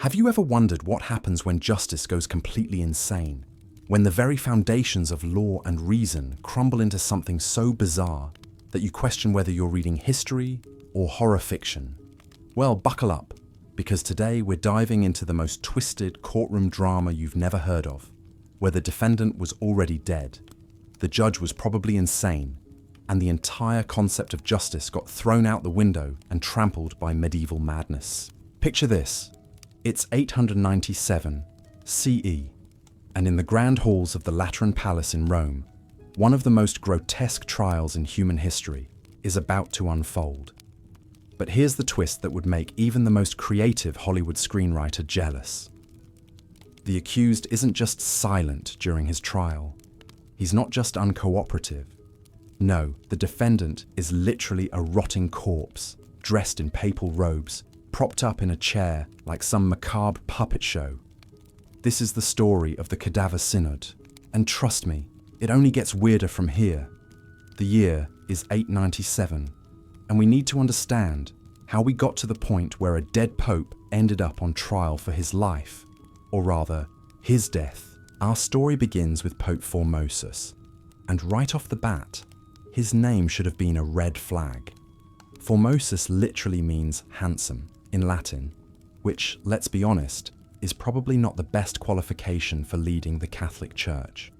Have you ever wondered what happens when justice goes completely insane? When the very foundations of law and reason crumble into something so bizarre that you question whether you're reading history or horror fiction? Well, buckle up, because today we're diving into the most twisted courtroom drama you've never heard of, where the defendant was already dead, the judge was probably insane, and the entire concept of justice got thrown out the window and trampled by medieval madness. Picture this. It's 897 CE, and in the grand halls of the Lateran Palace in Rome, one of the most grotesque trials in human history is about to unfold. But here's the twist that would make even the most creative Hollywood screenwriter jealous. The accused isn't just silent during his trial. He's not just uncooperative. No, the defendant is literally a rotting corpse, dressed in papal robes, propped up in a chair like some macabre puppet show. This is the story of the Cadaver Synod, and trust me, it only gets weirder from here. The year is 897, and we need to understand how we got to the point where a dead pope ended up on trial for his life, or rather, his death. Our story begins with Pope Formosus, and right off the bat, his name should have been a red flag. Formosus literally means handsome in Latin, which, let's be honest, is probably not the best qualification for leading the Catholic Church.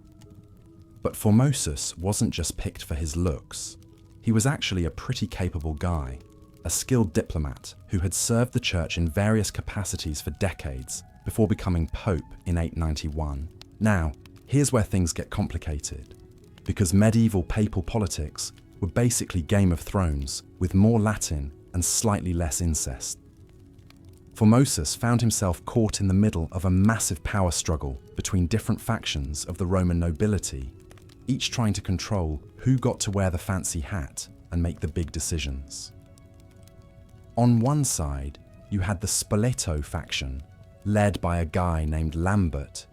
But Formosus wasn't just picked for his looks. He was actually a pretty capable guy, a skilled diplomat who had served the church in various capacities for decades before becoming pope in 891. Now, here's where things get complicated, because medieval papal politics were basically Game of Thrones with more Latin and slightly less incest. Formosus found himself caught in the middle of a massive power struggle between different factions of the Roman nobility, each trying to control who got to wear the fancy hat and make the big decisions. On one side, you had the Spoleto faction, led by a guy named Lambert,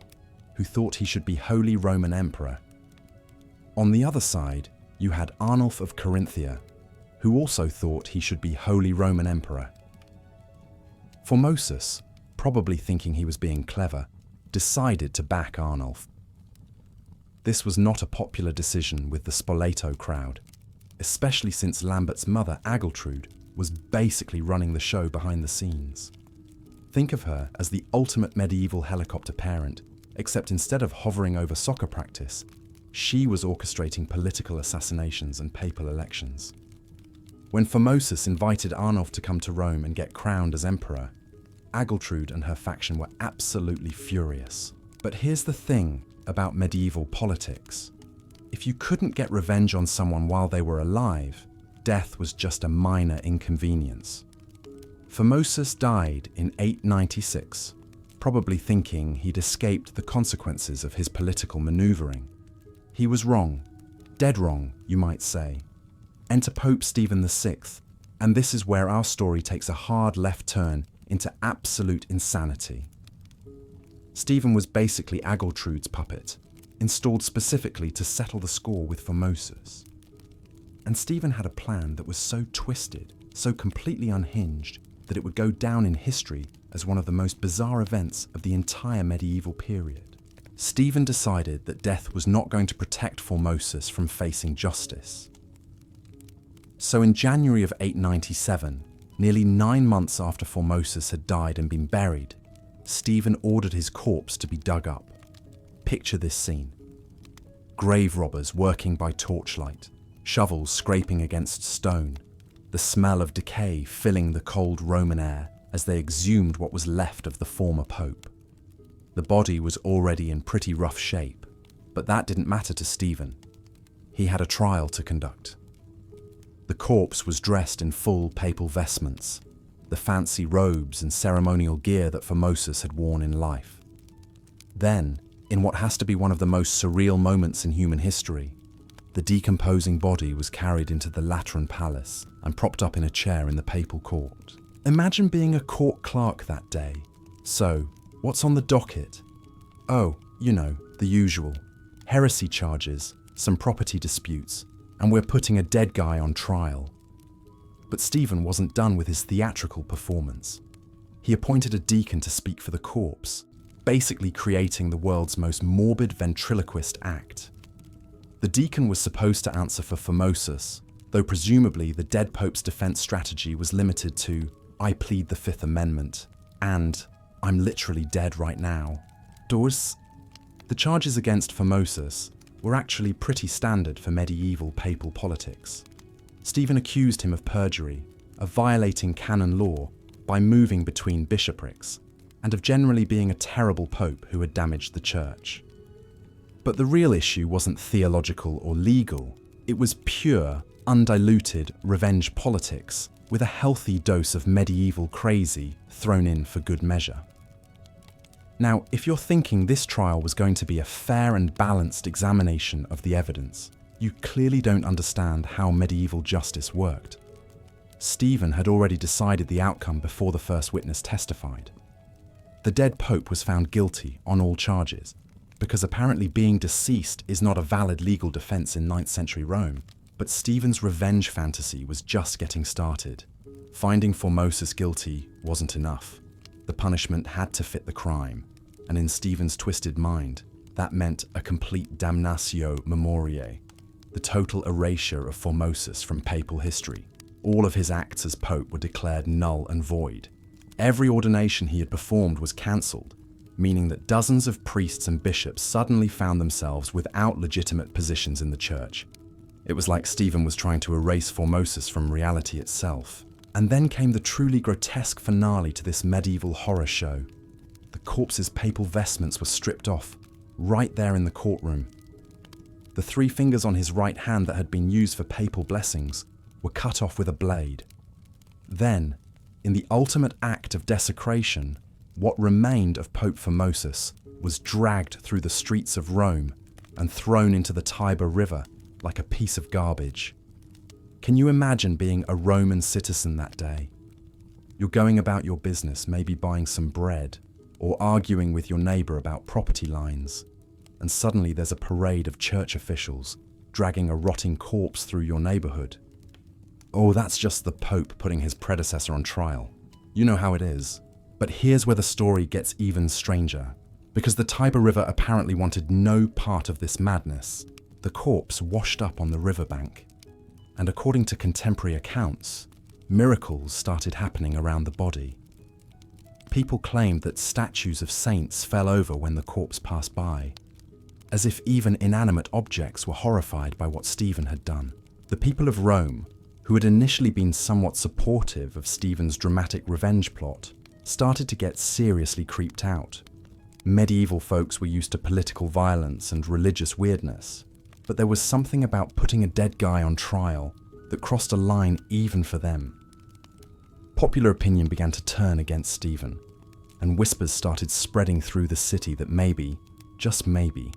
who thought he should be Holy Roman Emperor. On the other side, you had Arnulf of Carinthia, who also thought he should be Holy Roman Emperor. Formosus, probably thinking he was being clever, decided to back Arnulf. This was not a popular decision with the Spoleto crowd, especially since Lambert's mother, Agiltrude, was basically running the show behind the scenes. Think of her as the ultimate medieval helicopter parent, except instead of hovering over soccer practice, she was orchestrating political assassinations and papal elections. When Formosus invited Arnulf to come to Rome and get crowned as emperor, Agiltrude and her faction were absolutely furious. But here's the thing about medieval politics. If you couldn't get revenge on someone while they were alive, death was just a minor inconvenience. Formosus died in 896, probably thinking he'd escaped the consequences of his political maneuvering. He was wrong, dead wrong, you might say. Enter Pope Stephen VI, and this is where our story takes a hard left turn into absolute insanity. Stephen was basically Agiltrude's puppet, installed specifically to settle the score with Formosus. And Stephen had a plan that was so twisted, so completely unhinged, that it would go down in history as one of the most bizarre events of the entire medieval period. Stephen decided that death was not going to protect Formosus from facing justice. So in January of 897, nearly 9 months after Formosus had died and been buried, Stephen ordered his corpse to be dug up. Picture this scene. Grave robbers working by torchlight, shovels scraping against stone, the smell of decay filling the cold Roman air as they exhumed what was left of the former pope. The body was already in pretty rough shape, but that didn't matter to Stephen. He had a trial to conduct. The corpse was dressed in full papal vestments, the fancy robes and ceremonial gear that Formosus had worn in life. Then, in what has to be one of the most surreal moments in human history, the decomposing body was carried into the Lateran Palace and propped up in a chair in the papal court. Imagine being a court clerk that day. So, what's on the docket? Oh, you know, the usual. Heresy charges, some property disputes, and we're putting a dead guy on trial. But Stephen wasn't done with his theatrical performance. He appointed a deacon to speak for the corpse, basically creating the world's most morbid ventriloquist act. The deacon was supposed to answer for Formosus, though presumably the dead pope's defense strategy was limited to "I plead the Fifth Amendment" and "I'm literally dead right now." Doors. The charges against Formosus were actually pretty standard for medieval papal politics. Stephen accused him of perjury, of violating canon law by moving between bishoprics, and of generally being a terrible pope who had damaged the church. But the real issue wasn't theological or legal, it was pure, undiluted revenge politics with a healthy dose of medieval crazy thrown in for good measure. Now, if you're thinking this trial was going to be a fair and balanced examination of the evidence, you clearly don't understand how medieval justice worked. Stephen had already decided the outcome before the first witness testified. The dead pope was found guilty on all charges, because apparently being deceased is not a valid legal defense in 9th century Rome, but Stephen's revenge fantasy was just getting started. Finding Formosus guilty wasn't enough. The punishment had to fit the crime, and in Stephen's twisted mind, that meant a complete damnatio memoriae, the total erasure of Formosus from papal history. All of his acts as pope were declared null and void. Every ordination he had performed was cancelled, meaning that dozens of priests and bishops suddenly found themselves without legitimate positions in the church. It was like Stephen was trying to erase Formosus from reality itself. And then came the truly grotesque finale to this medieval horror show. The corpse's papal vestments were stripped off, right there in the courtroom. The 3 fingers on his right hand that had been used for papal blessings were cut off with a blade. Then, in the ultimate act of desecration, what remained of Pope Formosus was dragged through the streets of Rome and thrown into the Tiber River like a piece of garbage. Can you imagine being a Roman citizen that day? You're going about your business, maybe buying some bread, or arguing with your neighbour about property lines, and suddenly there's a parade of church officials dragging a rotting corpse through your neighbourhood. Oh, that's just the Pope putting his predecessor on trial. You know how it is. But here's where the story gets even stranger, because the Tiber River apparently wanted no part of this madness. The corpse washed up on the riverbank. And according to contemporary accounts, miracles started happening around the body. People claimed that statues of saints fell over when the corpse passed by, as if even inanimate objects were horrified by what Stephen had done. The people of Rome, who had initially been somewhat supportive of Stephen's dramatic revenge plot, started to get seriously creeped out. Medieval folks were used to political violence and religious weirdness, but there was something about putting a dead guy on trial that crossed a line even for them. Popular opinion began to turn against Stephen, and whispers started spreading through the city that maybe, just maybe,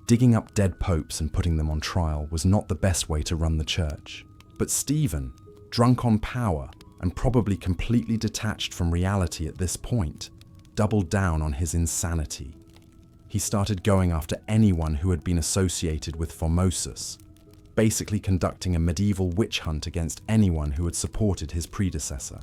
digging up dead popes and putting them on trial was not the best way to run the church. But Stephen, drunk on power and probably completely detached from reality at this point, doubled down on his insanity. He started going after anyone who had been associated with Formosus, basically conducting a medieval witch hunt against anyone who had supported his predecessor.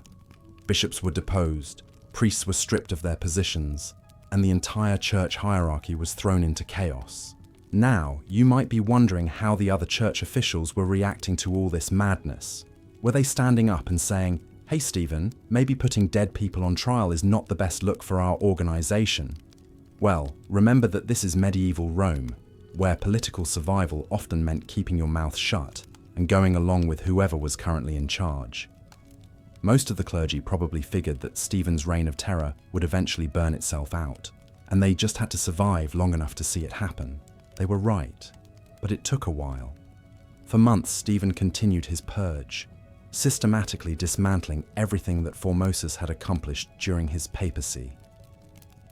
Bishops were deposed, priests were stripped of their positions, and the entire church hierarchy was thrown into chaos. Now, you might be wondering how the other church officials were reacting to all this madness. Were they standing up and saying, "Hey Stephen, maybe putting dead people on trial is not the best look for our organization"? Well, remember that this is medieval Rome, where political survival often meant keeping your mouth shut and going along with whoever was currently in charge. Most of the clergy probably figured that Stephen's reign of terror would eventually burn itself out, and they just had to survive long enough to see it happen. They were right, but it took a while. For months, Stephen continued his purge, systematically dismantling everything that Formosus had accomplished during his papacy.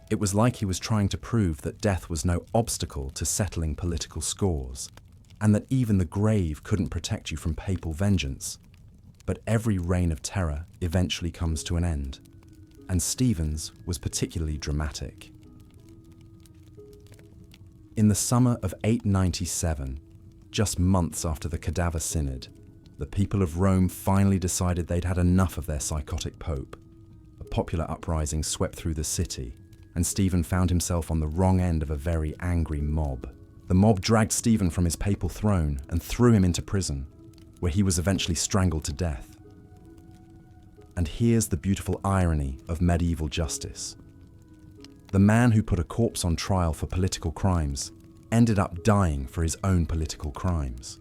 It was like he was trying to prove that death was no obstacle to settling political scores, and that even the grave couldn't protect you from papal vengeance. But every reign of terror eventually comes to an end, and Stephen's was particularly dramatic. In the summer of 897, just months after the Cadaver Synod, the people of Rome finally decided they'd had enough of their psychotic pope. A popular uprising swept through the city, and Stephen found himself on the wrong end of a very angry mob. The mob dragged Stephen from his papal throne and threw him into prison, where he was eventually strangled to death. And here's the beautiful irony of medieval justice. The man who put a corpse on trial for political crimes ended up dying for his own political crimes.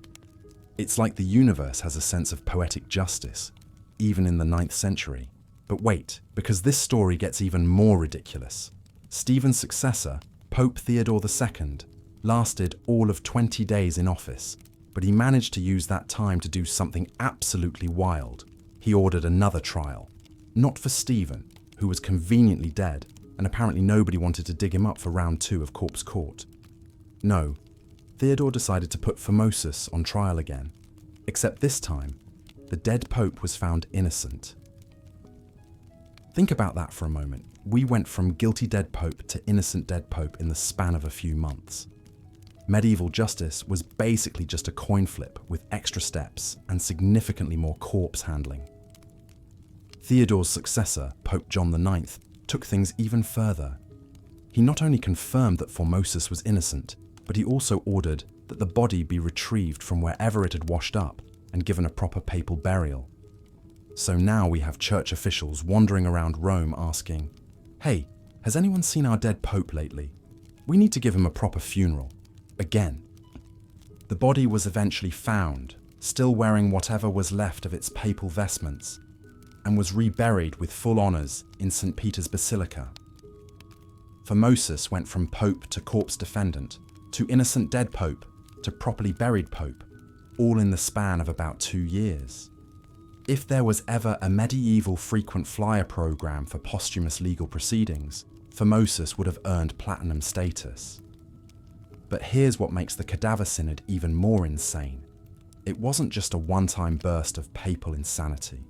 It's like the universe has a sense of poetic justice, even in the 9th century. But wait, because this story gets even more ridiculous. Stephen's successor, Pope Theodore II, lasted all of 20 days in office, but he managed to use that time to do something absolutely wild. He ordered another trial, not for Stephen, who was conveniently dead, and apparently nobody wanted to dig him up for round 2 of Corpse Court. No, Theodore decided to put Formosus on trial again, except this time, the dead Pope was found innocent. Think about that for a moment. We went from guilty dead Pope to innocent dead Pope in the span of a few months. Medieval justice was basically just a coin flip with extra steps and significantly more corpse handling. Theodore's successor, Pope John IX, took things even further. He not only confirmed that Formosus was innocent, but he also ordered that the body be retrieved from wherever it had washed up and given a proper papal burial. So now we have church officials wandering around Rome asking, "Hey, has anyone seen our dead Pope lately? We need to give him a proper funeral." Again. The body was eventually found, still wearing whatever was left of its papal vestments, and was reburied with full honours in St. Peter's Basilica. Formosus went from Pope to corpse defendant, to innocent dead Pope, to properly buried Pope, all in the span of about 2 years. If there was ever a medieval frequent flyer programme for posthumous legal proceedings, Formosus would have earned platinum status. But here's what makes the Cadaver Synod even more insane. It wasn't just a one-time burst of papal insanity.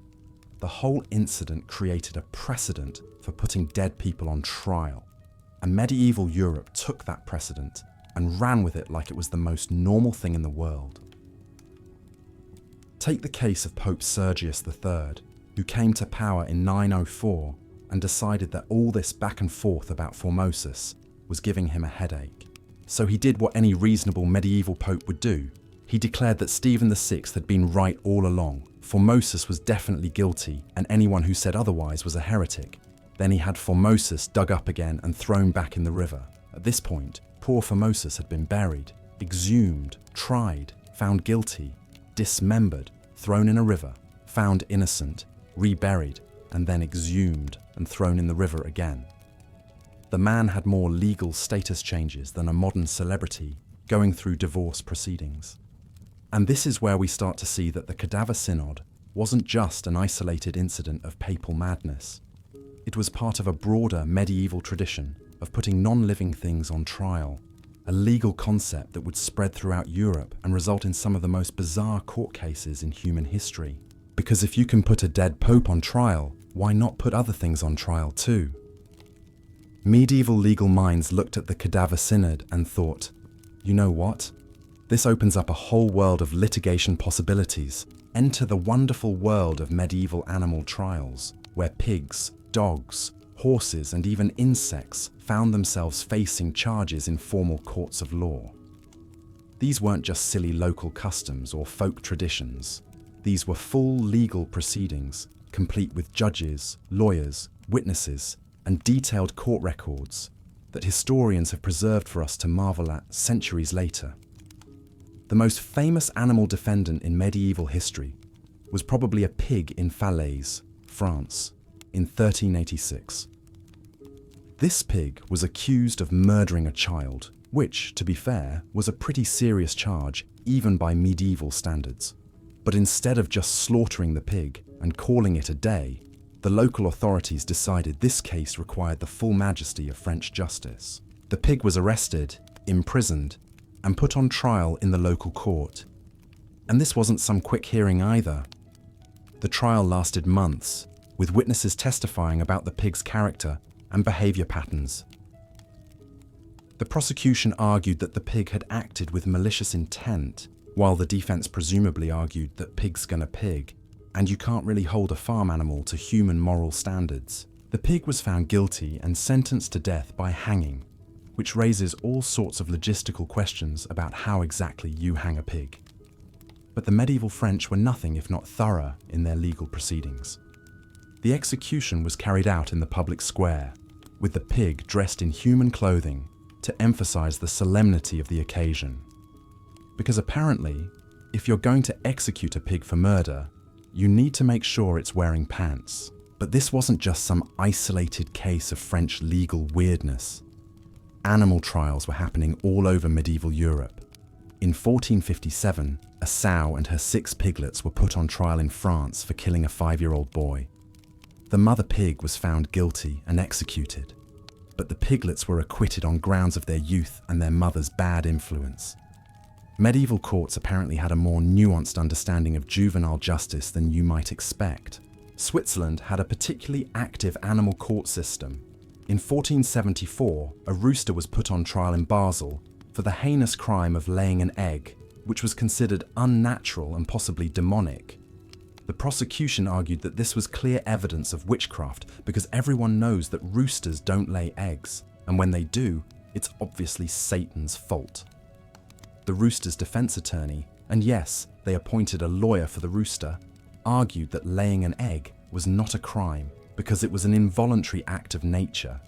The whole incident created a precedent for putting dead people on trial, and medieval Europe took that precedent and ran with it like it was the most normal thing in the world. Take the case of Pope Sergius III, who came to power in 904 and decided that all this back and forth about Formosus was giving him a headache. So he did what any reasonable medieval pope would do. He declared that Stephen VI had been right all along. Formosus was definitely guilty, and anyone who said otherwise was a heretic. Then he had Formosus dug up again and thrown back in the river. At this point, poor Formosus had been buried, exhumed, tried, found guilty, dismembered, thrown in a river, found innocent, reburied, and then exhumed and thrown in the river again. The man had more legal status changes than a modern celebrity going through divorce proceedings. And this is where we start to see that the Cadaver Synod wasn't just an isolated incident of papal madness. It was part of a broader medieval tradition of putting non-living things on trial, a legal concept that would spread throughout Europe and result in some of the most bizarre court cases in human history. Because if you can put a dead pope on trial, why not put other things on trial too? Medieval legal minds looked at the Cadaver Synod and thought, you know what? This opens up a whole world of litigation possibilities. Enter the wonderful world of medieval animal trials, where pigs, dogs, horses, and even insects found themselves facing charges in formal courts of law. These weren't just silly local customs or folk traditions. These were full legal proceedings, complete with judges, lawyers, witnesses, and detailed court records that historians have preserved for us to marvel at centuries later. The most famous animal defendant in medieval history was probably a pig in Falaise, France, in 1386. This pig was accused of murdering a child, which, to be fair, was a pretty serious charge even by medieval standards. But instead of just slaughtering the pig and calling it a day, the local authorities decided this case required the full majesty of French justice. The pig was arrested, imprisoned, and put on trial in the local court. And this wasn't some quick hearing either. The trial lasted months, with witnesses testifying about the pig's character and behaviour patterns. The prosecution argued that the pig had acted with malicious intent, while the defence presumably argued that pig's gonna pig, and you can't really hold a farm animal to human moral standards. The pig was found guilty and sentenced to death by hanging, which raises all sorts of logistical questions about how exactly you hang a pig. But the medieval French were nothing if not thorough in their legal proceedings. The execution was carried out in the public square, with the pig dressed in human clothing to emphasize the solemnity of the occasion. Because apparently, if you're going to execute a pig for murder, you need to make sure it's wearing pants. But this wasn't just some isolated case of French legal weirdness. Animal trials were happening all over medieval Europe. In 1457, a sow and her 6 piglets were put on trial in France for killing a 5-year-old boy. The mother pig was found guilty and executed, but the piglets were acquitted on grounds of their youth and their mother's bad influence. Medieval courts apparently had a more nuanced understanding of juvenile justice than you might expect. Switzerland had a particularly active animal court system. In 1474, a rooster was put on trial in Basel for the heinous crime of laying an egg, which was considered unnatural and possibly demonic. The prosecution argued that this was clear evidence of witchcraft because everyone knows that roosters don't lay eggs, and when they do, it's obviously Satan's fault. The rooster's defense attorney, and yes, they appointed a lawyer for the rooster, argued that laying an egg was not a crime because it was an involuntary act of nature.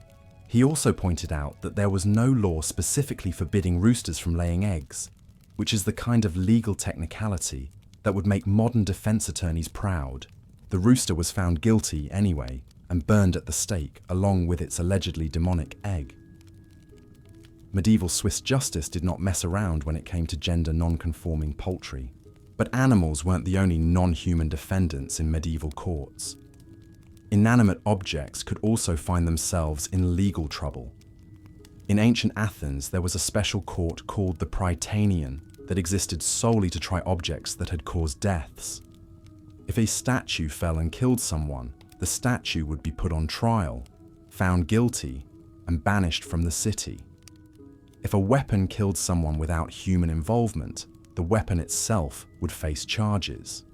He also pointed out that there was no law specifically forbidding roosters from laying eggs, which is the kind of legal technicality that would make modern defense attorneys proud. The rooster was found guilty anyway and burned at the stake along with its allegedly demonic egg. Medieval Swiss justice did not mess around when it came to gender non-conforming poultry. But animals weren't the only non-human defendants in medieval courts. Inanimate objects could also find themselves in legal trouble. In ancient Athens, there was a special court called the Prytaneum that existed solely to try objects that had caused deaths. If a statue fell and killed someone, the statue would be put on trial, found guilty, and banished from the city. If a weapon killed someone without human involvement, the weapon itself would face charges.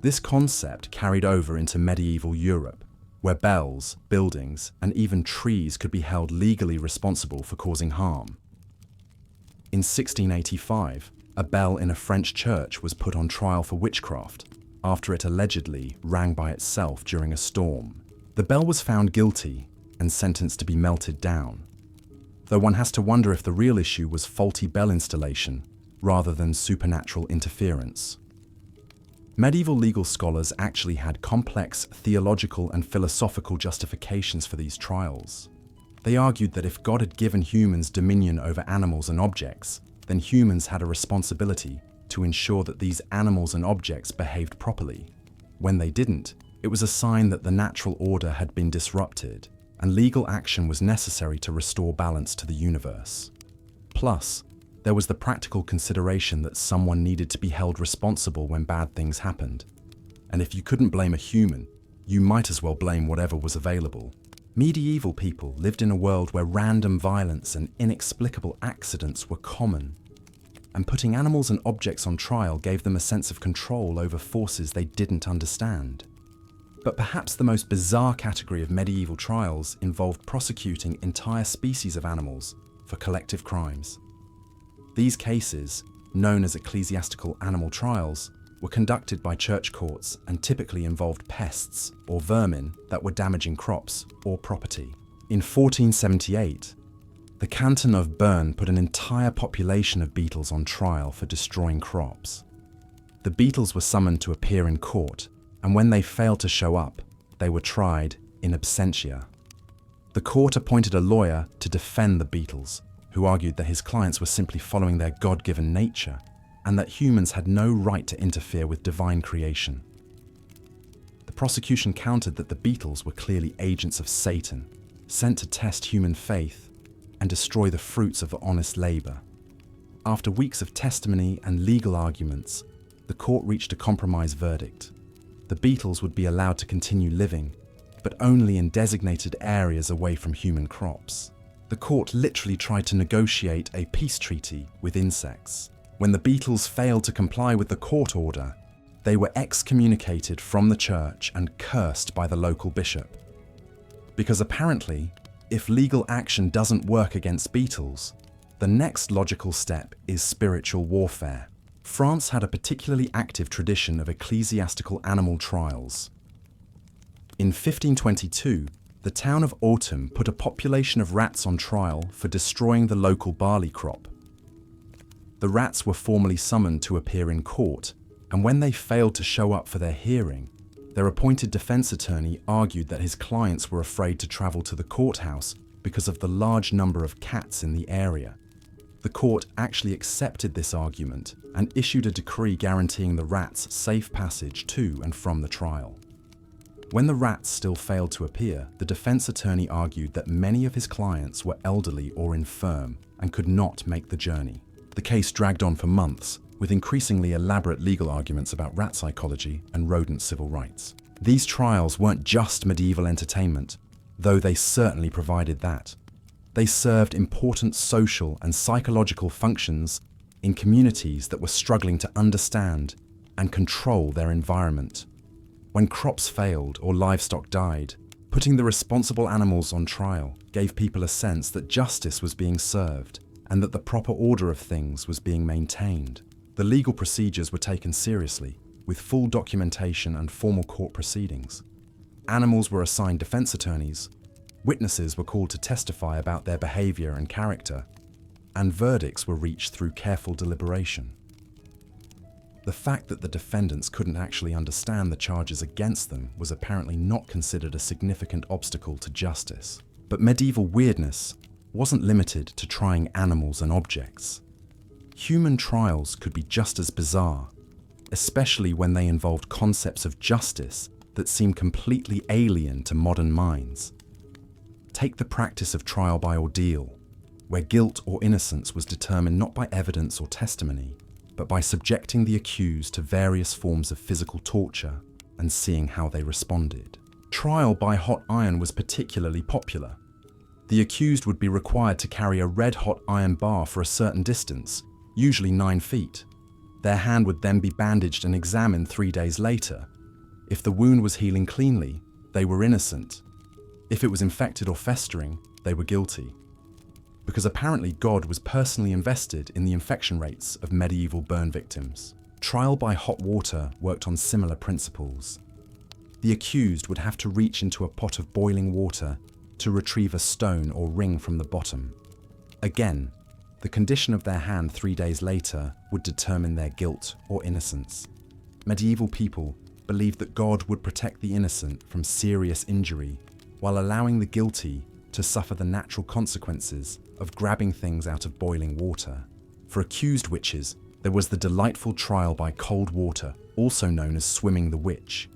This concept carried over into medieval Europe, where bells, buildings, and even trees could be held legally responsible for causing harm. In 1685, a bell in a French church was put on trial for witchcraft after it allegedly rang by itself during a storm. The bell was found guilty and sentenced to be melted down, though one has to wonder if the real issue was faulty bell installation rather than supernatural interference. Medieval legal scholars actually had complex theological and philosophical justifications for these trials. They argued that if God had given humans dominion over animals and objects, then humans had a responsibility to ensure that these animals and objects behaved properly. When they didn't, it was a sign that the natural order had been disrupted, and legal action was necessary to restore balance to the universe. Plus, there was the practical consideration that someone needed to be held responsible when bad things happened. And if you couldn't blame a human, you might as well blame whatever was available. Medieval people lived in a world where random violence and inexplicable accidents were common, and putting animals and objects on trial gave them a sense of control over forces they didn't understand. But perhaps the most bizarre category of medieval trials involved prosecuting entire species of animals for collective crimes. These cases, known as ecclesiastical animal trials, were conducted by church courts and typically involved pests or vermin that were damaging crops or property. In 1478, the canton of Bern put an entire population of beetles on trial for destroying crops. The beetles were summoned to appear in court, and when they failed to show up, they were tried in absentia. The court appointed a lawyer to defend the beetles, who argued that his clients were simply following their God-given nature and that humans had no right to interfere with divine creation. The prosecution countered that the beetles were clearly agents of Satan, sent to test human faith and destroy the fruits of honest labor. After weeks of testimony and legal arguments, the court reached a compromise verdict. The beetles would be allowed to continue living, but only in designated areas away from human crops. The court literally tried to negotiate a peace treaty with insects. When the beetles failed to comply with the court order, they were excommunicated from the church and cursed by the local bishop. Because apparently, if legal action doesn't work against beetles, the next logical step is spiritual warfare. France had a particularly active tradition of ecclesiastical animal trials. In 1522, the town of Autumn put a population of rats on trial for destroying the local barley crop. The rats were formally summoned to appear in court, and when they failed to show up for their hearing, their appointed defense attorney argued that his clients were afraid to travel to the courthouse because of the large number of cats in the area. The court actually accepted this argument and issued a decree guaranteeing the rats safe passage to and from the trial. When the rats still failed to appear, the defense attorney argued that many of his clients were elderly or infirm and could not make the journey. The case dragged on for months, with increasingly elaborate legal arguments about rat psychology and rodent civil rights. These trials weren't just medieval entertainment, though they certainly provided that. They served important social and psychological functions in communities that were struggling to understand and control their environment. When crops failed or livestock died, putting the responsible animals on trial gave people a sense that justice was being served and that the proper order of things was being maintained. The legal procedures were taken seriously, with full documentation and formal court proceedings. Animals were assigned defense attorneys, witnesses were called to testify about their behavior and character, and verdicts were reached through careful deliberation. The fact that the defendants couldn't actually understand the charges against them was apparently not considered a significant obstacle to justice. But medieval weirdness wasn't limited to trying animals and objects. Human trials could be just as bizarre, especially when they involved concepts of justice that seem completely alien to modern minds. Take the practice of trial by ordeal, where guilt or innocence was determined not by evidence or testimony, but by subjecting the accused to various forms of physical torture and seeing how they responded. Trial by hot iron was particularly popular. The accused would be required to carry a red-hot iron bar for a certain distance, usually 9 feet. Their hand would then be bandaged and examined 3 days later. If the wound was healing cleanly, they were innocent. If it was infected or festering, they were guilty. Because apparently God was personally invested in the infection rates of medieval burn victims. Trial by hot water worked on similar principles. The accused would have to reach into a pot of boiling water to retrieve a stone or ring from the bottom. Again, the condition of their hand 3 days later would determine their guilt or innocence. Medieval people believed that God would protect the innocent from serious injury while allowing the guilty to suffer the natural consequences of grabbing things out of boiling water. For accused witches, there was the delightful trial by cold water, also known as swimming the witch.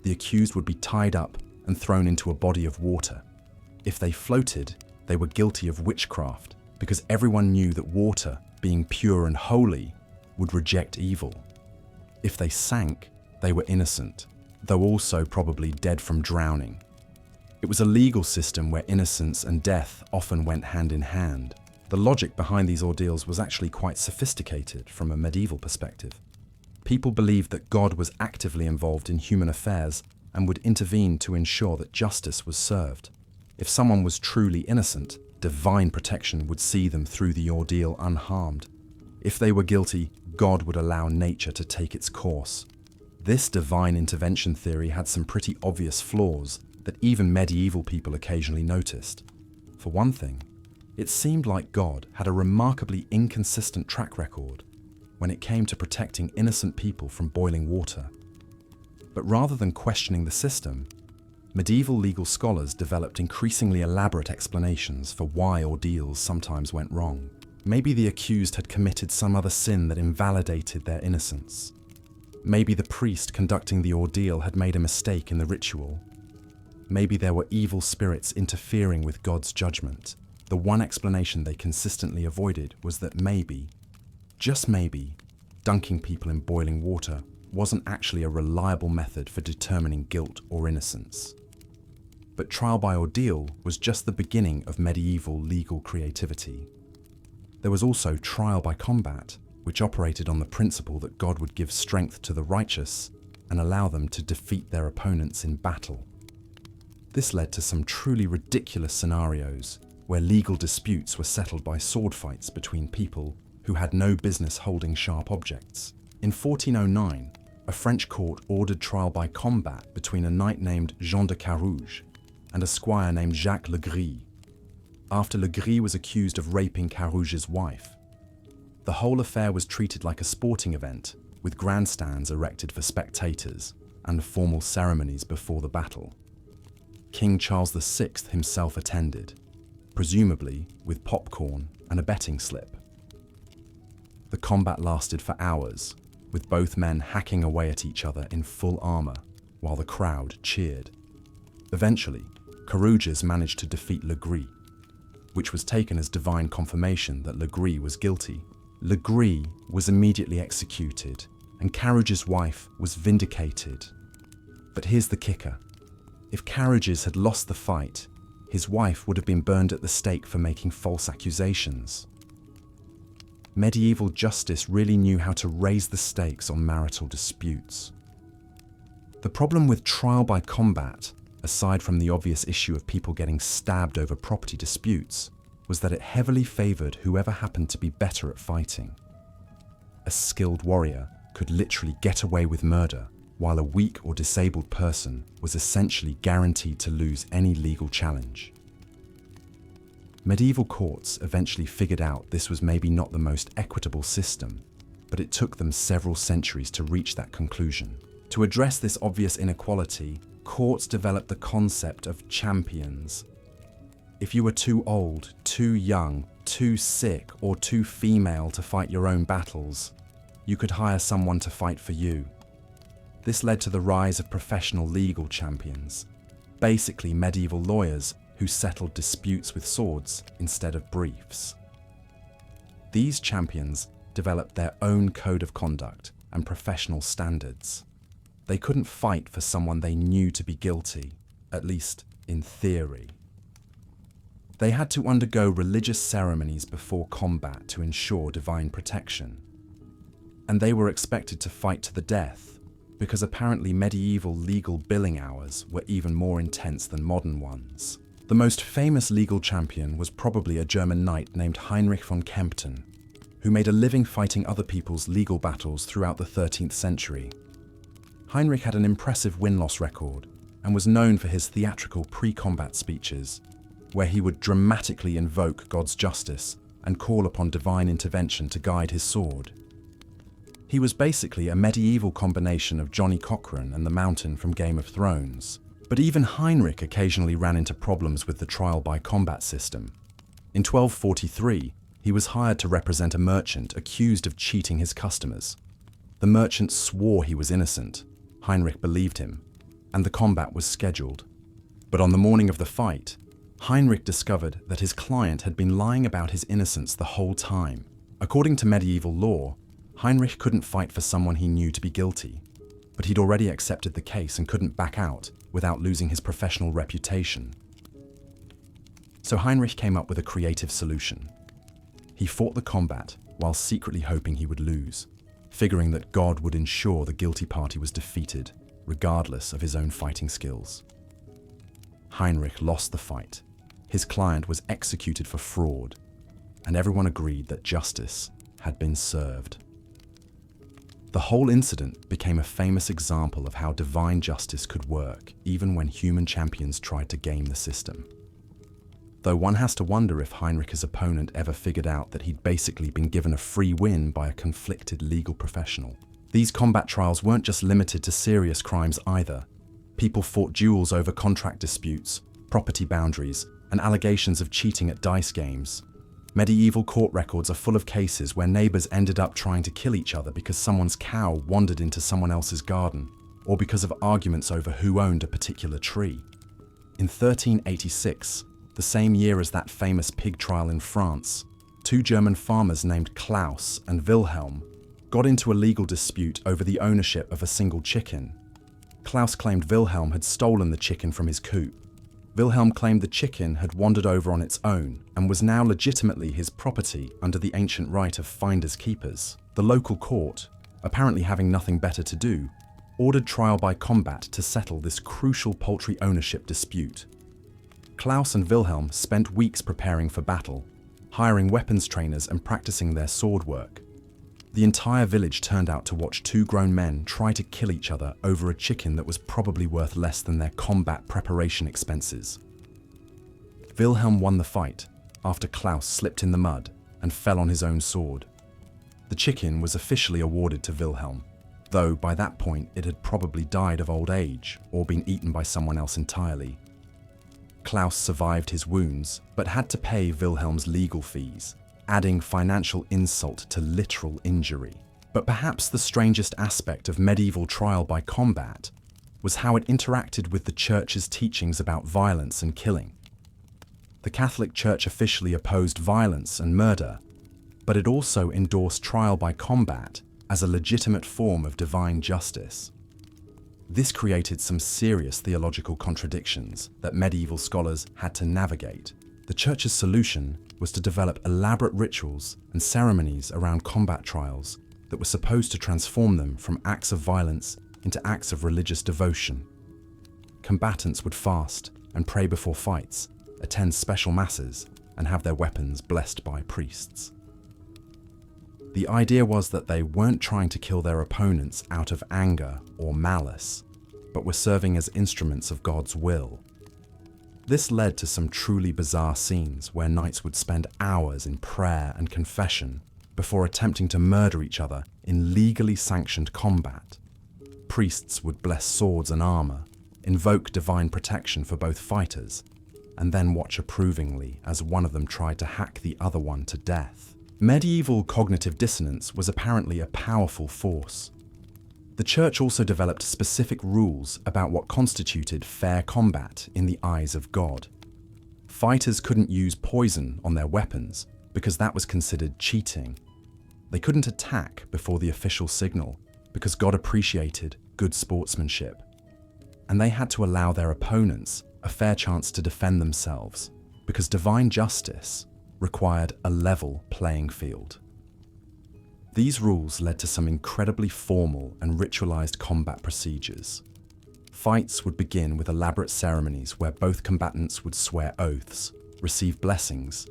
The accused would be tied up and thrown into a body of water. If they floated, they were guilty of witchcraft, because everyone knew that water, being pure and holy, would reject evil. If they sank, they were innocent, though also probably dead from drowning. It was a legal system where innocence and death often went hand in hand. The logic behind these ordeals was actually quite sophisticated from a medieval perspective. People believed that God was actively involved in human affairs and would intervene to ensure that justice was served. If someone was truly innocent, divine protection would see them through the ordeal unharmed. If they were guilty, God would allow nature to take its course. This divine intervention theory had some pretty obvious flaws that even medieval people occasionally noticed. For one thing, it seemed like God had a remarkably inconsistent track record when it came to protecting innocent people from boiling water. But rather than questioning the system, medieval legal scholars developed increasingly elaborate explanations for why ordeals sometimes went wrong. Maybe the accused had committed some other sin that invalidated their innocence. Maybe the priest conducting the ordeal had made a mistake in the ritual. Maybe there were evil spirits interfering with God's judgment. The one explanation they consistently avoided was that maybe, just maybe, dunking people in boiling water wasn't actually a reliable method for determining guilt or innocence. But trial by ordeal was just the beginning of medieval legal creativity. There was also trial by combat, which operated on the principle that God would give strength to the righteous and allow them to defeat their opponents in battle. This led to some truly ridiculous scenarios where legal disputes were settled by sword fights between people who had no business holding sharp objects. In 1409, a French court ordered trial by combat between a knight named Jean de Carouge and a squire named Jacques Le Gris, after Le Gris was accused of raping Carouge's wife. The whole affair was treated like a sporting event, with grandstands erected for spectators and formal ceremonies before the battle. King Charles VI himself attended, presumably with popcorn and a betting slip. The combat lasted for hours, with both men hacking away at each other in full armor, while the crowd cheered. Eventually, Carouges managed to defeat Le Gris, which was taken as divine confirmation that Le Gris was guilty. Le Gris was immediately executed, and Carouge's wife was vindicated. But here's the kicker. If Carouges had lost the fight, his wife would have been burned at the stake for making false accusations. Medieval justice really knew how to raise the stakes on marital disputes. The problem with trial by combat, aside from the obvious issue of people getting stabbed over property disputes, was that it heavily favored whoever happened to be better at fighting. A skilled warrior could literally get away with murder, while a weak or disabled person was essentially guaranteed to lose any legal challenge. Medieval courts eventually figured out this was maybe not the most equitable system, but it took them several centuries to reach that conclusion. To address this obvious inequality, courts developed the concept of champions. If you were too old, too young, too sick, or too female to fight your own battles, you could hire someone to fight for you. This led to the rise of professional legal champions, basically medieval lawyers who settled disputes with swords instead of briefs. These champions developed their own code of conduct and professional standards. They couldn't fight for someone they knew to be guilty, at least in theory. They had to undergo religious ceremonies before combat to ensure divine protection. And they were expected to fight to the death, because apparently medieval legal billing hours were even more intense than modern ones. The most famous legal champion was probably a German knight named Heinrich von Kempten, who made a living fighting other people's legal battles throughout the 13th century. Heinrich had an impressive win-loss record and was known for his theatrical pre-combat speeches, where he would dramatically invoke God's justice and call upon divine intervention to guide his sword. He was basically a medieval combination of Johnny Cochran and the Mountain from Game of Thrones. But even Heinrich occasionally ran into problems with the trial by combat system. In 1243, he was hired to represent a merchant accused of cheating his customers. The merchant swore he was innocent. Heinrich believed him, and the combat was scheduled. But on the morning of the fight, Heinrich discovered that his client had been lying about his innocence the whole time. According to medieval law, Heinrich couldn't fight for someone he knew to be guilty, but he'd already accepted the case and couldn't back out without losing his professional reputation. So Heinrich came up with a creative solution. He fought the combat while secretly hoping he would lose, figuring that God would ensure the guilty party was defeated, regardless of his own fighting skills. Heinrich lost the fight. His client was executed for fraud, and everyone agreed that justice had been served. The whole incident became a famous example of how divine justice could work, even when human champions tried to game the system. Though one has to wonder if Heinrich's opponent ever figured out that he'd basically been given a free win by a conflicted legal professional. These combat trials weren't just limited to serious crimes either. People fought duels over contract disputes, property boundaries, and allegations of cheating at dice games. Medieval court records are full of cases where neighbors ended up trying to kill each other because someone's cow wandered into someone else's garden, or because of arguments over who owned a particular tree. In 1386, the same year as that famous pig trial in France, two German farmers named Klaus and Wilhelm got into a legal dispute over the ownership of a single chicken. Klaus claimed Wilhelm had stolen the chicken from his coop. Wilhelm claimed the chicken had wandered over on its own and was now legitimately his property under the ancient right of finders keepers. The local court, apparently having nothing better to do, ordered trial by combat to settle this crucial poultry ownership dispute. Klaus and Wilhelm spent weeks preparing for battle, hiring weapons trainers and practicing their sword work. The entire village turned out to watch two grown men try to kill each other over a chicken that was probably worth less than their combat preparation expenses. Wilhelm won the fight after Klaus slipped in the mud and fell on his own sword. The chicken was officially awarded to Wilhelm, though by that point it had probably died of old age or been eaten by someone else entirely. Klaus survived his wounds, but had to pay Wilhelm's legal fees, adding financial insult to literal injury. But perhaps the strangest aspect of medieval trial by combat was how it interacted with the Church's teachings about violence and killing. The Catholic Church officially opposed violence and murder, but it also endorsed trial by combat as a legitimate form of divine justice. This created some serious theological contradictions that medieval scholars had to navigate. The Church's solution was to develop elaborate rituals and ceremonies around combat trials that were supposed to transform them from acts of violence into acts of religious devotion. Combatants would fast and pray before fights, attend special masses, and have their weapons blessed by priests. The idea was that they weren't trying to kill their opponents out of anger or malice, but were serving as instruments of God's will. This led to some truly bizarre scenes where knights would spend hours in prayer and confession before attempting to murder each other in legally sanctioned combat. Priests would bless swords and armor, invoke divine protection for both fighters, and then watch approvingly as one of them tried to hack the other one to death. Medieval cognitive dissonance was apparently a powerful force. The Church also developed specific rules about what constituted fair combat in the eyes of God. Fighters couldn't use poison on their weapons because that was considered cheating. They couldn't attack before the official signal because God appreciated good sportsmanship. And they had to allow their opponents a fair chance to defend themselves because divine justice required a level playing field. These rules led to some incredibly formal and ritualized combat procedures. Fights would begin with elaborate ceremonies where both combatants would swear oaths, receive blessings,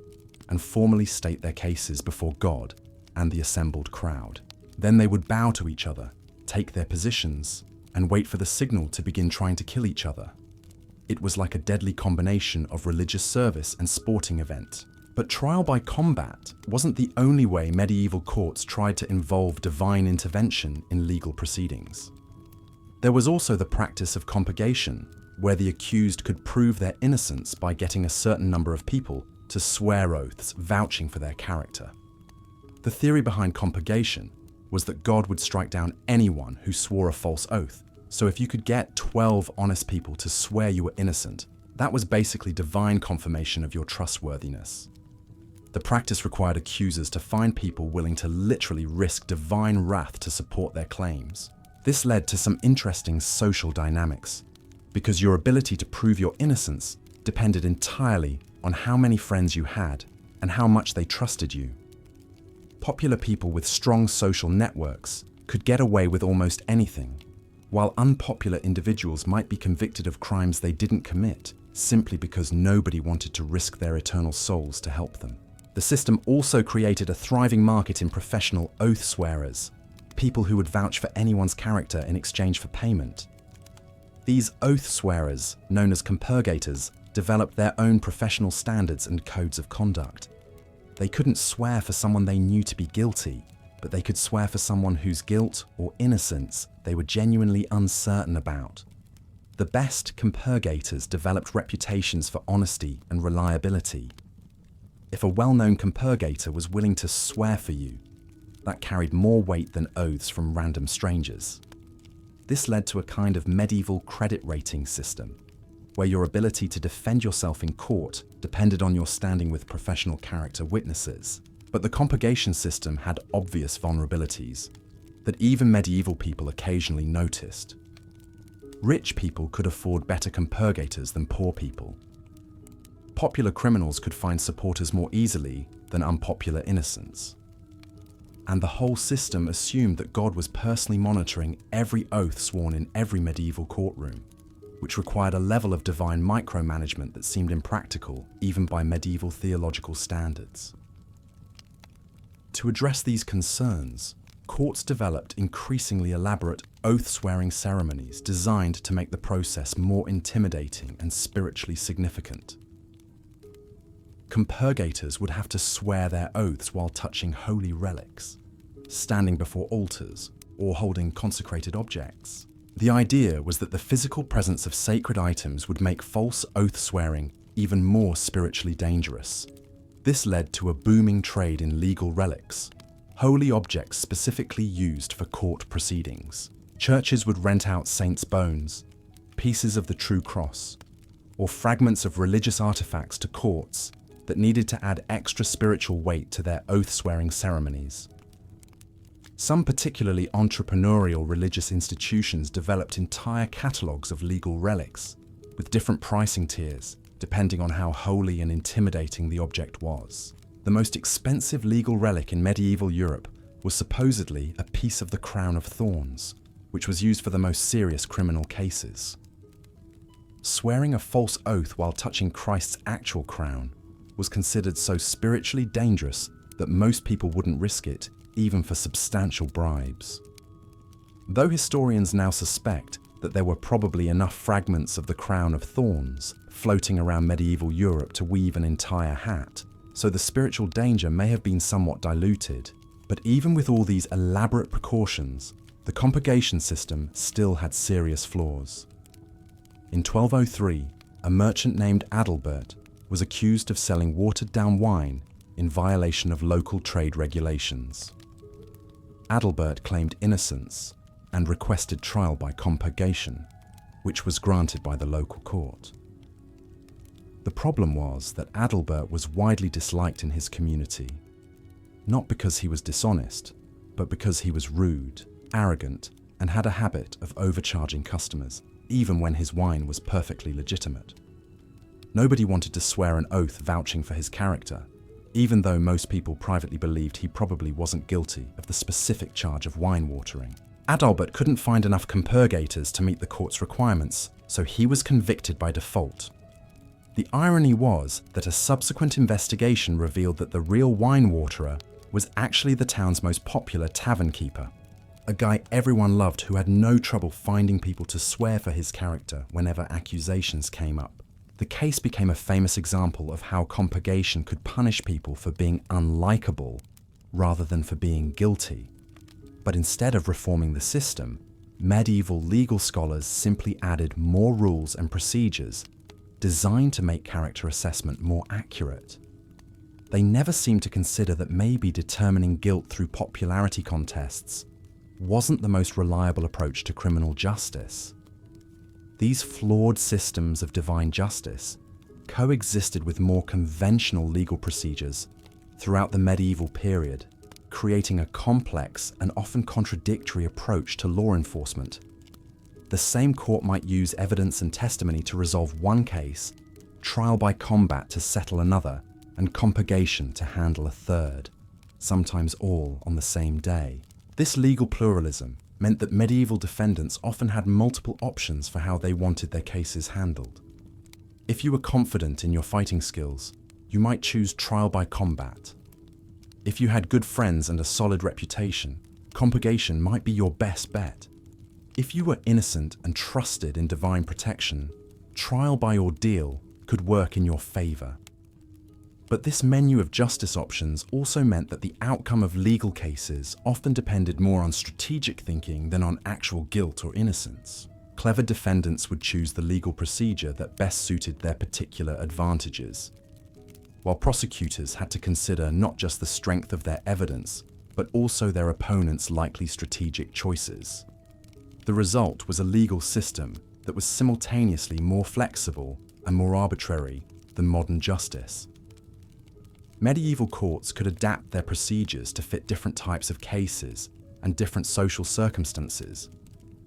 and formally state their cases before God and the assembled crowd. Then they would bow to each other, take their positions, and wait for the signal to begin trying to kill each other. It was like a deadly combination of religious service and sporting event. But trial by combat wasn't the only way medieval courts tried to involve divine intervention in legal proceedings. There was also the practice of compurgation, where the accused could prove their innocence by getting a certain number of people to swear oaths vouching for their character. The theory behind compurgation was that God would strike down anyone who swore a false oath. So if you could get 12 honest people to swear you were innocent, that was basically divine confirmation of your trustworthiness. The practice required accusers to find people willing to literally risk divine wrath to support their claims. This led to some interesting social dynamics, because your ability to prove your innocence depended entirely on how many friends you had and how much they trusted you. Popular people with strong social networks could get away with almost anything, while unpopular individuals might be convicted of crimes they didn't commit simply because nobody wanted to risk their eternal souls to help them. The system also created a thriving market in professional oath swearers, people who would vouch for anyone's character in exchange for payment. These oath swearers, known as compurgators, developed their own professional standards and codes of conduct. They couldn't swear for someone they knew to be guilty, but they could swear for someone whose guilt or innocence they were genuinely uncertain about. The best compurgators developed reputations for honesty and reliability. If a well-known compurgator was willing to swear for you, that carried more weight than oaths from random strangers. This led to a kind of medieval credit rating system, where your ability to defend yourself in court depended on your standing with professional character witnesses. But the compurgation system had obvious vulnerabilities that even medieval people occasionally noticed. Rich people could afford better compurgators than poor people. Popular criminals could find supporters more easily than unpopular innocents. and the whole system assumed that God was personally monitoring every oath sworn in every medieval courtroom, which required a level of divine micromanagement that seemed impractical even by medieval theological standards. To address these concerns, courts developed increasingly elaborate oath-swearing ceremonies designed to make the process more intimidating and spiritually significant. Compurgators would have to swear their oaths while touching holy relics, standing before altars, or holding consecrated objects. The idea was that the physical presence of sacred items would make false oath swearing even more spiritually dangerous. This led to a booming trade in legal relics, holy objects specifically used for court proceedings. Churches would rent out saints' bones, pieces of the true cross, or fragments of religious artifacts to courts that needed to add extra spiritual weight to their oath-swearing ceremonies. Some particularly entrepreneurial religious institutions developed entire catalogues of legal relics, with different pricing tiers, depending on how holy and intimidating the object was. The most expensive legal relic in medieval Europe was supposedly a piece of the crown of thorns, which was used for the most serious criminal cases. Swearing a false oath while touching Christ's actual crown was considered so spiritually dangerous that most people wouldn't risk it, even for substantial bribes. Though historians now suspect that there were probably enough fragments of the crown of thorns floating around medieval Europe to weave an entire hat, so the spiritual danger may have been somewhat diluted, but even with all these elaborate precautions, the compurgation system still had serious flaws. In 1203, a merchant named Adalbert was accused of selling watered-down wine in violation of local trade regulations. Adalbert claimed innocence and requested trial by compurgation, which was granted by the local court. The problem was that Adalbert was widely disliked in his community, not because he was dishonest, but because he was rude, arrogant, and had a habit of overcharging customers, even when his wine was perfectly legitimate. Nobody wanted to swear an oath vouching for his character, even though most people privately believed he probably wasn't guilty of the specific charge of wine watering. Adalbert couldn't find enough compurgators to meet the court's requirements, so he was convicted by default. The irony was that a subsequent investigation revealed that the real wine waterer was actually the town's most popular tavern keeper, a guy everyone loved who had no trouble finding people to swear for his character whenever accusations came up. The case became a famous example of how compurgation could punish people for being unlikable rather than for being guilty. But instead of reforming the system, medieval legal scholars simply added more rules and procedures designed to make character assessment more accurate. They never seemed to consider that maybe determining guilt through popularity contests wasn't the most reliable approach to criminal justice. These flawed systems of divine justice coexisted with more conventional legal procedures throughout the medieval period, creating a complex and often contradictory approach to law enforcement. The same court might use evidence and testimony to resolve one case, trial by combat to settle another, and compurgation to handle a third, sometimes all on the same day. This legal pluralism meant that medieval defendants often had multiple options for how they wanted their cases handled. If you were confident in your fighting skills, you might choose trial by combat. If you had good friends and a solid reputation, compurgation might be your best bet. If you were innocent and trusted in divine protection, trial by ordeal could work in your favor. But this menu of justice options also meant that the outcome of legal cases often depended more on strategic thinking than on actual guilt or innocence. Clever defendants would choose the legal procedure that best suited their particular advantages, while prosecutors had to consider not just the strength of their evidence, but also their opponent's likely strategic choices. The result was a legal system that was simultaneously more flexible and more arbitrary than modern justice. Medieval courts could adapt their procedures to fit different types of cases and different social circumstances,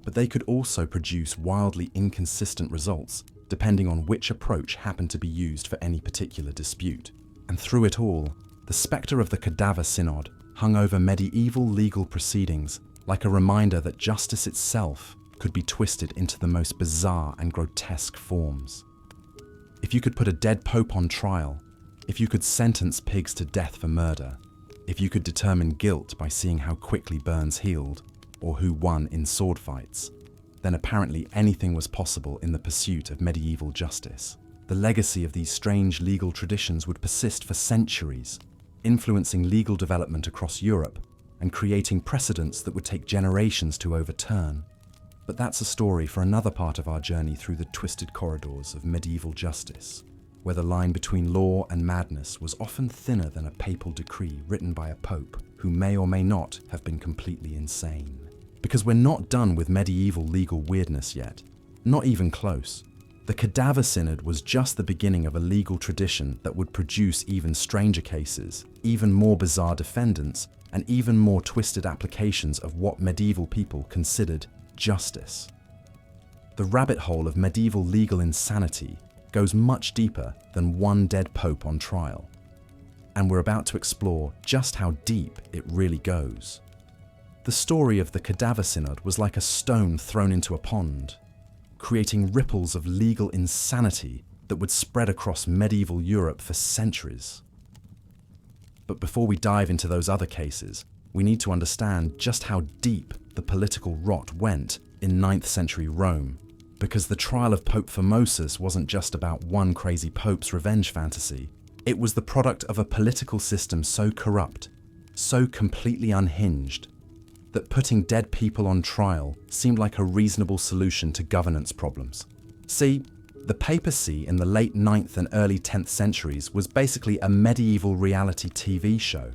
but they could also produce wildly inconsistent results depending on which approach happened to be used for any particular dispute. And through it all, the spectre of the cadaver synod hung over medieval legal proceedings like a reminder that justice itself could be twisted into the most bizarre and grotesque forms. If you could put a dead pope on trial, if you could sentence pigs to death for murder, if you could determine guilt by seeing how quickly burns healed, or who won in sword fights, then apparently anything was possible in the pursuit of medieval justice. The legacy of these strange legal traditions would persist for centuries, influencing legal development across Europe and creating precedents that would take generations to overturn. But that's a story for another part of our journey through the twisted corridors of medieval justice, where the line between law and madness was often thinner than a papal decree written by a pope who may or may not have been completely insane. Because we're not done with medieval legal weirdness yet, not even close. The Cadaver Synod was just the beginning of a legal tradition that would produce even stranger cases, even more bizarre defendants, and even more twisted applications of what medieval people considered justice. The rabbit hole of medieval legal insanity goes much deeper than one dead pope on trial, and we're about to explore just how deep it really goes. The story of the Cadaver Synod was like a stone thrown into a pond, creating ripples of legal insanity that would spread across medieval Europe for centuries. But before we dive into those other cases, we need to understand just how deep the political rot went in 9th century Rome, because the trial of Pope Formosus wasn't just about one crazy pope's revenge fantasy. It was the product of a political system so corrupt, so completely unhinged, that putting dead people on trial seemed like a reasonable solution to governance problems. See, the papacy in the late 9th and early 10th centuries was basically a medieval reality TV show,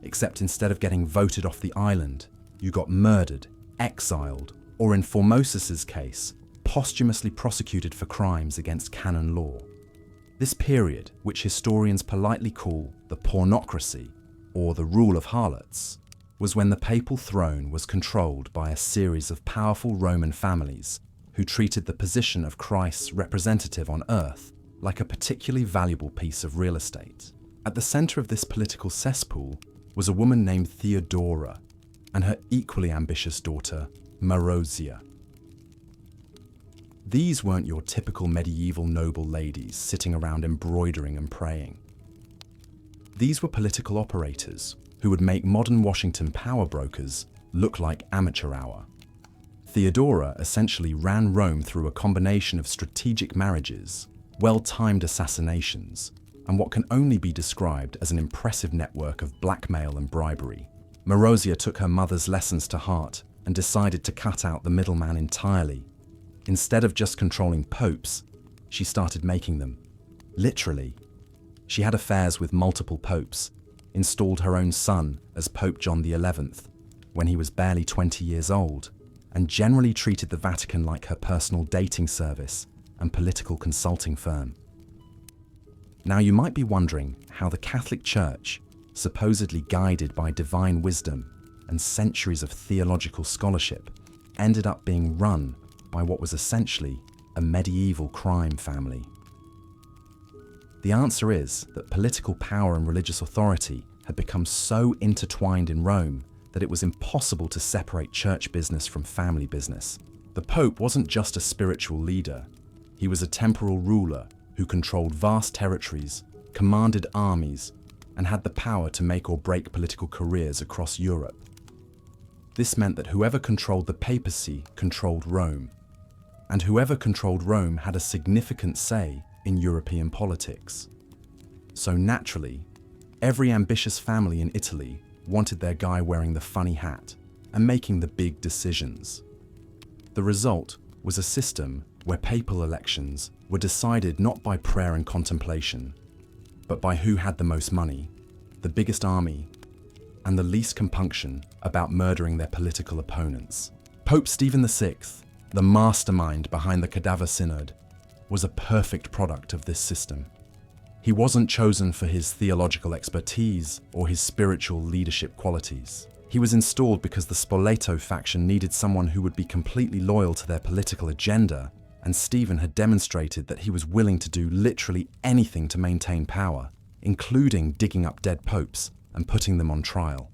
except instead of getting voted off the island, you got murdered, exiled, or in Formosus's case, posthumously prosecuted for crimes against canon law. This period, which historians politely call the pornocracy, or the rule of harlots, was when the papal throne was controlled by a series of powerful Roman families who treated the position of Christ's representative on earth like a particularly valuable piece of real estate. At the center of this political cesspool was a woman named Theodora and her equally ambitious daughter, Marozia. These weren't your typical medieval noble ladies sitting around embroidering and praying. These were political operators who would make modern Washington power brokers look like amateur hour. Theodora essentially ran Rome through a combination of strategic marriages, well-timed assassinations, and what can only be described as an impressive network of blackmail and bribery. Marozia took her mother's lessons to heart and decided to cut out the middleman entirely. Instead of just controlling popes, she started making them. Literally. She had affairs with multiple popes, installed her own son as Pope John XI when he was barely 20 years old, and generally treated the Vatican like her personal dating service and political consulting firm. Now you might be wondering how the Catholic Church, supposedly guided by divine wisdom and centuries of theological scholarship, ended up being run by what was essentially a medieval crime family. The answer is that political power and religious authority had become so intertwined in Rome that it was impossible to separate church business from family business. The Pope wasn't just a spiritual leader, he was a temporal ruler who controlled vast territories, commanded armies, and had the power to make or break political careers across Europe. This meant that whoever controlled the papacy controlled Rome, and whoever controlled Rome had a significant say in European politics. So naturally, every ambitious family in Italy wanted their guy wearing the funny hat and making the big decisions. The result was a system where papal elections were decided not by prayer and contemplation, but by who had the most money, the biggest army, and the least compunction about murdering their political opponents. Pope Stephen VI, the mastermind behind the Cadaver Synod, was a perfect product of this system. He wasn't chosen for his theological expertise or his spiritual leadership qualities. He was installed because the Spoleto faction needed someone who would be completely loyal to their political agenda, and Stephen had demonstrated that he was willing to do literally anything to maintain power, including digging up dead popes and putting them on trial.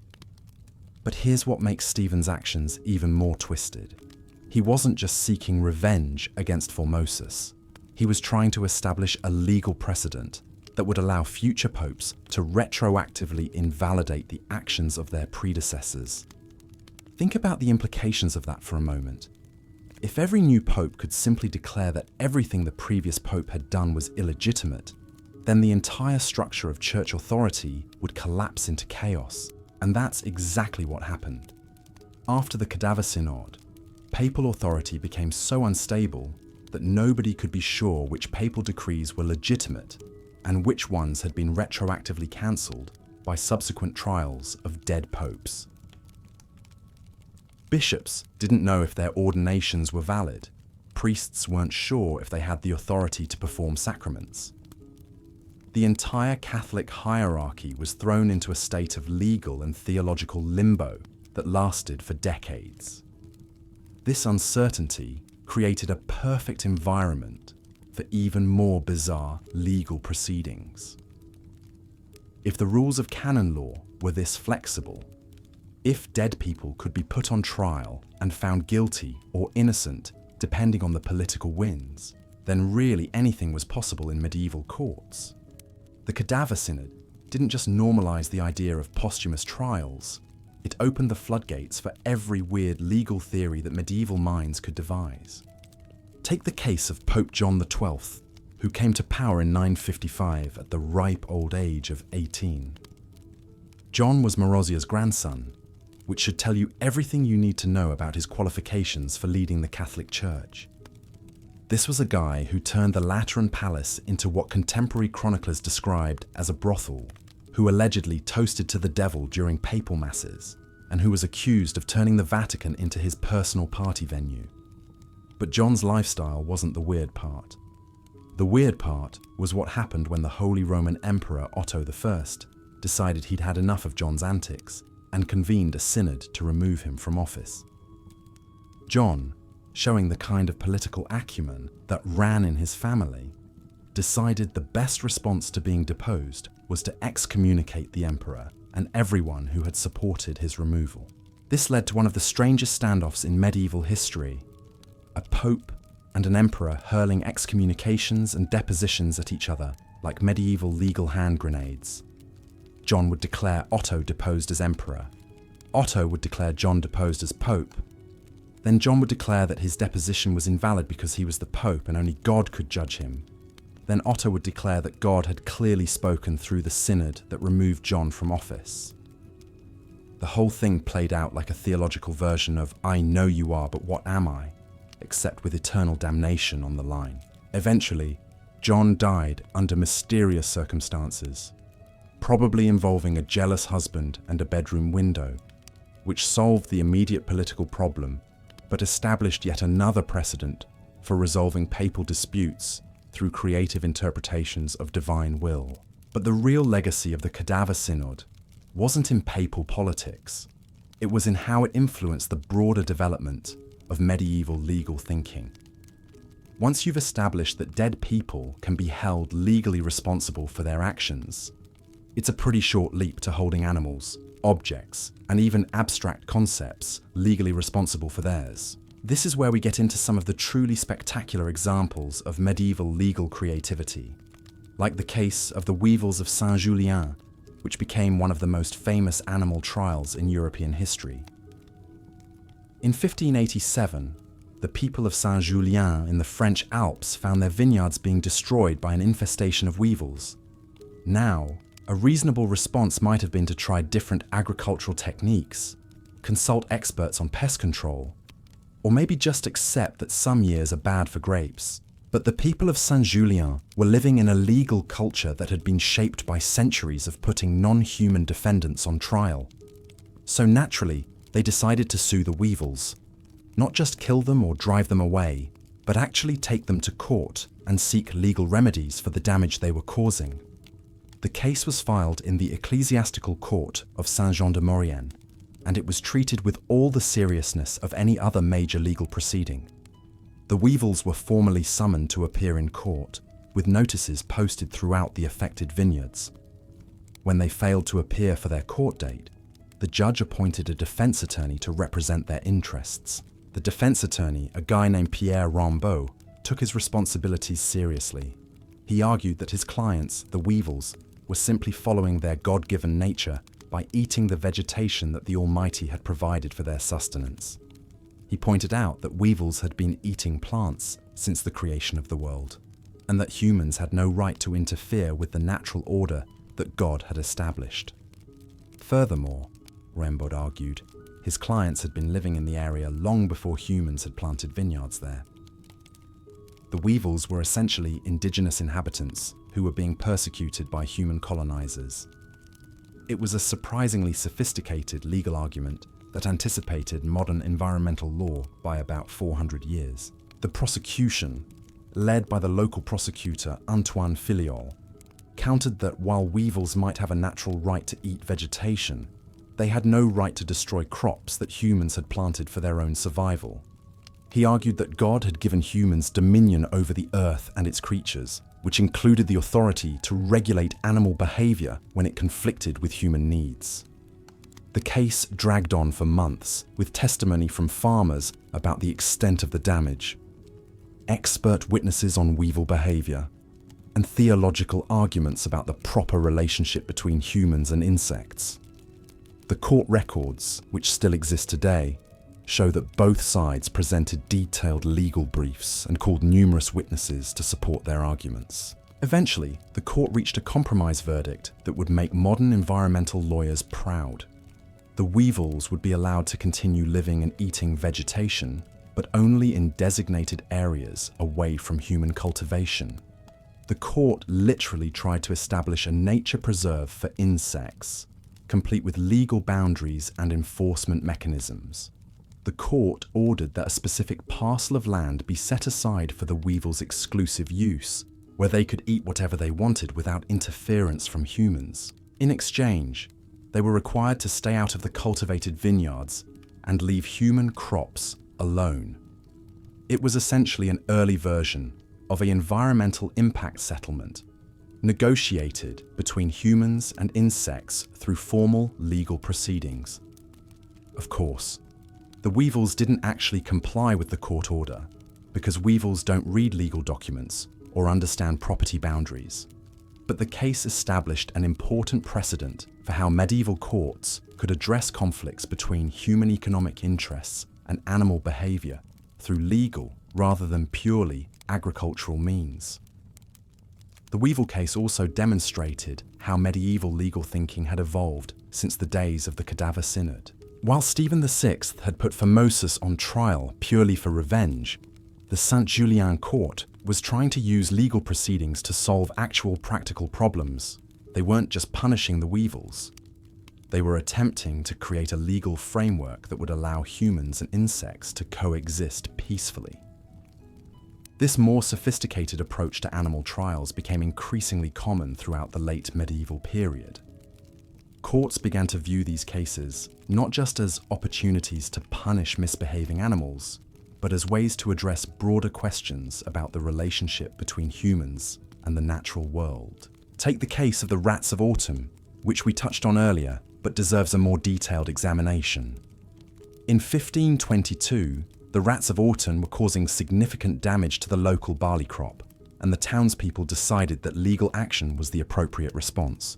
But here's what makes Stephen's actions even more twisted. He wasn't just seeking revenge against Formosus. He was trying to establish a legal precedent that would allow future popes to retroactively invalidate the actions of their predecessors. Think about the implications of that for a moment. If every new pope could simply declare that everything the previous pope had done was illegitimate, then the entire structure of church authority would collapse into chaos. And that's exactly what happened. After the Cadaver Synod, papal authority became so unstable that nobody could be sure which papal decrees were legitimate and which ones had been retroactively cancelled by subsequent trials of dead popes. Bishops didn't know if their ordinations were valid. Priests weren't sure if they had the authority to perform sacraments. The entire Catholic hierarchy was thrown into a state of legal and theological limbo that lasted for decades. This uncertainty created a perfect environment for even more bizarre legal proceedings. If the rules of canon law were this flexible, if dead people could be put on trial and found guilty or innocent depending on the political winds, then really anything was possible in medieval courts. The Cadaver Synod didn't just normalize the idea of posthumous trials, it opened the floodgates for every weird legal theory that medieval minds could devise. Take the case of Pope John XII, who came to power in 955 at the ripe old age of 18. John was Marozia's grandson, which should tell you everything you need to know about his qualifications for leading the Catholic Church. This was a guy who turned the Lateran Palace into what contemporary chroniclers described as a brothel, who allegedly toasted to the devil during papal masses, and who was accused of turning the Vatican into his personal party venue. But John's lifestyle wasn't the weird part. The weird part was what happened when the Holy Roman Emperor Otto I decided he'd had enough of John's antics and convened a synod to remove him from office. John, showing the kind of political acumen that ran in his family, decided the best response to being deposed was to excommunicate the emperor and everyone who had supported his removal. This led to one of the strangest standoffs in medieval history, a pope and an emperor hurling excommunications and depositions at each other like medieval legal hand grenades. John would declare Otto deposed as emperor. Otto would declare John deposed as pope. Then John would declare that his deposition was invalid because he was the pope and only God could judge him. Then Otto would declare that God had clearly spoken through the synod that removed John from office. The whole thing played out like a theological version of "I know you are, but what am I?" except with eternal damnation on the line. Eventually, John died under mysterious circumstances, probably involving a jealous husband and a bedroom window, which solved the immediate political problem, but established yet another precedent for resolving papal disputes through creative interpretations of divine will. But the real legacy of the Cadaver Synod wasn't in papal politics. It was in how it influenced the broader development of medieval legal thinking. Once you've established that dead people can be held legally responsible for their actions, it's a pretty short leap to holding animals, objects, and even abstract concepts legally responsible for theirs. This is where we get into some of the truly spectacular examples of medieval legal creativity, like the case of the weevils of Saint-Julien, which became one of the most famous animal trials in European history. In 1587, the people of Saint-Julien in the French Alps found their vineyards being destroyed by an infestation of weevils. Now, a reasonable response might have been to try different agricultural techniques, consult experts on pest control, or maybe just accept that some years are bad for grapes. But the people of Saint-Julien were living in a legal culture that had been shaped by centuries of putting non-human defendants on trial. So naturally, they decided to sue the weevils. Not just kill them or drive them away, but actually take them to court and seek legal remedies for the damage they were causing. The case was filed in the Ecclesiastical Court of Saint-Jean-de-Maurienne, and it was treated with all the seriousness of any other major legal proceeding. The weevils were formally summoned to appear in court, with notices posted throughout the affected vineyards. When they failed to appear for their court date, the judge appointed a defense attorney to represent their interests. The defense attorney, a guy named Pierre Rambaud, took his responsibilities seriously. He argued that his clients, the weevils, were simply following their God-given nature by eating the vegetation that the Almighty had provided for their sustenance. He pointed out that weevils had been eating plants since the creation of the world, and that humans had no right to interfere with the natural order that God had established. Furthermore, Rambaud argued, his clients had been living in the area long before humans had planted vineyards there. The weevils were essentially indigenous inhabitants who were being persecuted by human colonizers. It was a surprisingly sophisticated legal argument that anticipated modern environmental law by about 400 years. The prosecution, led by the local prosecutor Antoine Filiol, countered that while weevils might have a natural right to eat vegetation, they had no right to destroy crops that humans had planted for their own survival. He argued that God had given humans dominion over the earth and its creatures, which included the authority to regulate animal behavior when it conflicted with human needs. The case dragged on for months, with testimony from farmers about the extent of the damage, expert witnesses on weevil behavior, and theological arguments about the proper relationship between humans and insects. The court records, which still exist today, show that both sides presented detailed legal briefs and called numerous witnesses to support their arguments. Eventually, the court reached a compromise verdict that would make modern environmental lawyers proud. The weevils would be allowed to continue living and eating vegetation, but only in designated areas away from human cultivation. The court literally tried to establish a nature preserve for insects, complete with legal boundaries and enforcement mechanisms. The court ordered that a specific parcel of land be set aside for the weevils' exclusive use, where they could eat whatever they wanted without interference from humans. In exchange, they were required to stay out of the cultivated vineyards and leave human crops alone. It was essentially an early version of an environmental impact settlement, negotiated between humans and insects through formal legal proceedings. Of course, the weevils didn't actually comply with the court order because weevils don't read legal documents or understand property boundaries. But the case established an important precedent for how medieval courts could address conflicts between human economic interests and animal behavior through legal rather than purely agricultural means. The weevil case also demonstrated how medieval legal thinking had evolved since the days of the Cadaver Synod. While Stephen VI had put Formosus on trial purely for revenge, the Saint-Julien court was trying to use legal proceedings to solve actual practical problems. They weren't just punishing the weevils. They were attempting to create a legal framework that would allow humans and insects to coexist peacefully. This more sophisticated approach to animal trials became increasingly common throughout the late medieval period. Courts began to view these cases not just as opportunities to punish misbehaving animals, but as ways to address broader questions about the relationship between humans and the natural world. Take the case of the rats of autumn, which we touched on earlier, but deserves a more detailed examination. In 1522, the rats of autumn were causing significant damage to the local barley crop, and the townspeople decided that legal action was the appropriate response.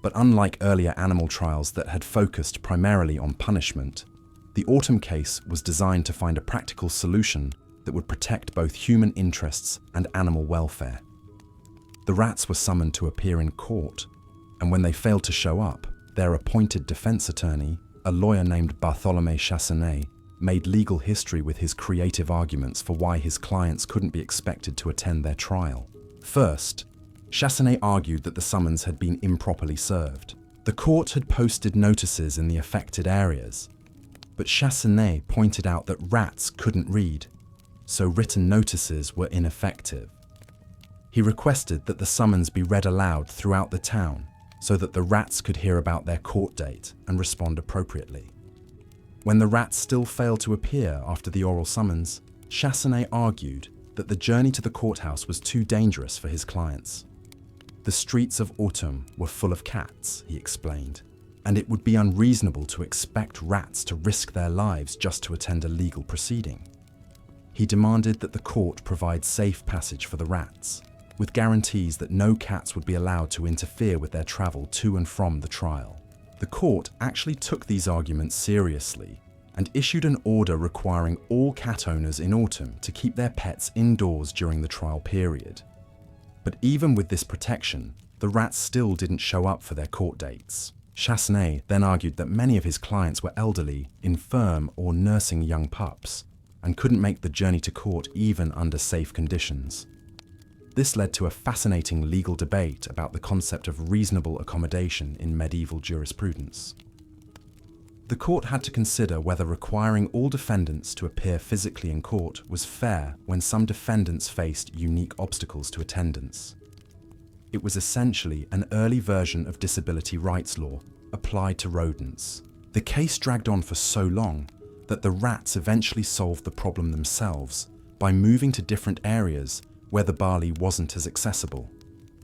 But unlike earlier animal trials that had focused primarily on punishment, the autumn case was designed to find a practical solution that would protect both human interests and animal welfare. The rats were summoned to appear in court, and when they failed to show up, their appointed defense attorney, a lawyer named Bartholomew Chassenet, made legal history with his creative arguments for why his clients couldn't be expected to attend their trial. First, Chassenet argued that the summons had been improperly served. The court had posted notices in the affected areas, but Chassenet pointed out that rats couldn't read, so written notices were ineffective. He requested that the summons be read aloud throughout the town so that the rats could hear about their court date and respond appropriately. When the rats still failed to appear after the oral summons, Chassenet argued that the journey to the courthouse was too dangerous for his clients. The streets of autumn were full of cats, he explained, and it would be unreasonable to expect rats to risk their lives just to attend a legal proceeding. He demanded that the court provide safe passage for the rats, with guarantees that no cats would be allowed to interfere with their travel to and from the trial. The court actually took these arguments seriously and issued an order requiring all cat owners in autumn to keep their pets indoors during the trial period. But even with this protection, the rats still didn't show up for their court dates. Chasseneuil then argued that many of his clients were elderly, infirm, or nursing young pups, and couldn't make the journey to court even under safe conditions. This led to a fascinating legal debate about the concept of reasonable accommodation in medieval jurisprudence. The court had to consider whether requiring all defendants to appear physically in court was fair when some defendants faced unique obstacles to attendance. It was essentially an early version of disability rights law applied to rodents. The case dragged on for so long that the rats eventually solved the problem themselves by moving to different areas where the barley wasn't as accessible.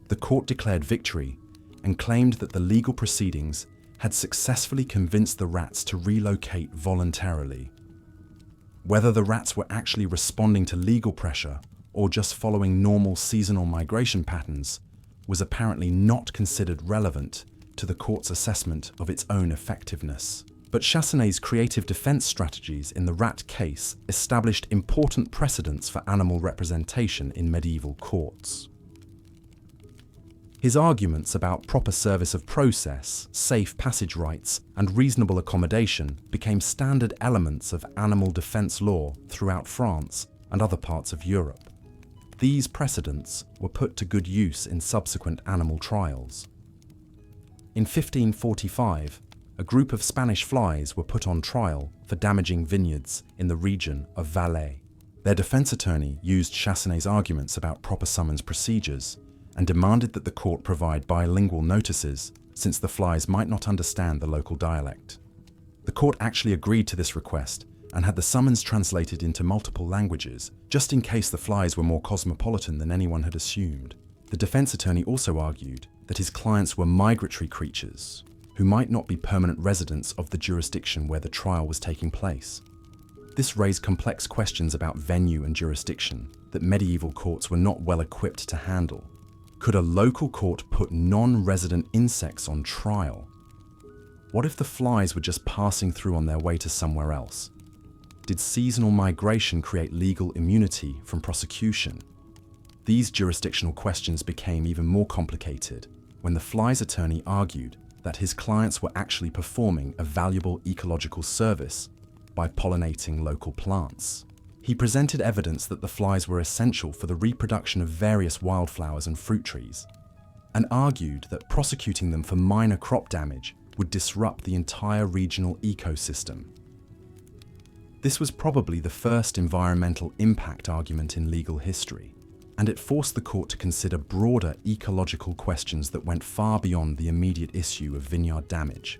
The court declared victory and claimed that the legal proceedings had successfully convinced the rats to relocate voluntarily. Whether the rats were actually responding to legal pressure or just following normal seasonal migration patterns was apparently not considered relevant to the court's assessment of its own effectiveness. But Chasseneuil's creative defense strategies in the rat case established important precedents for animal representation in medieval courts. His arguments about proper service of process, safe passage rights, and reasonable accommodation became standard elements of animal defense law throughout France and other parts of Europe. These precedents were put to good use in subsequent animal trials. In 1545, a group of Spanish flies were put on trial for damaging vineyards in the region of Valais. Their defense attorney used Chasseneuil's arguments about proper summons procedures and demanded that the court provide bilingual notices since the flies might not understand the local dialect. The court actually agreed to this request and had the summons translated into multiple languages, just in case the flies were more cosmopolitan than anyone had assumed. The defense attorney also argued that his clients were migratory creatures who might not be permanent residents of the jurisdiction where the trial was taking place. This raised complex questions about venue and jurisdiction that medieval courts were not well equipped to handle. Could a local court put non-resident insects on trial? What if the flies were just passing through on their way to somewhere else? Did seasonal migration create legal immunity from prosecution? These jurisdictional questions became even more complicated when the fly's attorney argued that his clients were actually performing a valuable ecological service by pollinating local plants. He presented evidence that the flies were essential for the reproduction of various wildflowers and fruit trees, and argued that prosecuting them for minor crop damage would disrupt the entire regional ecosystem. This was probably the first environmental impact argument in legal history, and it forced the court to consider broader ecological questions that went far beyond the immediate issue of vineyard damage.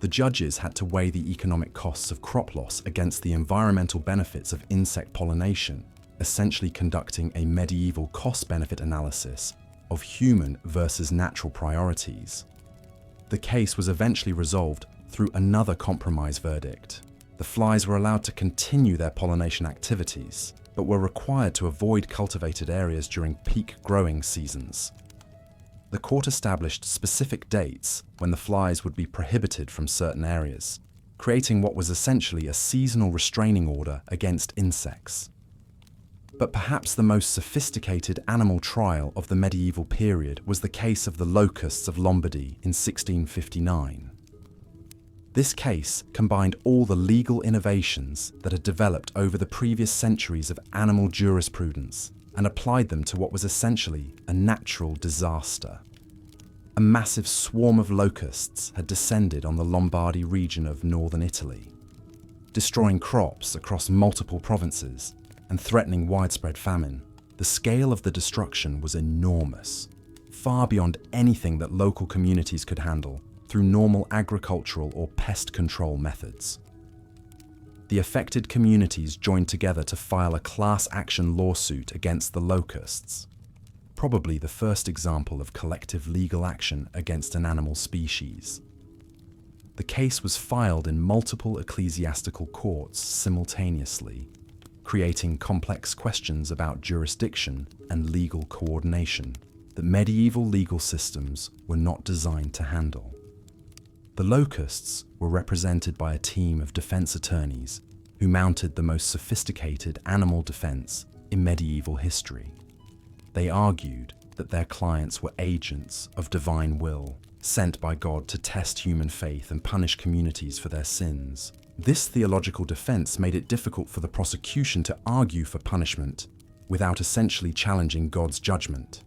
The judges had to weigh the economic costs of crop loss against the environmental benefits of insect pollination, essentially conducting a medieval cost-benefit analysis of human versus natural priorities. The case was eventually resolved through another compromise verdict. The flies were allowed to continue their pollination activities, but were required to avoid cultivated areas during peak growing seasons. The court established specific dates when the flies would be prohibited from certain areas, creating what was essentially a seasonal restraining order against insects. But perhaps the most sophisticated animal trial of the medieval period was the case of the locusts of Lombardy in 1659. This case combined all the legal innovations that had developed over the previous centuries of animal jurisprudence and applied them to what was essentially a natural disaster. A massive swarm of locusts had descended on the Lombardy region of northern Italy, destroying crops across multiple provinces and threatening widespread famine. The scale of the destruction was enormous, far beyond anything that local communities could handle through normal agricultural or pest control methods. The affected communities joined together to file a class action lawsuit against the locusts, probably the first example of collective legal action against an animal species. The case was filed in multiple ecclesiastical courts simultaneously, creating complex questions about jurisdiction and legal coordination that medieval legal systems were not designed to handle. The locusts were represented by a team of defense attorneys who mounted the most sophisticated animal defense in medieval history. They argued that their clients were agents of divine will, sent by God to test human faith and punish communities for their sins. This theological defense made it difficult for the prosecution to argue for punishment without essentially challenging God's judgment.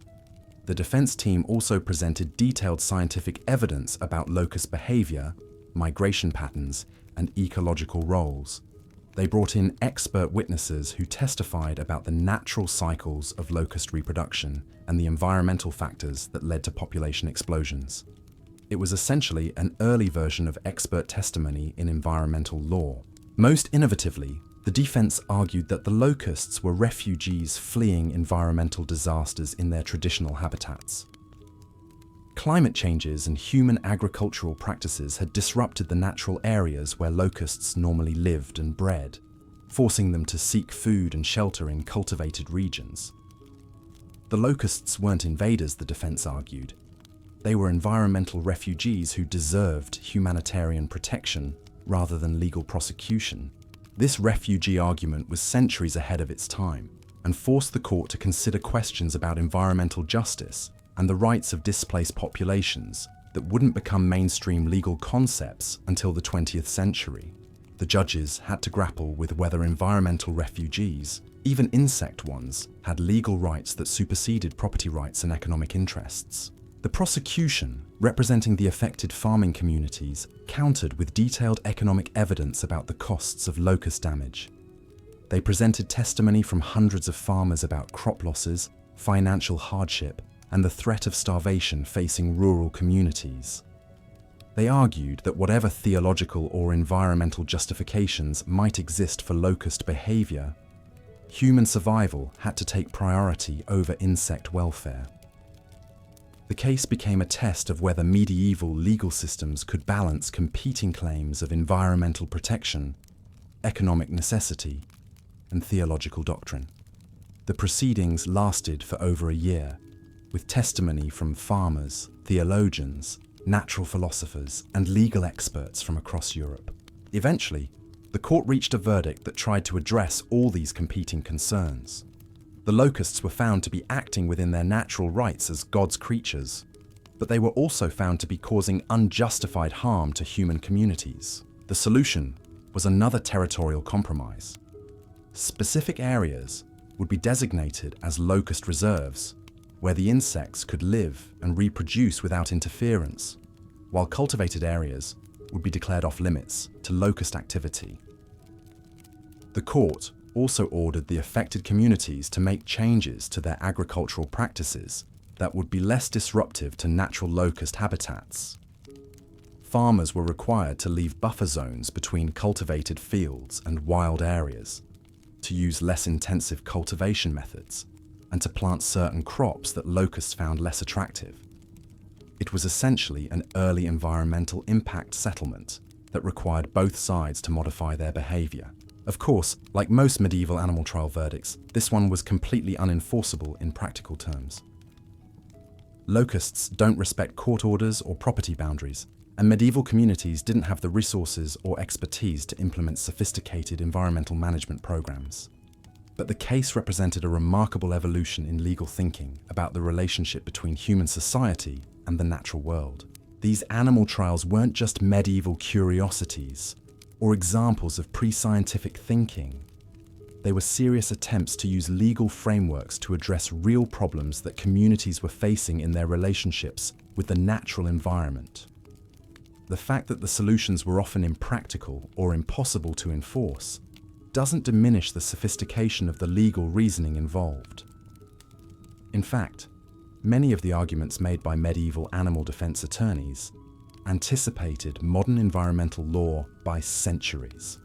The defense team also presented detailed scientific evidence about locust behavior, migration patterns, and ecological roles. They brought in expert witnesses who testified about the natural cycles of locust reproduction and the environmental factors that led to population explosions. It was essentially an early version of expert testimony in environmental law. Most innovatively, the defense argued that the locusts were refugees fleeing environmental disasters in their traditional habitats. Climate changes and human agricultural practices had disrupted the natural areas where locusts normally lived and bred, forcing them to seek food and shelter in cultivated regions. The locusts weren't invaders, the defense argued. They were environmental refugees who deserved humanitarian protection rather than legal prosecution. This refugee argument was centuries ahead of its time and forced the court to consider questions about environmental justice and the rights of displaced populations that wouldn't become mainstream legal concepts until the 20th century. The judges had to grapple with whether environmental refugees, even insect ones, had legal rights that superseded property rights and economic interests. The prosecution, representing the affected farming communities, countered with detailed economic evidence about the costs of locust damage. They presented testimony from hundreds of farmers about crop losses, financial hardship, and the threat of starvation facing rural communities. They argued that whatever theological or environmental justifications might exist for locust behavior, human survival had to take priority over insect welfare. The case became a test of whether medieval legal systems could balance competing claims of environmental protection, economic necessity, and theological doctrine. The proceedings lasted for over a year, with testimony from farmers, theologians, natural philosophers, and legal experts from across Europe. Eventually, the court reached a verdict that tried to address all these competing concerns. The locusts were found to be acting within their natural rights as God's creatures, but they were also found to be causing unjustified harm to human communities. The solution was another territorial compromise. Specific areas would be designated as locust reserves, where the insects could live and reproduce without interference, while cultivated areas would be declared off-limits to locust activity. The court also ordered the affected communities to make changes to their agricultural practices that would be less disruptive to natural locust habitats. Farmers were required to leave buffer zones between cultivated fields and wild areas, to use less intensive cultivation methods, and to plant certain crops that locusts found less attractive. It was essentially an early environmental impact settlement that required both sides to modify their behavior. Of course, like most medieval animal trial verdicts, this one was completely unenforceable in practical terms. Locusts don't respect court orders or property boundaries, and medieval communities didn't have the resources or expertise to implement sophisticated environmental management programs. But the case represented a remarkable evolution in legal thinking about the relationship between human society and the natural world. These animal trials weren't just medieval curiosities or examples of pre-scientific thinking. They were serious attempts to use legal frameworks to address real problems that communities were facing in their relationships with the natural environment. The fact that the solutions were often impractical or impossible to enforce doesn't diminish the sophistication of the legal reasoning involved. In fact, many of the arguments made by medieval animal defense attorneys anticipated modern environmental law by centuries.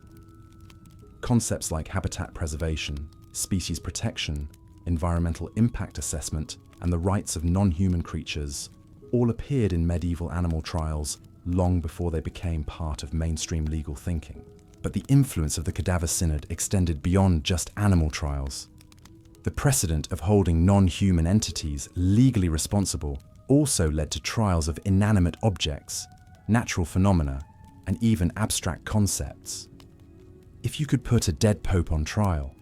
Concepts like habitat preservation, species protection, environmental impact assessment, and the rights of non-human creatures all appeared in medieval animal trials long before they became part of mainstream legal thinking. But the influence of the Cadaver Synod extended beyond just animal trials. The precedent of holding non-human entities legally responsible also led to trials of inanimate objects, natural phenomena, and even abstract concepts. If you could put a dead pope on trial,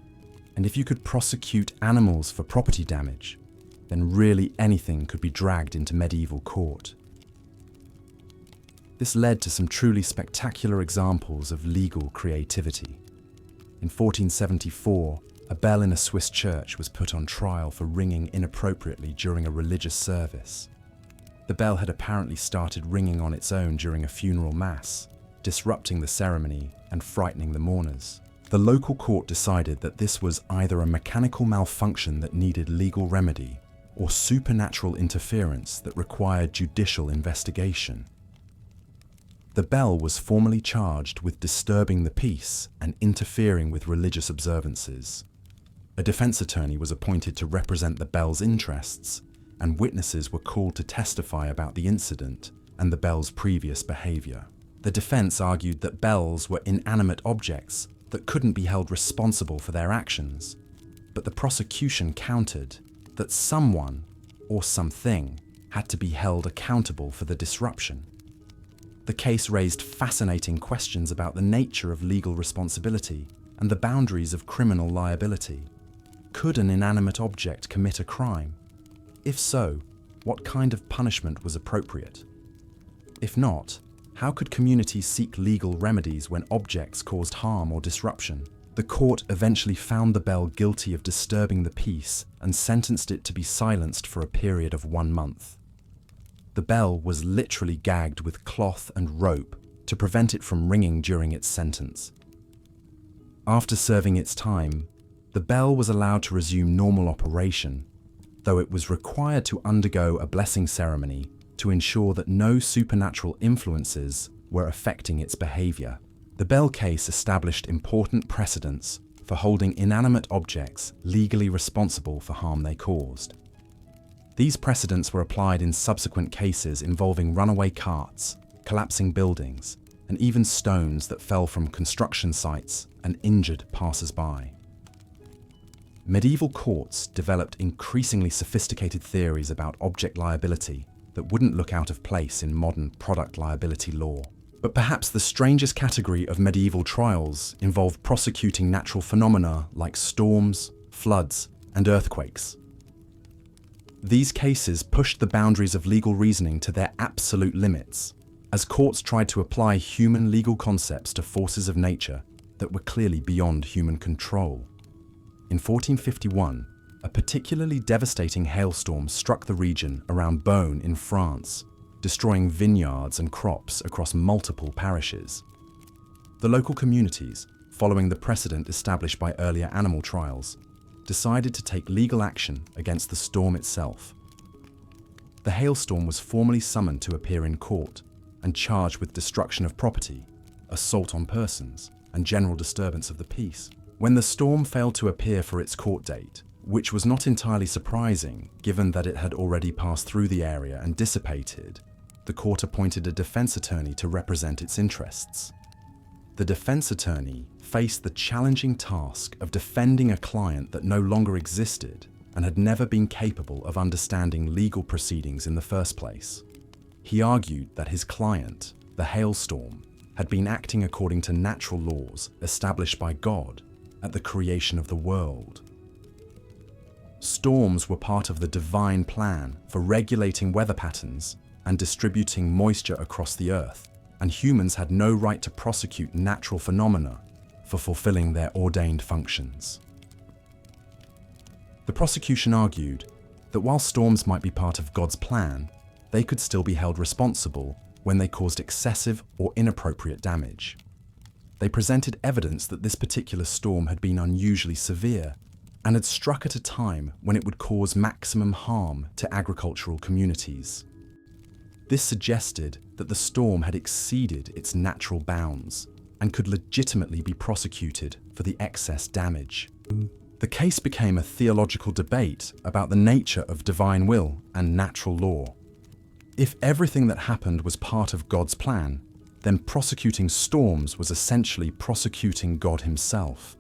and if you could prosecute animals for property damage, then really anything could be dragged into medieval court. This led to some truly spectacular examples of legal creativity. In 1474, a bell in a Swiss church was put on trial for ringing inappropriately during a religious service. The bell had apparently started ringing on its own during a funeral mass, disrupting the ceremony and frightening the mourners. The local court decided that this was either a mechanical malfunction that needed legal remedy or supernatural interference that required judicial investigation. The bell was formally charged with disturbing the peace and interfering with religious observances. A defense attorney was appointed to represent the bell's interests, and witnesses were called to testify about the incident and the bell's previous behavior. The defense argued that bells were inanimate objects that couldn't be held responsible for their actions, but the prosecution countered that someone or something had to be held accountable for the disruption. The case raised fascinating questions about the nature of legal responsibility and the boundaries of criminal liability. Could an inanimate object commit a crime? If so, what kind of punishment was appropriate? If not, how could communities seek legal remedies when objects caused harm or disruption? The court eventually found the bell guilty of disturbing the peace and sentenced it to be silenced for a period of 1 month. The bell was literally gagged with cloth and rope to prevent it from ringing during its sentence. After serving its time, the bell was allowed to resume normal operation, though it was required to undergo a blessing ceremony to ensure that no supernatural influences were affecting its behavior. The Bell case established important precedents for holding inanimate objects legally responsible for harm they caused. These precedents were applied in subsequent cases involving runaway carts, collapsing buildings, and even stones that fell from construction sites and injured passers-by. Medieval courts developed increasingly sophisticated theories about object liability that wouldn't look out of place in modern product liability law. But perhaps the strangest category of medieval trials involved prosecuting natural phenomena like storms, floods, and earthquakes. These cases pushed the boundaries of legal reasoning to their absolute limits, as courts tried to apply human legal concepts to forces of nature that were clearly beyond human control. In 1451, a particularly devastating hailstorm struck the region around Beaune in France, destroying vineyards and crops across multiple parishes. The local communities, following the precedent established by earlier animal trials, decided to take legal action against the storm itself. The hailstorm was formally summoned to appear in court and charged with destruction of property, assault on persons, and general disturbance of the peace. When the storm failed to appear for its court date, which was not entirely surprising given that it had already passed through the area and dissipated, the court appointed a defense attorney to represent its interests. The defense attorney faced the challenging task of defending a client that no longer existed and had never been capable of understanding legal proceedings in the first place. He argued that his client, the hailstorm, had been acting according to natural laws established by God at the creation of the world. Storms were part of the divine plan for regulating weather patterns and distributing moisture across the earth, and humans had no right to prosecute natural phenomena for fulfilling their ordained functions. The prosecution argued that while storms might be part of God's plan, they could still be held responsible when they caused excessive or inappropriate damage. They presented evidence that this particular storm had been unusually severe and had struck at a time when it would cause maximum harm to agricultural communities. This suggested that the storm had exceeded its natural bounds and could legitimately be prosecuted for the excess damage. The case became a theological debate about the nature of divine will and natural law. If everything that happened was part of God's plan, then prosecuting storms was essentially prosecuting God himself.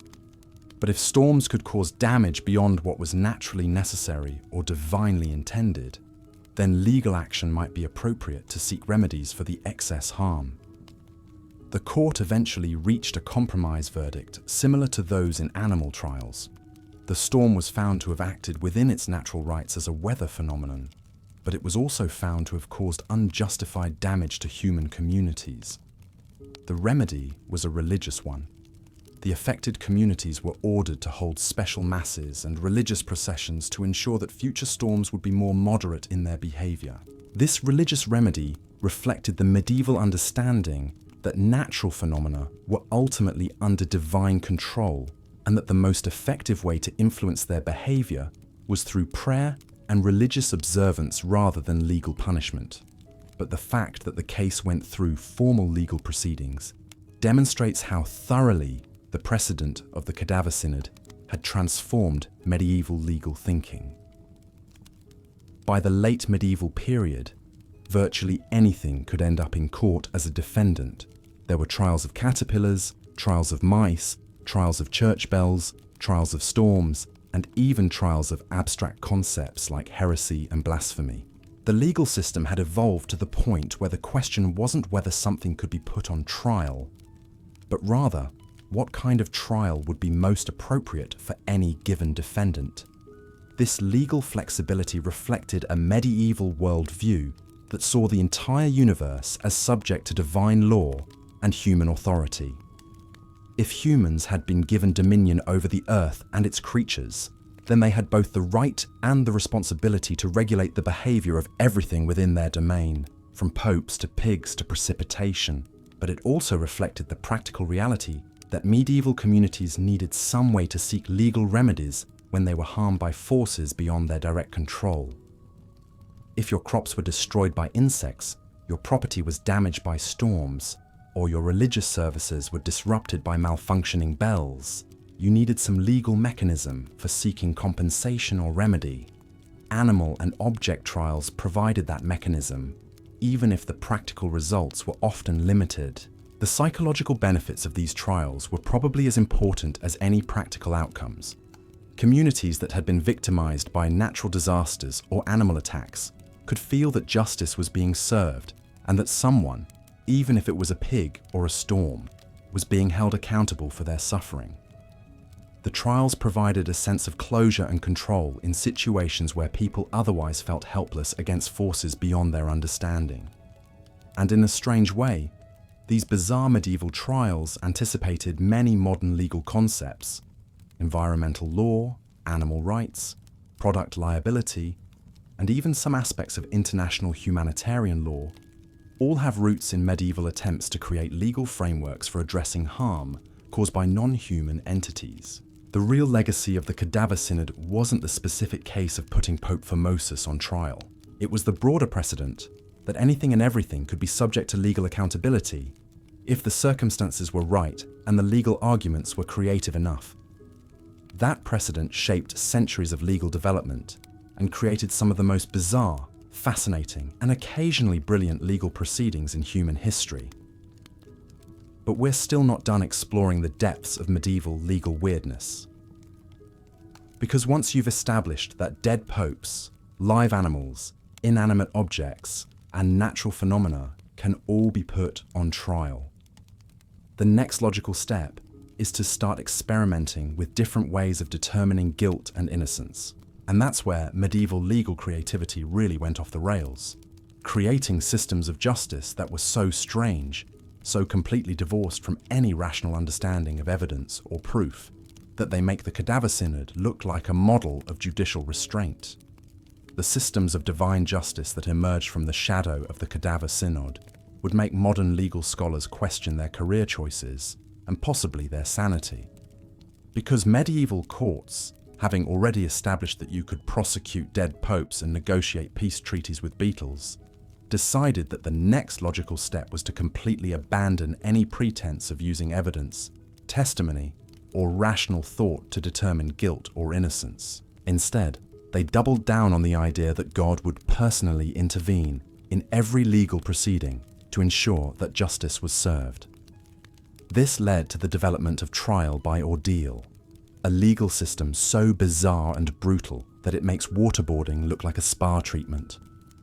But if storms could cause damage beyond what was naturally necessary or divinely intended, then legal action might be appropriate to seek remedies for the excess harm. The court eventually reached a compromise verdict similar to those in animal trials. The storm was found to have acted within its natural rights as a weather phenomenon, but it was also found to have caused unjustified damage to human communities. The remedy was a religious one. The affected communities were ordered to hold special masses and religious processions to ensure that future storms would be more moderate in their behavior. This religious remedy reflected the medieval understanding that natural phenomena were ultimately under divine control, and that the most effective way to influence their behavior was through prayer and religious observance rather than legal punishment. But the fact that the case went through formal legal proceedings demonstrates how thoroughly the precedent of the Cadaver Synod had transformed medieval legal thinking. By the late medieval period, virtually anything could end up in court as a defendant. There were trials of caterpillars, trials of mice, trials of church bells, trials of storms, and even trials of abstract concepts like heresy and blasphemy. The legal system had evolved to the point where the question wasn't whether something could be put on trial, but rather what kind of trial would be most appropriate for any given defendant. This legal flexibility reflected a medieval worldview that saw the entire universe as subject to divine law and human authority. If humans had been given dominion over the earth and its creatures, then they had both the right and the responsibility to regulate the behavior of everything within their domain, from popes to pigs to precipitation. But it also reflected the practical reality that medieval communities needed some way to seek legal remedies when they were harmed by forces beyond their direct control. If your crops were destroyed by insects, your property was damaged by storms, or your religious services were disrupted by malfunctioning bells, you needed some legal mechanism for seeking compensation or remedy. Animal and object trials provided that mechanism, even if the practical results were often limited. The psychological benefits of these trials were probably as important as any practical outcomes. Communities that had been victimized by natural disasters or animal attacks could feel that justice was being served and that someone, even if it was a pig or a storm, was being held accountable for their suffering. The trials provided a sense of closure and control in situations where people otherwise felt helpless against forces beyond their understanding. And in a strange way, these bizarre medieval trials anticipated many modern legal concepts: environmental law, animal rights, product liability, and even some aspects of international humanitarian law, all have roots in medieval attempts to create legal frameworks for addressing harm caused by non-human entities. The real legacy of the Cadaver Synod wasn't the specific case of putting Pope Formosus on trial. It was the broader precedent that anything and everything could be subject to legal accountability if the circumstances were right and the legal arguments were creative enough. That precedent shaped centuries of legal development and created some of the most bizarre, fascinating, and occasionally brilliant legal proceedings in human history. But we're still not done exploring the depths of medieval legal weirdness. Because once you've established that dead popes, live animals, inanimate objects, and natural phenomena can all be put on trial, the next logical step is to start experimenting with different ways of determining guilt and innocence. And that's where medieval legal creativity really went off the rails, creating systems of justice that were so strange, so completely divorced from any rational understanding of evidence or proof, that they make the Cadaver Synod look like a model of judicial restraint. The systems of divine justice that emerged from the shadow of the Cadaver Synod would make modern legal scholars question their career choices and possibly their sanity. Because medieval courts, having already established that you could prosecute dead popes and negotiate peace treaties with beetles, decided that the next logical step was to completely abandon any pretense of using evidence, testimony, or rational thought to determine guilt or innocence. Instead, they doubled down on the idea that God would personally intervene in every legal proceeding to ensure that justice was served. This led to the development of trial by ordeal, a legal system so bizarre and brutal that it makes waterboarding look like a spa treatment.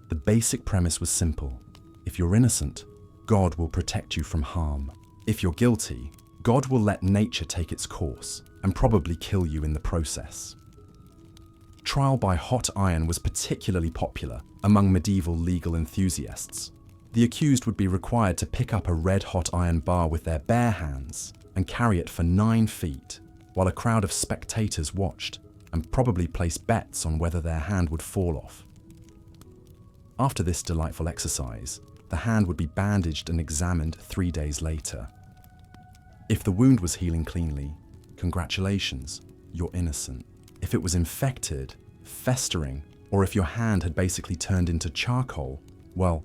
The basic premise was simple. If you're innocent, God will protect you from harm. If you're guilty, God will let nature take its course and probably kill you in the process. Trial by hot iron was particularly popular among medieval legal enthusiasts. The accused would be required to pick up a red-hot iron bar with their bare hands and carry it for 9 feet, while a crowd of spectators watched and probably placed bets on whether their hand would fall off. After this delightful exercise, the hand would be bandaged and examined 3 days later. If the wound was healing cleanly, congratulations, you're innocent. If it was infected, festering, or if your hand had basically turned into charcoal, well,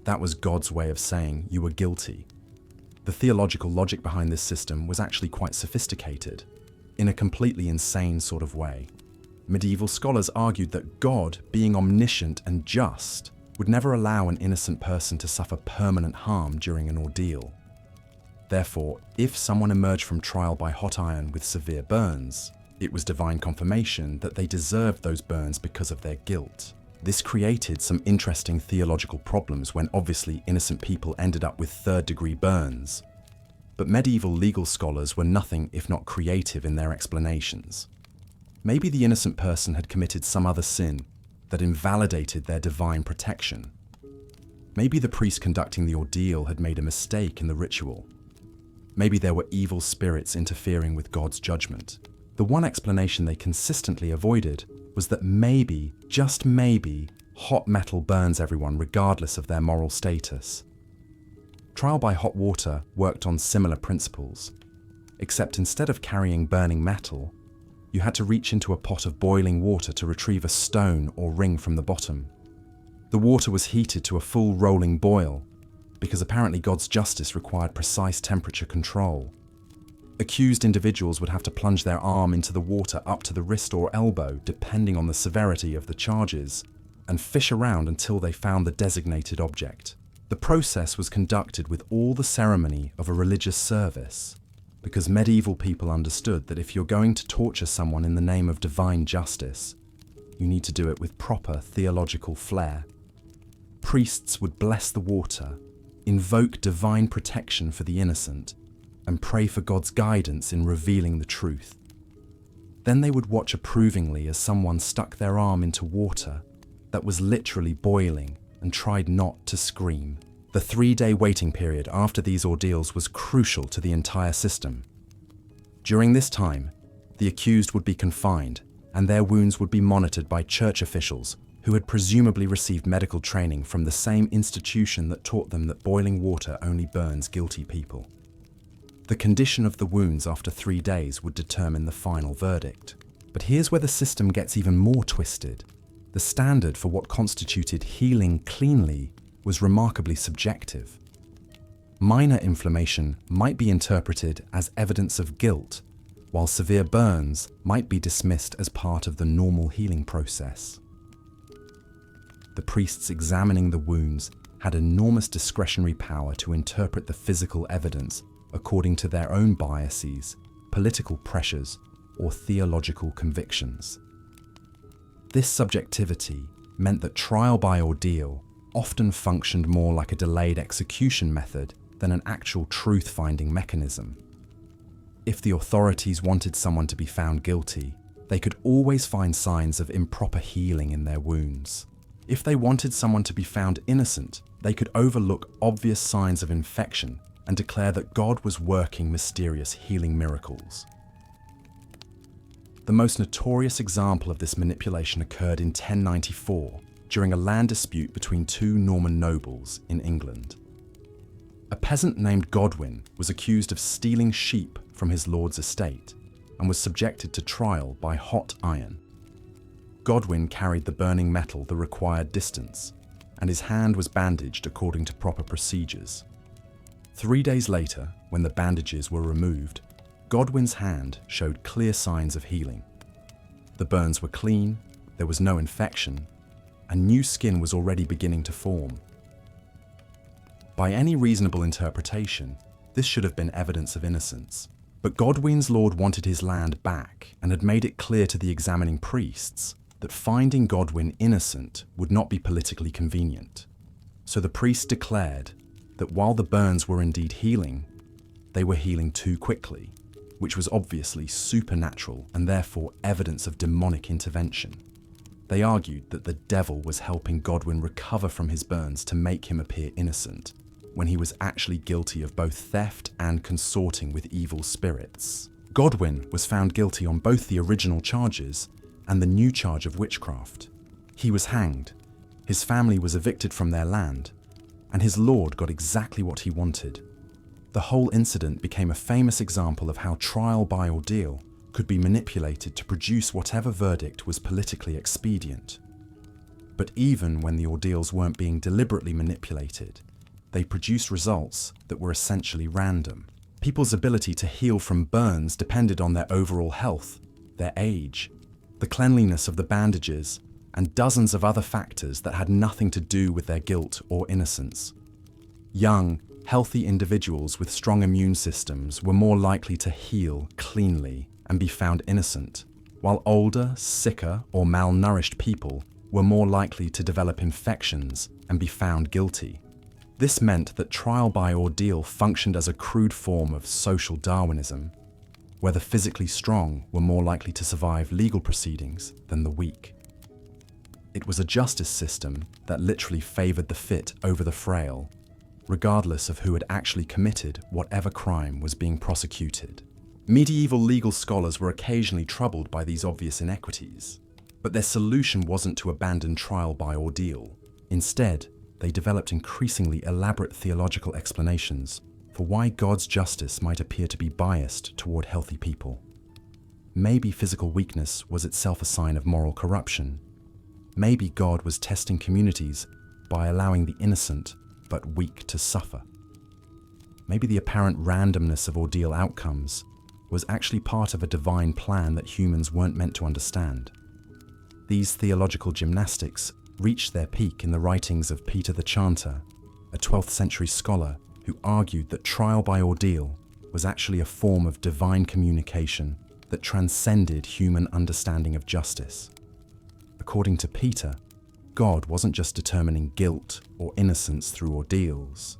that was God's way of saying you were guilty. The theological logic behind this system was actually quite sophisticated, in a completely insane sort of way. Medieval scholars argued that God, being omniscient and just, would never allow an innocent person to suffer permanent harm during an ordeal. Therefore, if someone emerged from trial by hot iron with severe burns, it was divine confirmation that they deserved those burns because of their guilt. This created some interesting theological problems when obviously innocent people ended up with third-degree burns. But medieval legal scholars were nothing if not creative in their explanations. Maybe the innocent person had committed some other sin that invalidated their divine protection. Maybe the priest conducting the ordeal had made a mistake in the ritual. Maybe there were evil spirits interfering with God's judgment. The one explanation they consistently avoided was that maybe, just maybe, hot metal burns everyone regardless of their moral status. Trial by hot water worked on similar principles, except instead of carrying burning metal, you had to reach into a pot of boiling water to retrieve a stone or ring from the bottom. The water was heated to a full rolling boil, because apparently God's justice required precise temperature control. Accused individuals would have to plunge their arm into the water up to the wrist or elbow, depending on the severity of the charges, and fish around until they found the designated object. The process was conducted with all the ceremony of a religious service, because medieval people understood that if you're going to torture someone in the name of divine justice, you need to do it with proper theological flair. Priests would bless the water, invoke divine protection for the innocent, and pray for God's guidance in revealing the truth. Then they would watch approvingly as someone stuck their arm into water that was literally boiling and tried not to scream. The 3-day waiting period after these ordeals was crucial to the entire system. During this time, the accused would be confined and their wounds would be monitored by church officials who had presumably received medical training from the same institution that taught them that boiling water only burns guilty people. The condition of the wounds after 3 days would determine the final verdict. But here's where the system gets even more twisted. The standard for what constituted healing cleanly was remarkably subjective. Minor inflammation might be interpreted as evidence of guilt, while severe burns might be dismissed as part of the normal healing process. The priests examining the wounds had enormous discretionary power to interpret the physical evidence according to their own biases, political pressures, or theological convictions. This subjectivity meant that trial by ordeal often functioned more like a delayed execution method than an actual truth-finding mechanism. If the authorities wanted someone to be found guilty, they could always find signs of improper healing in their wounds. If they wanted someone to be found innocent, they could overlook obvious signs of infection and declare that God was working mysterious healing miracles. The most notorious example of this manipulation occurred in 1094 during a land dispute between 2 Norman nobles in England. A peasant named Godwin was accused of stealing sheep from his lord's estate and was subjected to trial by hot iron. Godwin carried the burning metal the required distance, and his hand was bandaged according to proper procedures. 3 days later, when the bandages were removed, Godwin's hand showed clear signs of healing. The burns were clean, there was no infection, and new skin was already beginning to form. By any reasonable interpretation, this should have been evidence of innocence. But Godwin's lord wanted his land back and had made it clear to the examining priests that finding Godwin innocent would not be politically convenient. So the priests declared that while the burns were indeed healing, they were healing too quickly, which was obviously supernatural and therefore evidence of demonic intervention. They argued that the devil was helping Godwin recover from his burns to make him appear innocent, when he was actually guilty of both theft and consorting with evil spirits. Godwin was found guilty on both the original charges and the new charge of witchcraft. He was hanged, his family was evicted from their land, and his lord got exactly what he wanted. The whole incident became a famous example of how trial by ordeal could be manipulated to produce whatever verdict was politically expedient. But even when the ordeals weren't being deliberately manipulated, they produced results that were essentially random. People's ability to heal from burns depended on their overall health, their age, the cleanliness of the bandages, and dozens of other factors that had nothing to do with their guilt or innocence. Young, healthy individuals with strong immune systems were more likely to heal cleanly and be found innocent, while older, sicker, or malnourished people were more likely to develop infections and be found guilty. This meant that trial by ordeal functioned as a crude form of social Darwinism, where the physically strong were more likely to survive legal proceedings than the weak. It was a justice system that literally favored the fit over the frail, regardless of who had actually committed whatever crime was being prosecuted. Medieval legal scholars were occasionally troubled by these obvious inequities, but their solution wasn't to abandon trial by ordeal. Instead, they developed increasingly elaborate theological explanations for why God's justice might appear to be biased toward healthy people. Maybe physical weakness was itself a sign of moral corruption. Maybe God was testing communities by allowing the innocent but weak to suffer. Maybe the apparent randomness of ordeal outcomes was actually part of a divine plan that humans weren't meant to understand. These theological gymnastics reached their peak in the writings of Peter the Chanter, a 12th century scholar who argued that trial by ordeal was actually a form of divine communication that transcended human understanding of justice. According to Peter, God wasn't just determining guilt or innocence through ordeals.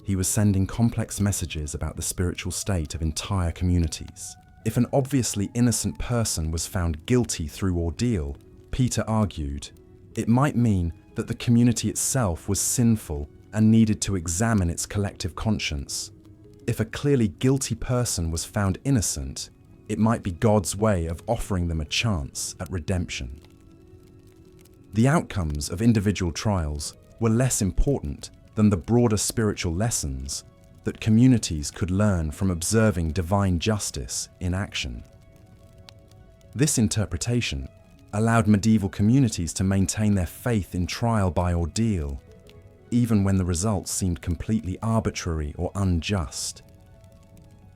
He was sending complex messages about the spiritual state of entire communities. If an obviously innocent person was found guilty through ordeal, Peter argued, it might mean that the community itself was sinful and needed to examine its collective conscience. If a clearly guilty person was found innocent, it might be God's way of offering them a chance at redemption. The outcomes of individual trials were less important than the broader spiritual lessons that communities could learn from observing divine justice in action. This interpretation allowed medieval communities to maintain their faith in trial by ordeal, even when the results seemed completely arbitrary or unjust.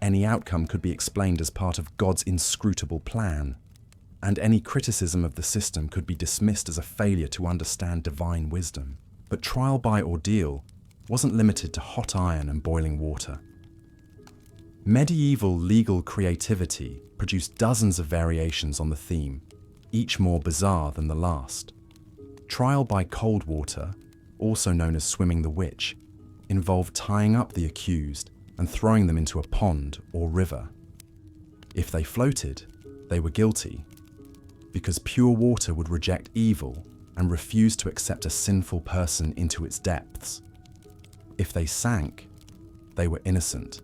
Any outcome could be explained as part of God's inscrutable plan, and any criticism of the system could be dismissed as a failure to understand divine wisdom. But trial by ordeal wasn't limited to hot iron and boiling water. Medieval legal creativity produced dozens of variations on the theme, each more bizarre than the last. Trial by cold water, also known as swimming the witch, involved tying up the accused and throwing them into a pond or river. If they floated, they were guilty, because pure water would reject evil and refuse to accept a sinful person into its depths. If they sank, they were innocent,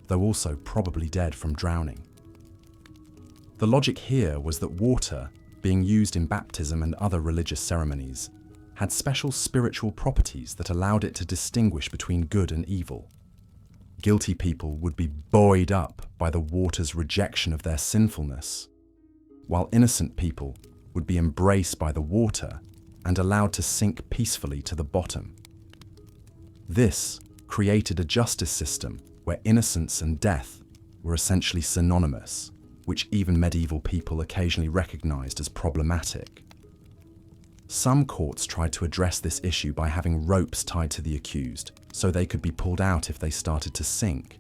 though also probably dead from drowning. The logic here was that water, being used in baptism and other religious ceremonies, had special spiritual properties that allowed it to distinguish between good and evil. Guilty people would be buoyed up by the water's rejection of their sinfulness, while innocent people would be embraced by the water and allowed to sink peacefully to the bottom. This created a justice system where innocence and death were essentially synonymous, which even medieval people occasionally recognized as problematic. Some courts tried to address this issue by having ropes tied to the accused, so they could be pulled out if they started to sink.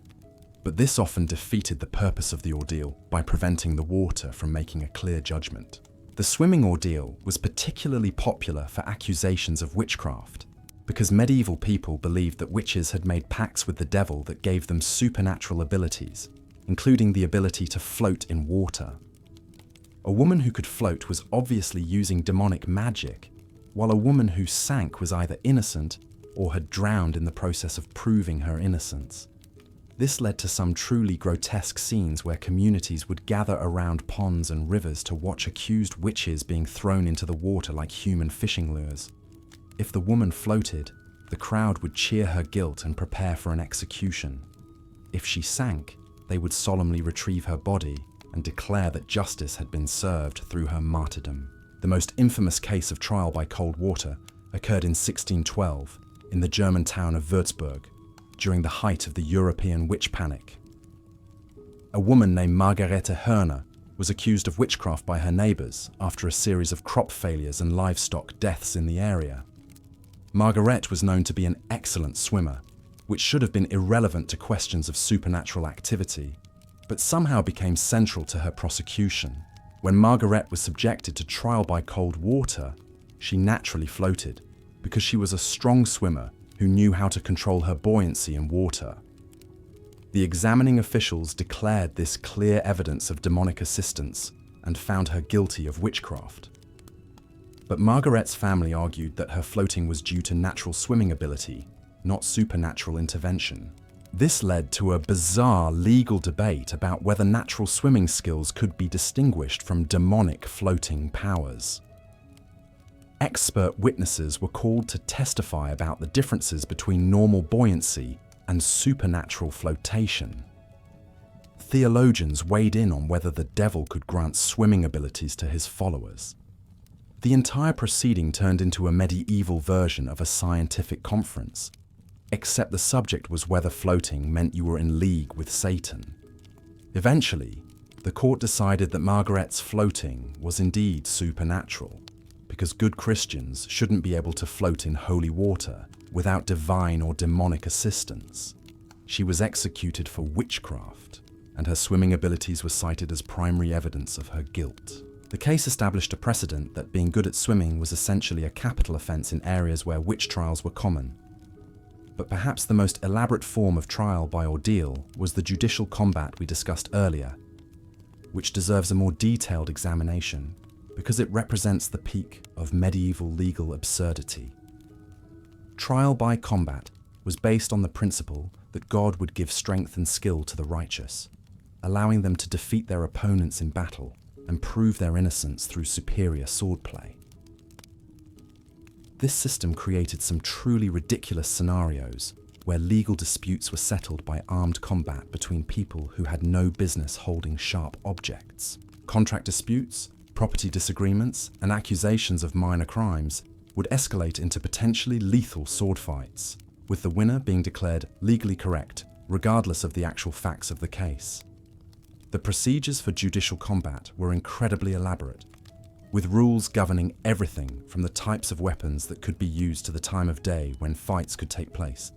But this often defeated the purpose of the ordeal by preventing the water from making a clear judgment. The swimming ordeal was particularly popular for accusations of witchcraft, because medieval people believed that witches had made pacts with the devil that gave them supernatural abilities, including the ability to float in water. A woman who could float was obviously using demonic magic, while a woman who sank was either innocent or had drowned in the process of proving her innocence. This led to some truly grotesque scenes where communities would gather around ponds and rivers to watch accused witches being thrown into the water like human fishing lures. If the woman floated, the crowd would cheer her guilt and prepare for an execution. If she sank, they would solemnly retrieve her body and declare that justice had been served through her martyrdom. The most infamous case of trial by cold water occurred in 1612 in the German town of Würzburg, during the height of the European witch panic. A woman named Margarete Hörner was accused of witchcraft by her neighbours after a series of crop failures and livestock deaths in the area. Margarete was known to be an excellent swimmer, which should have been irrelevant to questions of supernatural activity, but somehow became central to her prosecution. When Margarete was subjected to trial by cold water, she naturally floated because she was a strong swimmer who knew how to control her buoyancy in water. The examining officials declared this clear evidence of demonic assistance and found her guilty of witchcraft. But Margaret's family argued that her floating was due to natural swimming ability, not supernatural intervention. This led to a bizarre legal debate about whether natural swimming skills could be distinguished from demonic floating powers. Expert witnesses were called to testify about the differences between normal buoyancy and supernatural flotation. Theologians weighed in on whether the devil could grant swimming abilities to his followers. The entire proceeding turned into a medieval version of a scientific conference, except the subject was whether floating meant you were in league with Satan. Eventually, the court decided that Margaret's floating was indeed supernatural, because good Christians shouldn't be able to float in holy water without divine or demonic assistance. She was executed for witchcraft, and her swimming abilities were cited as primary evidence of her guilt. The case established a precedent that being good at swimming was essentially a capital offence in areas where witch trials were common. But perhaps the most elaborate form of trial by ordeal was the judicial combat we discussed earlier, which deserves a more detailed examination because it represents the peak of medieval legal absurdity. Trial by combat was based on the principle that God would give strength and skill to the righteous, allowing them to defeat their opponents in battle and prove their innocence through superior swordplay. This system created some truly ridiculous scenarios where legal disputes were settled by armed combat between people who had no business holding sharp objects. Contract disputes, property disagreements, and accusations of minor crimes would escalate into potentially lethal sword fights, with the winner being declared legally correct, regardless of the actual facts of the case. The procedures for judicial combat were incredibly elaborate, with rules governing everything from the types of weapons that could be used to the time of day when fights could take place.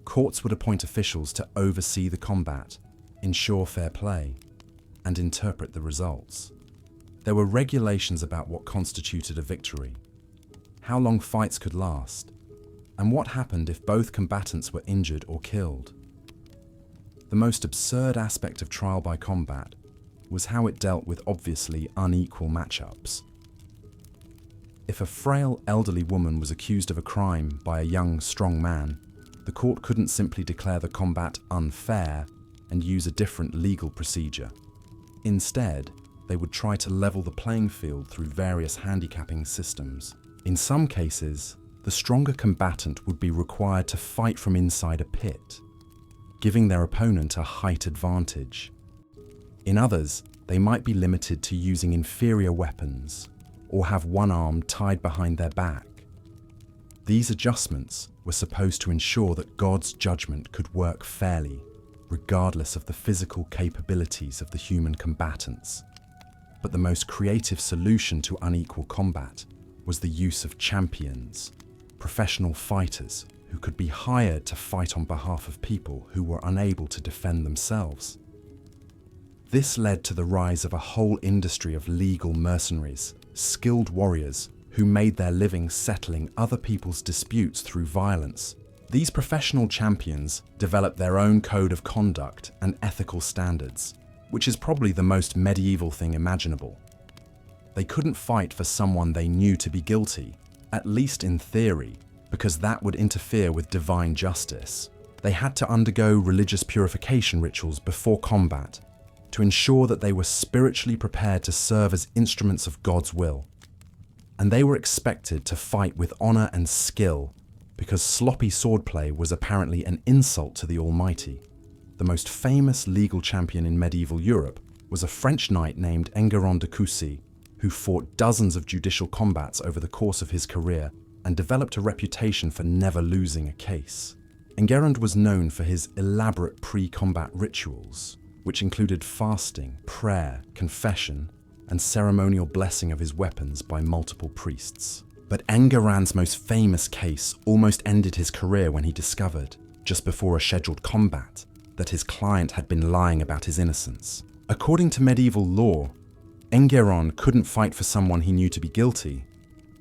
Courts would appoint officials to oversee the combat, ensure fair play, and interpret the results. There were regulations about what constituted a victory, how long fights could last, and what happened if both combatants were injured or killed. The most absurd aspect of trial by combat was how it dealt with obviously unequal matchups. If a frail elderly woman was accused of a crime by a young, strong man, the court couldn't simply declare the combat unfair and use a different legal procedure. Instead, they would try to level the playing field through various handicapping systems. In some cases, the stronger combatant would be required to fight from inside a pit, giving their opponent a height advantage. In others, they might be limited to using inferior weapons or have one arm tied behind their back. These adjustments were supposed to ensure that God's judgment could work fairly, regardless of the physical capabilities of the human combatants. But the most creative solution to unequal combat was the use of champions, professional fighters who could be hired to fight on behalf of people who were unable to defend themselves. This led to the rise of a whole industry of legal mercenaries, skilled warriors who made their living settling other people's disputes through violence. These professional champions developed their own code of conduct and ethical standards, which is probably the most medieval thing imaginable. They couldn't fight for someone they knew to be guilty, at least in theory, because that would interfere with divine justice. They had to undergo religious purification rituals before combat to ensure that they were spiritually prepared to serve as instruments of God's will. And they were expected to fight with honor and skill, because sloppy swordplay was apparently an insult to the Almighty. The most famous legal champion in medieval Europe was a French knight named Enguerrand de Coucy, who fought dozens of judicial combats over the course of his career and developed a reputation for never losing a case. Enguerrand was known for his elaborate pre-combat rituals, which included fasting, prayer, confession, and ceremonial blessing of his weapons by multiple priests. But Enguerrand's most famous case almost ended his career when he discovered, just before a scheduled combat, that his client had been lying about his innocence. According to medieval law, Enguerrand couldn't fight for someone he knew to be guilty,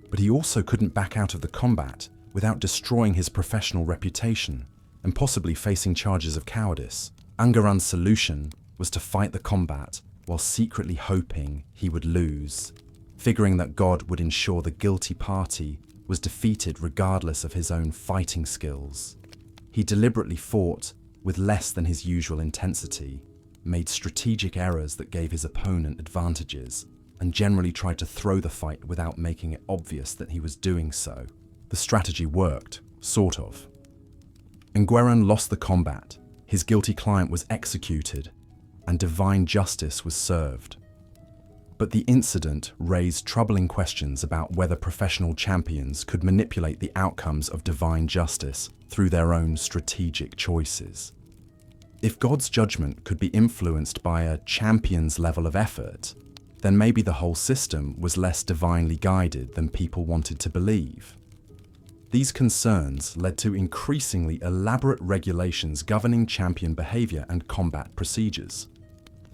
but he also couldn't back out of the combat without destroying his professional reputation and possibly facing charges of cowardice. Enguerrand's solution was to fight the combat while secretly hoping he would lose, figuring that God would ensure the guilty party was defeated regardless of his own fighting skills. He deliberately fought with less than his usual intensity, made strategic errors that gave his opponent advantages, and generally tried to throw the fight without making it obvious that he was doing so. The strategy worked, sort of. Enguerrand lost the combat, his guilty client was executed, and divine justice was served. But the incident raised troubling questions about whether professional champions could manipulate the outcomes of divine justice through their own strategic choices. If God's judgment could be influenced by a champion's level of effort, then maybe the whole system was less divinely guided than people wanted to believe. These concerns led to increasingly elaborate regulations governing champion behavior and combat procedures.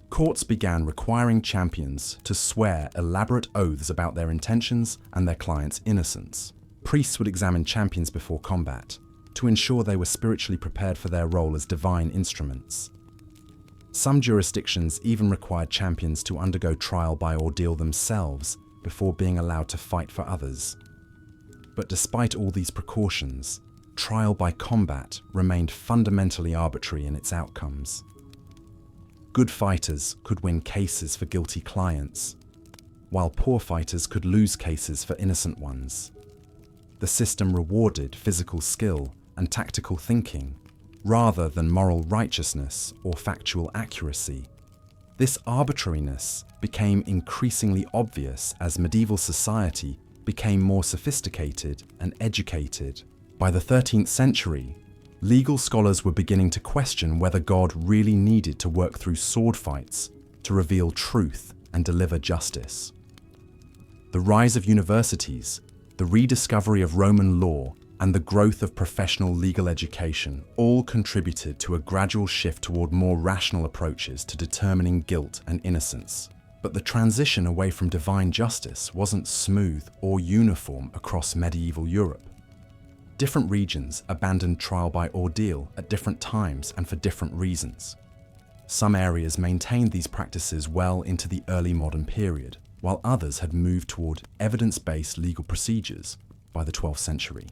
Courts began requiring champions to swear elaborate oaths about their intentions and their client's innocence. Priests would examine champions before combat to ensure they were spiritually prepared for their role as divine instruments. Some jurisdictions even required champions to undergo trial by ordeal themselves before being allowed to fight for others. But despite all these precautions, trial by combat remained fundamentally arbitrary in its outcomes. Good fighters could win cases for guilty clients, while poor fighters could lose cases for innocent ones. The system rewarded physical skill and tactical thinking, rather than moral righteousness or factual accuracy. This arbitrariness became increasingly obvious as medieval society became more sophisticated and educated. By the 13th century, legal scholars were beginning to question whether God really needed to work through sword fights to reveal truth and deliver justice. The rise of universities, the rediscovery of Roman law, and the growth of professional legal education all contributed to a gradual shift toward more rational approaches to determining guilt and innocence. But the transition away from divine justice wasn't smooth or uniform across medieval Europe. Different regions abandoned trial by ordeal at different times and for different reasons. Some areas maintained these practices well into the early modern period, while others had moved toward evidence-based legal procedures by the 12th century.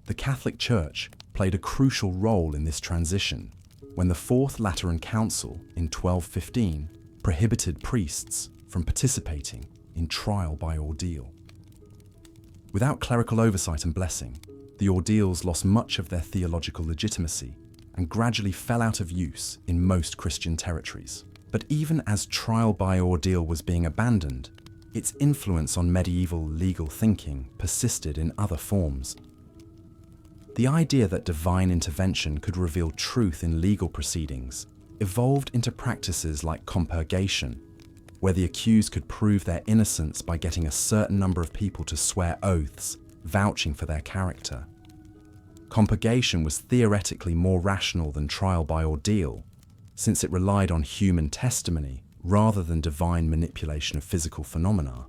The Catholic Church played a crucial role in this transition when the Fourth Lateran Council in 1215 prohibited priests from participating in trial by ordeal. Without clerical oversight and blessing, the ordeals lost much of their theological legitimacy and gradually fell out of use in most Christian territories. But even as trial by ordeal was being abandoned, its influence on medieval legal thinking persisted in other forms. The idea that divine intervention could reveal truth in legal proceedings evolved into practices like compurgation, where the accused could prove their innocence by getting a certain number of people to swear oaths, vouching for their character. Compurgation was theoretically more rational than trial by ordeal, since it relied on human testimony rather than divine manipulation of physical phenomena.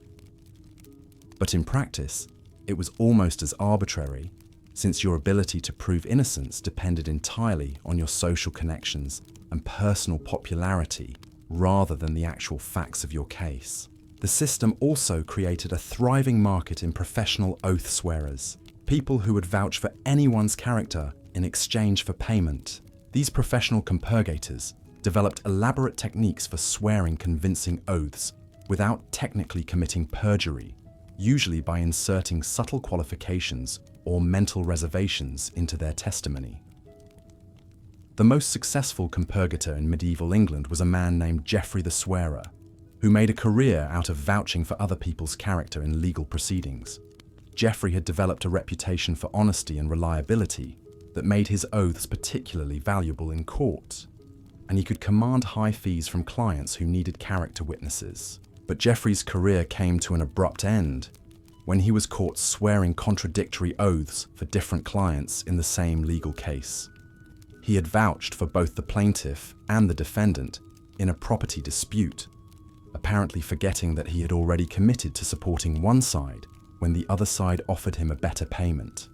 But in practice, it was almost as arbitrary, since your ability to prove innocence depended entirely on your social connections and personal popularity rather than the actual facts of your case. The system also created a thriving market in professional oath swearers, people who would vouch for anyone's character in exchange for payment. These professional compurgators developed elaborate techniques for swearing convincing oaths without technically committing perjury, usually by inserting subtle qualifications or mental reservations into their testimony. The most successful compurgator in medieval England was a man named Geoffrey the Swearer, who made a career out of vouching for other people's character in legal proceedings. Geoffrey had developed a reputation for honesty and reliability that made his oaths particularly valuable in court, and he could command high fees from clients who needed character witnesses. But Geoffrey's career came to an abrupt end when he was caught swearing contradictory oaths for different clients in the same legal case. He had vouched for both the plaintiff and the defendant in a property dispute, apparently forgetting that he had already committed to supporting one side when the other side offered him a better payment.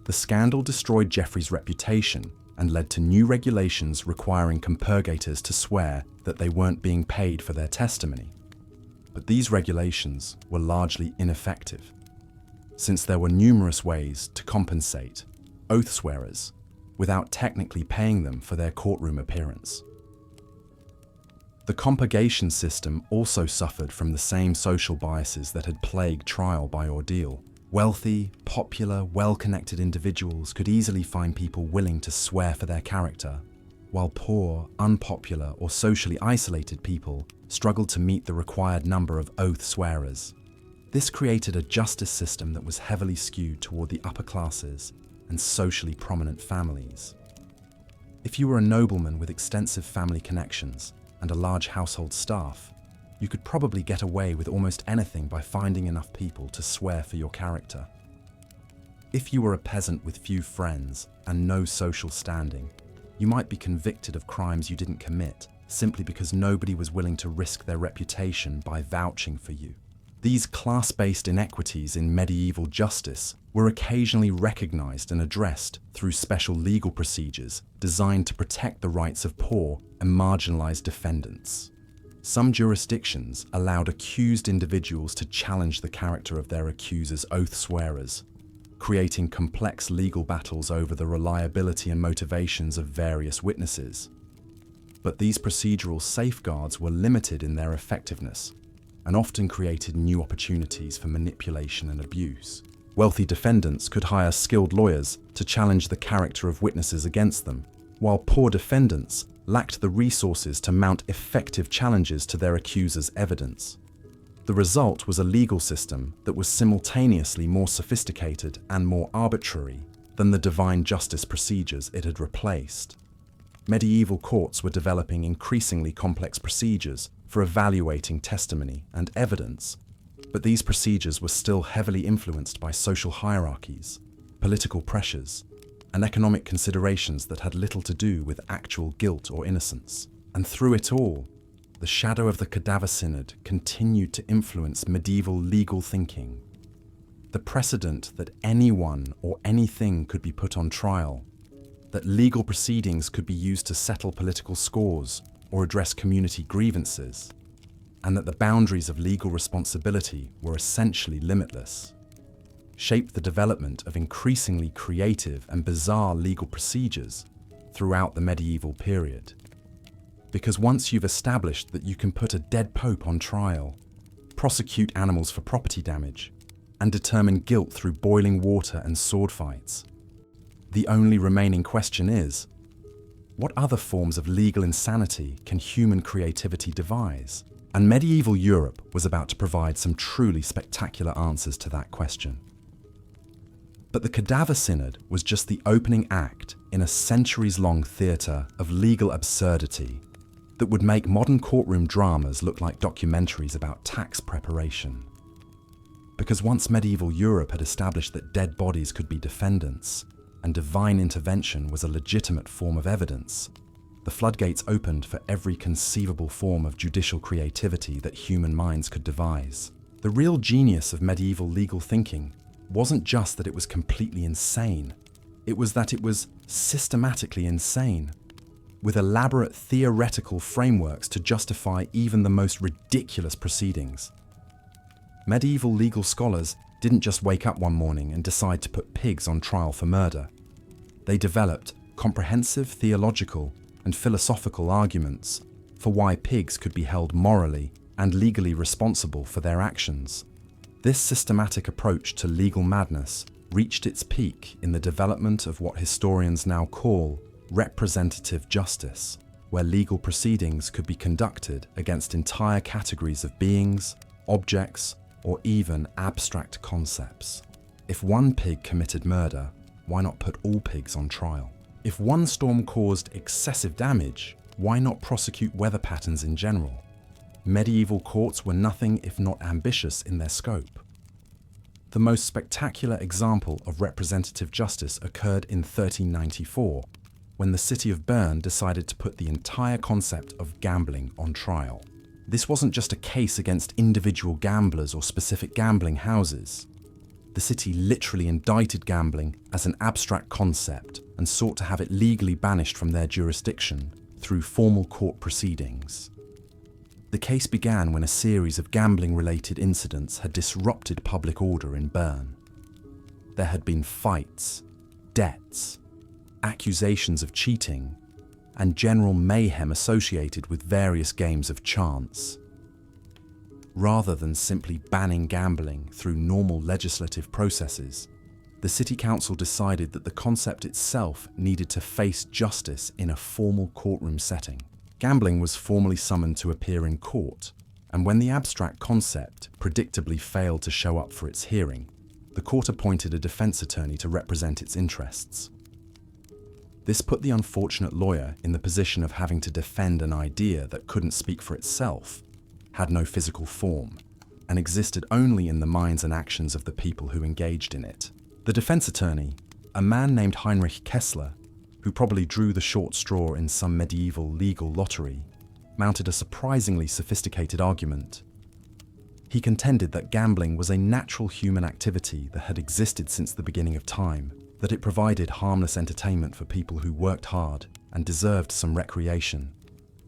The scandal destroyed Geoffrey's reputation and led to new regulations requiring compurgators to swear that they weren't being paid for their testimony. But these regulations were largely ineffective, since there were numerous ways to compensate oath swearers without technically paying them for their courtroom appearance. The compurgation system also suffered from the same social biases that had plagued trial by ordeal. Wealthy, popular, well-connected individuals could easily find people willing to swear for their character, while poor, unpopular, or socially isolated people struggled to meet the required number of oath swearers. This created a justice system that was heavily skewed toward the upper classes and socially prominent families. If you were a nobleman with extensive family connections and a large household staff, you could probably get away with almost anything by finding enough people to swear for your character. If you were a peasant with few friends and no social standing, you might be convicted of crimes you didn't commit simply because nobody was willing to risk their reputation by vouching for you. These class-based inequities in medieval justice were occasionally recognized and addressed through special legal procedures designed to protect the rights of poor and marginalized defendants. Some jurisdictions allowed accused individuals to challenge the character of their accusers' oath swearers, creating complex legal battles over the reliability and motivations of various witnesses. But these procedural safeguards were limited in their effectiveness and often created new opportunities for manipulation and abuse. Wealthy defendants could hire skilled lawyers to challenge the character of witnesses against them, while poor defendants lacked the resources to mount effective challenges to their accusers' evidence. The result was a legal system that was simultaneously more sophisticated and more arbitrary than the divine justice procedures it had replaced. Medieval courts were developing increasingly complex procedures for evaluating testimony and evidence, but these procedures were still heavily influenced by social hierarchies, political pressures, and economic considerations that had little to do with actual guilt or innocence. And through it all, the shadow of the Cadaver Synod continued to influence medieval legal thinking. The precedent that anyone or anything could be put on trial, that legal proceedings could be used to settle political scores or address community grievances, and that the boundaries of legal responsibility were essentially limitless, shaped the development of increasingly creative and bizarre legal procedures throughout the medieval period. Because once you've established that you can put a dead pope on trial, prosecute animals for property damage, and determine guilt through boiling water and sword fights, the only remaining question is, what other forms of legal insanity can human creativity devise? And medieval Europe was about to provide some truly spectacular answers to that question. But the Cadaver Synod was just the opening act in a centuries-long theatre of legal absurdity that would make modern courtroom dramas look like documentaries about tax preparation. Because once medieval Europe had established that dead bodies could be defendants, and divine intervention was a legitimate form of evidence, the floodgates opened for every conceivable form of judicial creativity that human minds could devise. The real genius of medieval legal thinking wasn't just that it was completely insane, it was that it was systematically insane, with elaborate theoretical frameworks to justify even the most ridiculous proceedings. Medieval legal scholars didn't just wake up one morning and decide to put pigs on trial for murder. They developed comprehensive theological and philosophical arguments for why pigs could be held morally and legally responsible for their actions. This systematic approach to legal madness reached its peak in the development of what historians now call representative justice, where legal proceedings could be conducted against entire categories of beings, objects, or even abstract concepts. If one pig committed murder, why not put all pigs on trial? If one storm caused excessive damage, why not prosecute weather patterns in general? Medieval courts were nothing if not ambitious in their scope. The most spectacular example of representative justice occurred in 1394, when the city of Bern decided to put the entire concept of gambling on trial. This wasn't just a case against individual gamblers or specific gambling houses. The city literally indicted gambling as an abstract concept and sought to have it legally banished from their jurisdiction through formal court proceedings. The case began when a series of gambling-related incidents had disrupted public order in Bern. There had been fights, debts, accusations of cheating, and general mayhem associated with various games of chance. Rather than simply banning gambling through normal legislative processes, the City Council decided that the concept itself needed to face justice in a formal courtroom setting. Gambling was formally summoned to appear in court, and when the abstract concept predictably failed to show up for its hearing, the court appointed a defense attorney to represent its interests. This put the unfortunate lawyer in the position of having to defend an idea that couldn't speak for itself, had no physical form, and existed only in the minds and actions of the people who engaged in it. The defense attorney, a man named Heinrich Kessler, who probably drew the short straw in some medieval legal lottery, mounted a surprisingly sophisticated argument. He contended that gambling was a natural human activity that had existed since the beginning of time, that it provided harmless entertainment for people who worked hard and deserved some recreation,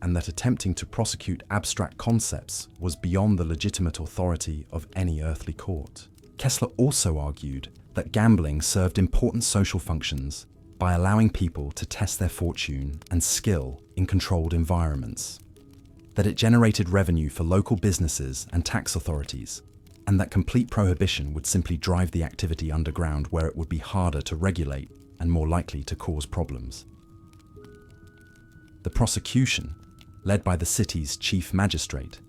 and that attempting to prosecute abstract concepts was beyond the legitimate authority of any earthly court. Kessler also argued that gambling served important social functions by allowing people to test their fortune and skill in controlled environments, that it generated revenue for local businesses and tax authorities, and that complete prohibition would simply drive the activity underground where it would be harder to regulate and more likely to cause problems. The prosecution, led by the city's chief magistrate,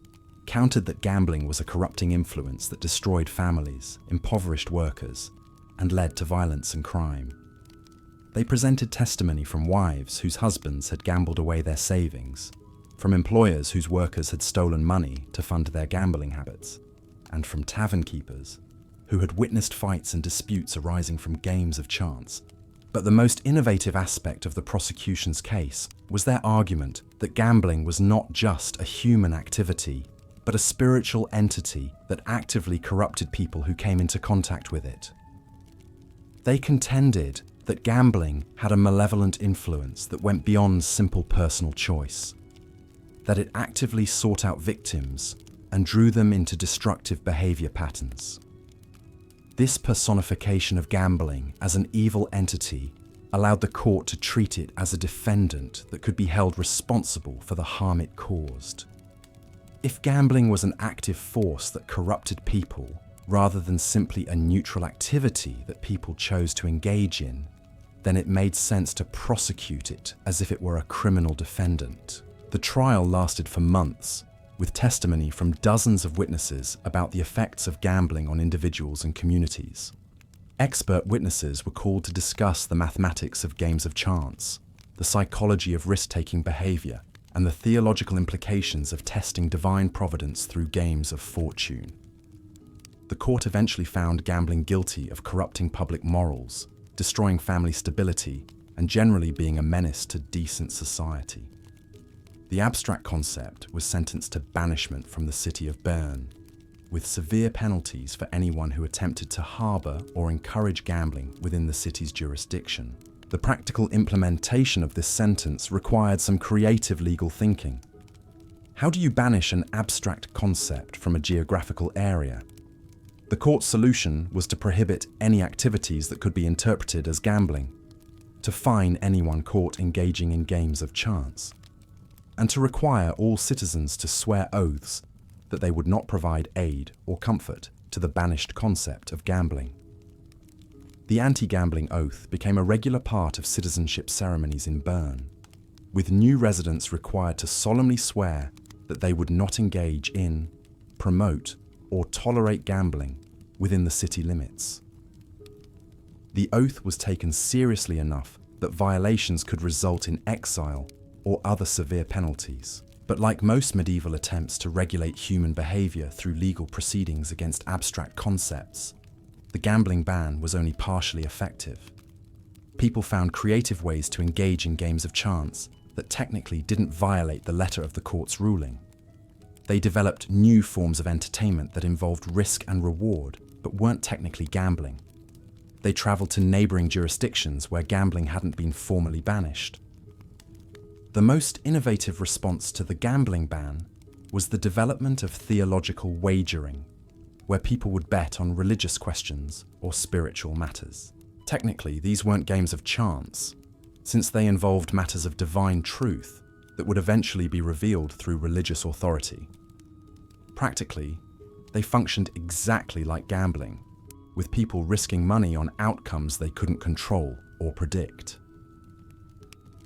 countered that gambling was a corrupting influence that destroyed families, impoverished workers, and led to violence and crime. They presented testimony from wives whose husbands had gambled away their savings, from employers whose workers had stolen money to fund their gambling habits, and from tavern keepers who had witnessed fights and disputes arising from games of chance. But the most innovative aspect of the prosecution's case was their argument that gambling was not just a human activity, but a spiritual entity that actively corrupted people who came into contact with it. They contended that gambling had a malevolent influence that went beyond simple personal choice, that it actively sought out victims and drew them into destructive behavior patterns. This personification of gambling as an evil entity allowed the court to treat it as a defendant that could be held responsible for the harm it caused. If gambling was an active force that corrupted people, rather than simply a neutral activity that people chose to engage in, then it made sense to prosecute it as if it were a criminal defendant. The trial lasted for months, with testimony from dozens of witnesses about the effects of gambling on individuals and communities. Expert witnesses were called to discuss the mathematics of games of chance, the psychology of risk-taking behavior, and the theological implications of testing divine providence through games of fortune. The court eventually found gambling guilty of corrupting public morals destroying family stability, and generally being a menace to decent society. The abstract concept was sentenced to banishment from the city of Bern, with severe penalties for anyone who attempted to harbour or encourage gambling within the city's jurisdiction. The practical implementation of this sentence required some creative legal thinking. How do you banish an abstract concept from a geographical area? The court's solution was to prohibit any activities that could be interpreted as gambling, to fine anyone caught engaging in games of chance, and to require all citizens to swear oaths that they would not provide aid or comfort to the banished concept of gambling. The anti-gambling oath became a regular part of citizenship ceremonies in Bern, with new residents required to solemnly swear that they would not engage in, promote, or tolerate gambling within the city limits. The oath was taken seriously enough that violations could result in exile or other severe penalties. But like most medieval attempts to regulate human behaviour through legal proceedings against abstract concepts, the gambling ban was only partially effective. People found creative ways to engage in games of chance that technically didn't violate the letter of the court's ruling. They developed new forms of entertainment that involved risk and reward, but weren't technically gambling. They travelled to neighbouring jurisdictions where gambling hadn't been formally banished. The most innovative response to the gambling ban was the development of theological wagering, where people would bet on religious questions or spiritual matters. Technically, these weren't games of chance, since they involved matters of divine truth that would eventually be revealed through religious authority. Practically, they functioned exactly like gambling, with people risking money on outcomes they couldn't control or predict.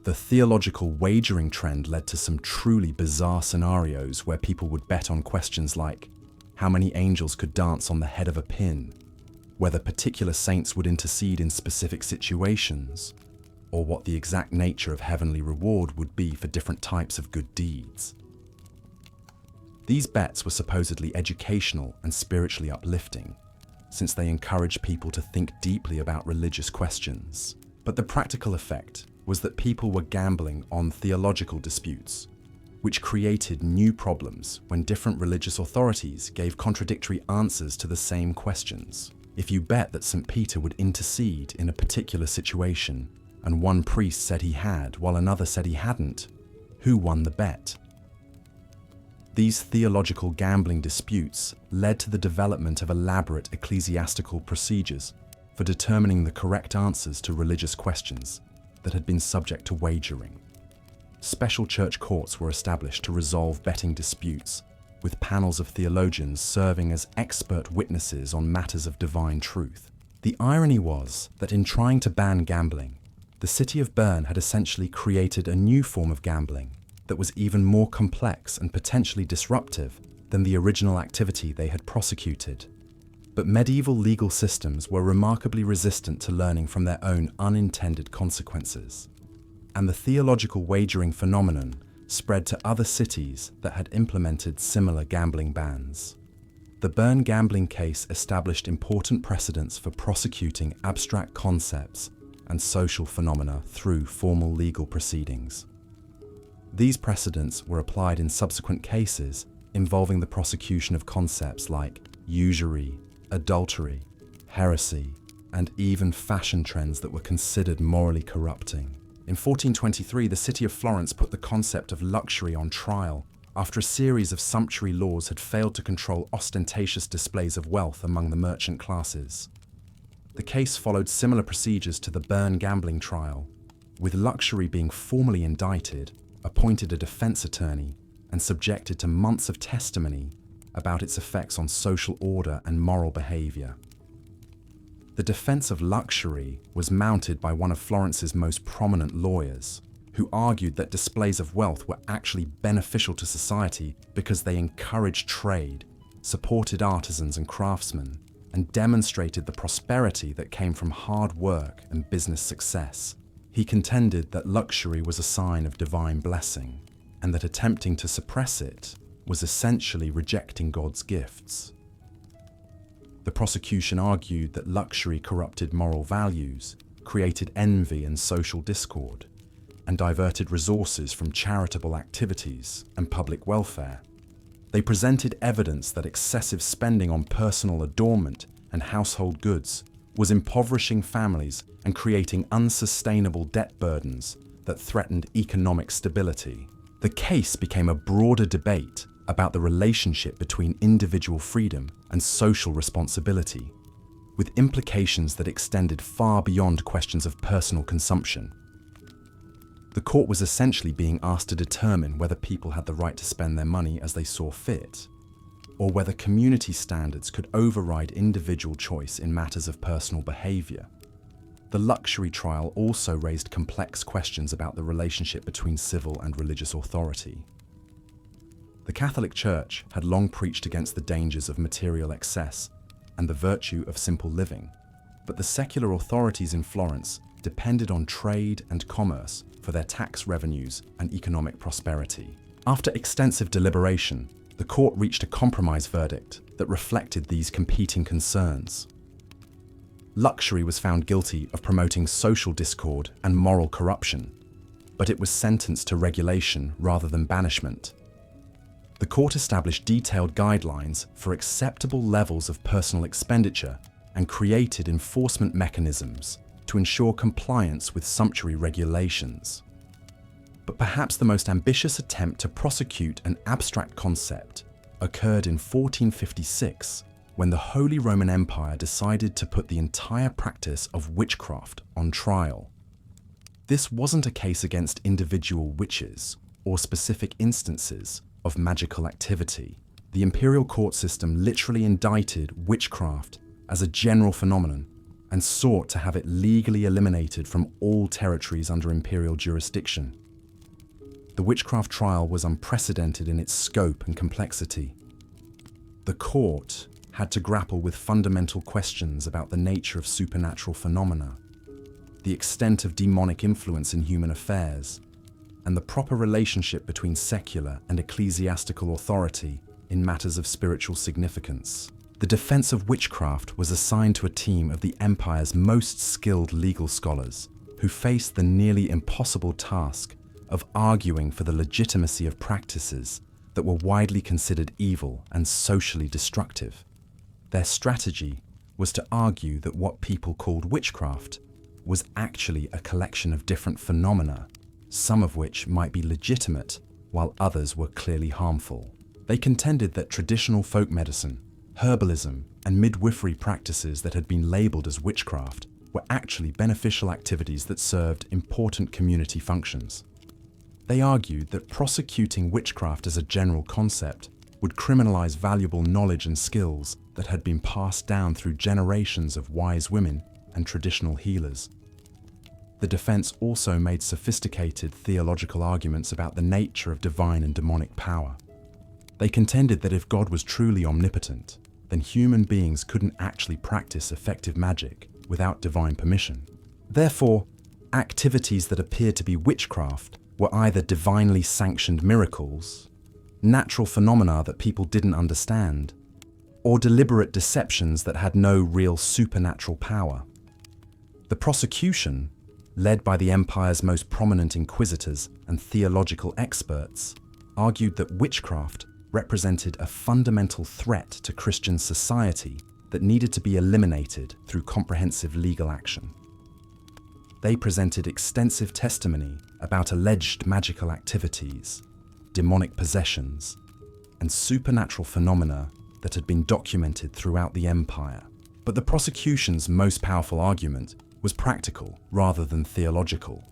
The theological wagering trend led to some truly bizarre scenarios where people would bet on questions like how many angels could dance on the head of a pin, whether particular saints would intercede in specific situations, or what the exact nature of heavenly reward would be for different types of good deeds. These bets were supposedly educational and spiritually uplifting, since they encouraged people to think deeply about religious questions. But the practical effect was that people were gambling on theological disputes, which created new problems when different religious authorities gave contradictory answers to the same questions. If you bet that St. Peter would intercede in a particular situation, and one priest said he had while another said he hadn't, who won the bet? These theological gambling disputes led to the development of elaborate ecclesiastical procedures for determining the correct answers to religious questions that had been subject to wagering. Special church courts were established to resolve betting disputes, with panels of theologians serving as expert witnesses on matters of divine truth. The irony was that in trying to ban gambling, the city of Bern had essentially created a new form of gambling that was even more complex and potentially disruptive than the original activity they had prosecuted. But medieval legal systems were remarkably resistant to learning from their own unintended consequences, and the theological wagering phenomenon spread to other cities that had implemented similar gambling bans. The Bern gambling case established important precedents for prosecuting abstract concepts and social phenomena through formal legal proceedings. These precedents were applied in subsequent cases involving the prosecution of concepts like usury, adultery, heresy, and even fashion trends that were considered morally corrupting. In 1423, the city of Florence put the concept of luxury on trial after a series of sumptuary laws had failed to control ostentatious displays of wealth among the merchant classes. The case followed similar procedures to the Bern gambling trial, with luxury being formally indicted, appointed a defense attorney, and subjected to months of testimony about its effects on social order and moral behavior. The defense of luxury was mounted by one of Florence's most prominent lawyers, who argued that displays of wealth were actually beneficial to society because they encouraged trade, supported artisans and craftsmen, and demonstrated the prosperity that came from hard work and business success. He contended that luxury was a sign of divine blessing, and that attempting to suppress it was essentially rejecting God's gifts. The prosecution argued that luxury corrupted moral values, created envy and social discord, and diverted resources from charitable activities and public welfare. They presented evidence that excessive spending on personal adornment and household goods was impoverishing families and creating unsustainable debt burdens that threatened economic stability. The case became a broader debate about the relationship between individual freedom and social responsibility, with implications that extended far beyond questions of personal consumption. The court was essentially being asked to determine whether people had the right to spend their money as they saw fit, or whether community standards could override individual choice in matters of personal behavior. The luxury trial also raised complex questions about the relationship between civil and religious authority. The Catholic Church had long preached against the dangers of material excess and the virtue of simple living, but the secular authorities in Florence depended on trade and commerce for their tax revenues and economic prosperity. After extensive deliberation, the court reached a compromise verdict that reflected these competing concerns. Luxury was found guilty of promoting social discord and moral corruption, but it was sentenced to regulation rather than banishment. The court established detailed guidelines for acceptable levels of personal expenditure and created enforcement mechanisms to ensure compliance with sumptuary regulations. But perhaps the most ambitious attempt to prosecute an abstract concept occurred in 1456, when the Holy Roman Empire decided to put the entire practice of witchcraft on trial. This wasn't a case against individual witches or specific instances of magical activity. The imperial court system literally indicted witchcraft as a general phenomenon and sought to have it legally eliminated from all territories under imperial jurisdiction. The witchcraft trial was unprecedented in its scope and complexity. The court had to grapple with fundamental questions about the nature of supernatural phenomena, the extent of demonic influence in human affairs, and the proper relationship between secular and ecclesiastical authority in matters of spiritual significance. The defense of witchcraft was assigned to a team of the empire's most skilled legal scholars, who faced the nearly impossible task of arguing for the legitimacy of practices that were widely considered evil and socially destructive. Their strategy was to argue that what people called witchcraft was actually a collection of different phenomena, some of which might be legitimate while others were clearly harmful. They contended that traditional folk medicine, herbalism, and midwifery practices that had been labeled as witchcraft were actually beneficial activities that served important community functions. They argued that prosecuting witchcraft as a general concept would criminalize valuable knowledge and skills that had been passed down through generations of wise women and traditional healers. The defense also made sophisticated theological arguments about the nature of divine and demonic power. They contended that if God was truly omnipotent, then human beings couldn't actually practice effective magic without divine permission. Therefore, activities that appeared to be witchcraft were either divinely sanctioned miracles, natural phenomena that people didn't understand, or deliberate deceptions that had no real supernatural power. The prosecution, led by the empire's most prominent inquisitors and theological experts, argued that witchcraft represented a fundamental threat to Christian society that needed to be eliminated through comprehensive legal action. They presented extensive testimony about alleged magical activities, demonic possessions, and supernatural phenomena that had been documented throughout the empire. But the prosecution's most powerful argument was practical rather than theological.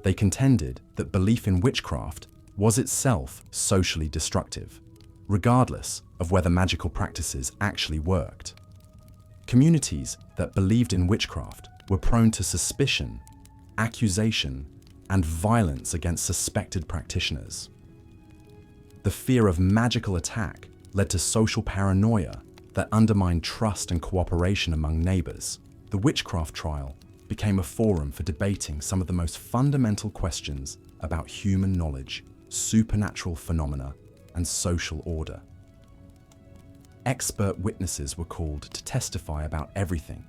They contended that belief in witchcraft was itself socially destructive, regardless of whether magical practices actually worked. Communities that believed in witchcraft were prone to suspicion, accusation, and violence against suspected practitioners. The fear of magical attack led to social paranoia that undermined trust and cooperation among neighbors. The witchcraft trial became a forum for debating some of the most fundamental questions about human knowledge, supernatural phenomena, and social order. Expert witnesses were called to testify about everything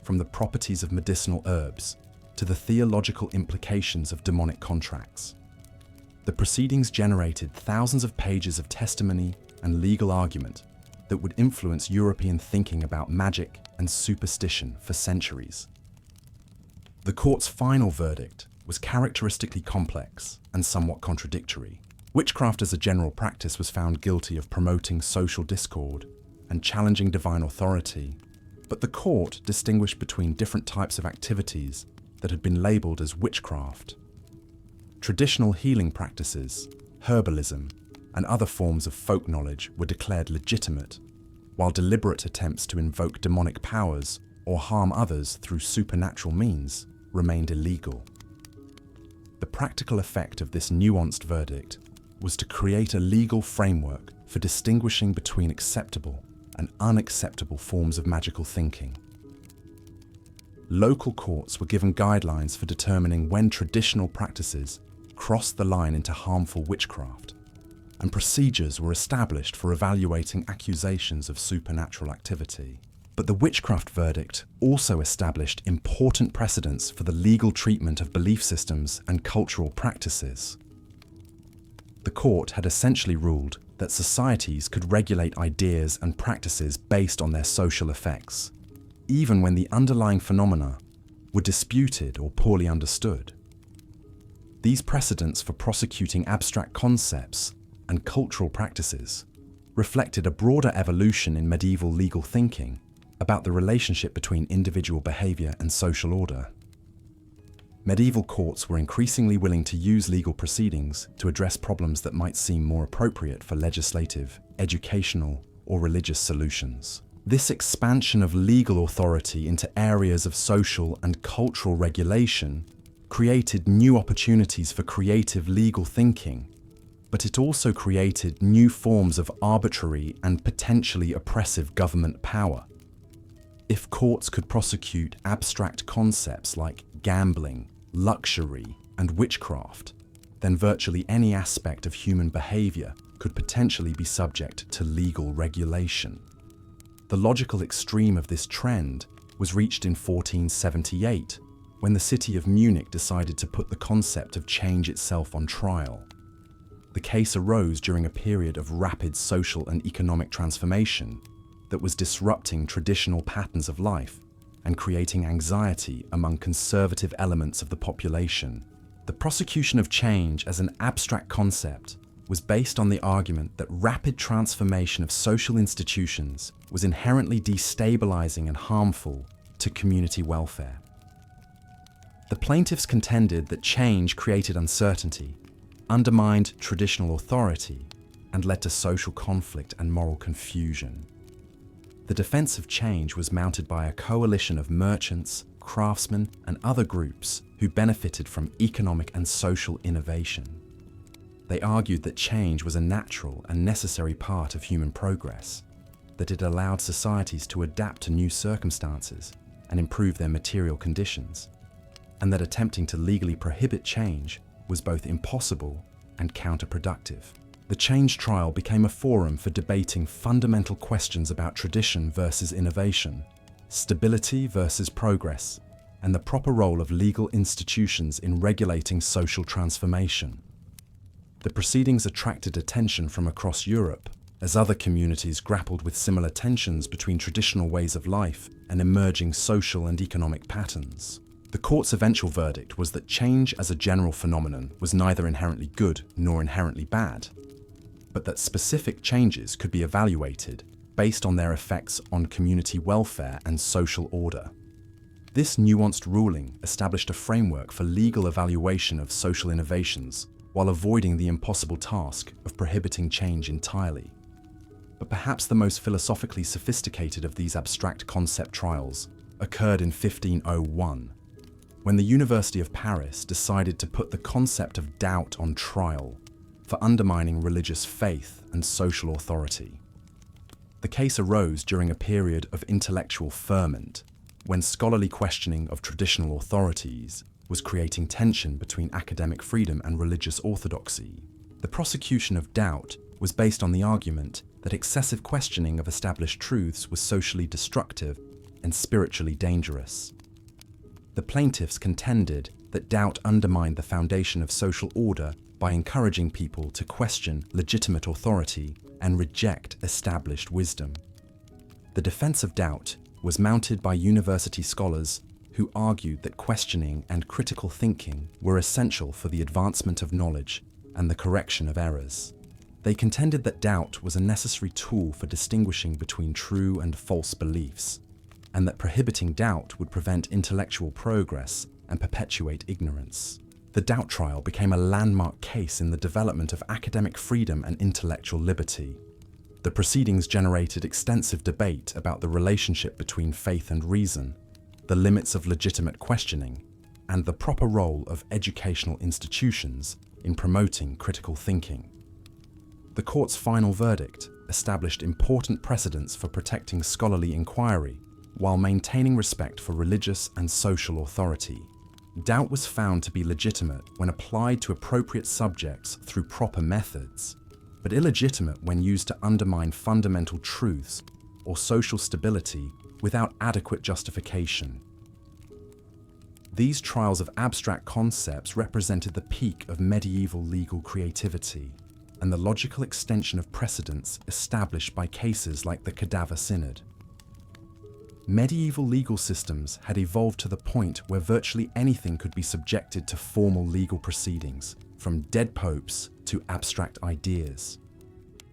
from the properties of medicinal herbs to the theological implications of demonic contracts. The proceedings generated thousands of pages of testimony and legal argument that would influence European thinking about magic and superstition for centuries. The court's final verdict was characteristically complex and somewhat contradictory. Witchcraft as a general practice was found guilty of promoting social discord and challenging divine authority, but the court distinguished between different types of activities that had been labelled as witchcraft. Traditional healing practices, herbalism, and other forms of folk knowledge were declared legitimate, while deliberate attempts to invoke demonic powers or harm others through supernatural means remained illegal. The practical effect of this nuanced verdict was to create a legal framework for distinguishing between acceptable and unacceptable forms of magical thinking. Local courts were given guidelines for determining when traditional practices crossed the line into harmful witchcraft, and procedures were established for evaluating accusations of supernatural activity. But the witchcraft verdict also established important precedents for the legal treatment of belief systems and cultural practices. The court had essentially ruled that societies could regulate ideas and practices based on their social effects, even when the underlying phenomena were disputed or poorly understood. These precedents for prosecuting abstract concepts and cultural practices reflected a broader evolution in medieval legal thinking about the relationship between individual behavior and social order. Medieval courts were increasingly willing to use legal proceedings to address problems that might seem more appropriate for legislative, educational, or religious solutions. This expansion of legal authority into areas of social and cultural regulation created new opportunities for creative legal thinking, but it also created new forms of arbitrary and potentially oppressive government power. If courts could prosecute abstract concepts like gambling, luxury, and witchcraft, then virtually any aspect of human behavior could potentially be subject to legal regulation. The logical extreme of this trend was reached in 1478, when the city of Munich decided to put the concept of change itself on trial. The case arose during a period of rapid social and economic transformation that was disrupting traditional patterns of life and creating anxiety among conservative elements of the population. The prosecution of change as an abstract concept was based on the argument that rapid transformation of social institutions was inherently destabilizing and harmful to community welfare. The plaintiffs contended that change created uncertainty, undermined traditional authority, and led to social conflict and moral confusion. The defense of change was mounted by a coalition of merchants, craftsmen, and other groups who benefited from economic and social innovation. They argued that change was a natural and necessary part of human progress, that it allowed societies to adapt to new circumstances and improve their material conditions, and that attempting to legally prohibit change was both impossible and counterproductive. The change trial became a forum for debating fundamental questions about tradition versus innovation, stability versus progress, and the proper role of legal institutions in regulating social transformation. The proceedings attracted attention from across Europe, as other communities grappled with similar tensions between traditional ways of life and emerging social and economic patterns. The court's eventual verdict was that change as a general phenomenon was neither inherently good nor inherently bad, but that specific changes could be evaluated based on their effects on community welfare and social order. This nuanced ruling established a framework for legal evaluation of social innovations while avoiding the impossible task of prohibiting change entirely. But perhaps the most philosophically sophisticated of these abstract concept trials occurred in 1501, when the University of Paris decided to put the concept of doubt on trial for undermining religious faith and social authority. The case arose during a period of intellectual ferment, when scholarly questioning of traditional authorities was creating tension between academic freedom and religious orthodoxy. The prosecution of doubt was based on the argument that excessive questioning of established truths was socially destructive and spiritually dangerous. The plaintiffs contended that doubt undermined the foundation of social order by encouraging people to question legitimate authority and reject established wisdom. The defense of doubt was mounted by university scholars who argued that questioning and critical thinking were essential for the advancement of knowledge and the correction of errors. They contended that doubt was a necessary tool for distinguishing between true and false beliefs, and that prohibiting doubt would prevent intellectual progress and perpetuate ignorance. The doubt trial became a landmark case in the development of academic freedom and intellectual liberty. The proceedings generated extensive debate about the relationship between faith and reason, the limits of legitimate questioning, and the proper role of educational institutions in promoting critical thinking. The court's final verdict established important precedents for protecting scholarly inquiry while maintaining respect for religious and social authority. Doubt was found to be legitimate when applied to appropriate subjects through proper methods, but illegitimate when used to undermine fundamental truths or social stability without adequate justification. These trials of abstract concepts represented the peak of medieval legal creativity and the logical extension of precedents established by cases like the Cadaver Synod. Medieval legal systems had evolved to the point where virtually anything could be subjected to formal legal proceedings, from dead popes to abstract ideas.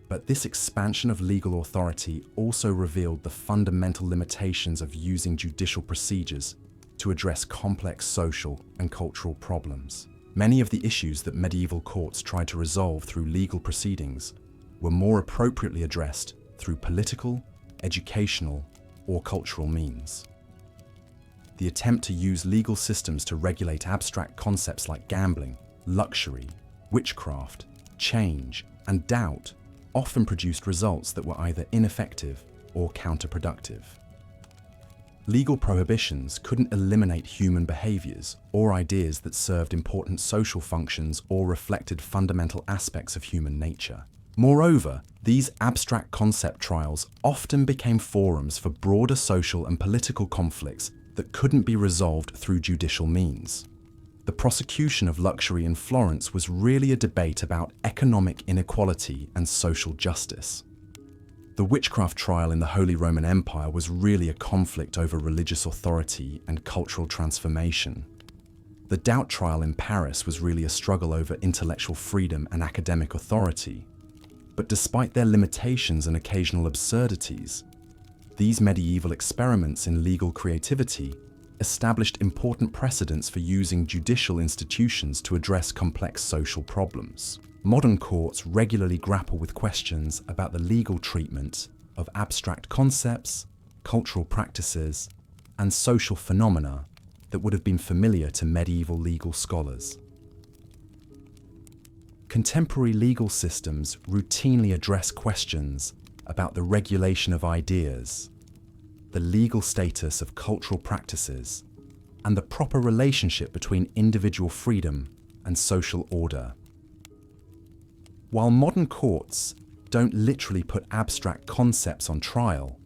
But this expansion of legal authority also revealed the fundamental limitations of using judicial procedures to address complex social and cultural problems. Many of the issues that medieval courts tried to resolve through legal proceedings were more appropriately addressed through political, educational, or cultural means. The attempt to use legal systems to regulate abstract concepts like gambling, luxury, witchcraft, change, and doubt often produced results that were either ineffective or counterproductive. Legal prohibitions couldn't eliminate human behaviors or ideas that served important social functions or reflected fundamental aspects of human nature. Moreover, these abstract concept trials often became forums for broader social and political conflicts that couldn't be resolved through judicial means. The prosecution of luxury in Florence was really a debate about economic inequality and social justice. The witchcraft trial in the Holy Roman Empire was really a conflict over religious authority and cultural transformation. The doubt trial in Paris was really a struggle over intellectual freedom and academic authority. But despite their limitations and occasional absurdities, these medieval experiments in legal creativity established important precedents for using judicial institutions to address complex social problems. Modern courts regularly grapple with questions about the legal treatment of abstract concepts, cultural practices, and social phenomena that would have been familiar to medieval legal scholars. Contemporary legal systems routinely address questions about the regulation of ideas, the legal status of cultural practices, and the proper relationship between individual freedom and social order. While modern courts don't literally put abstract concepts on trial,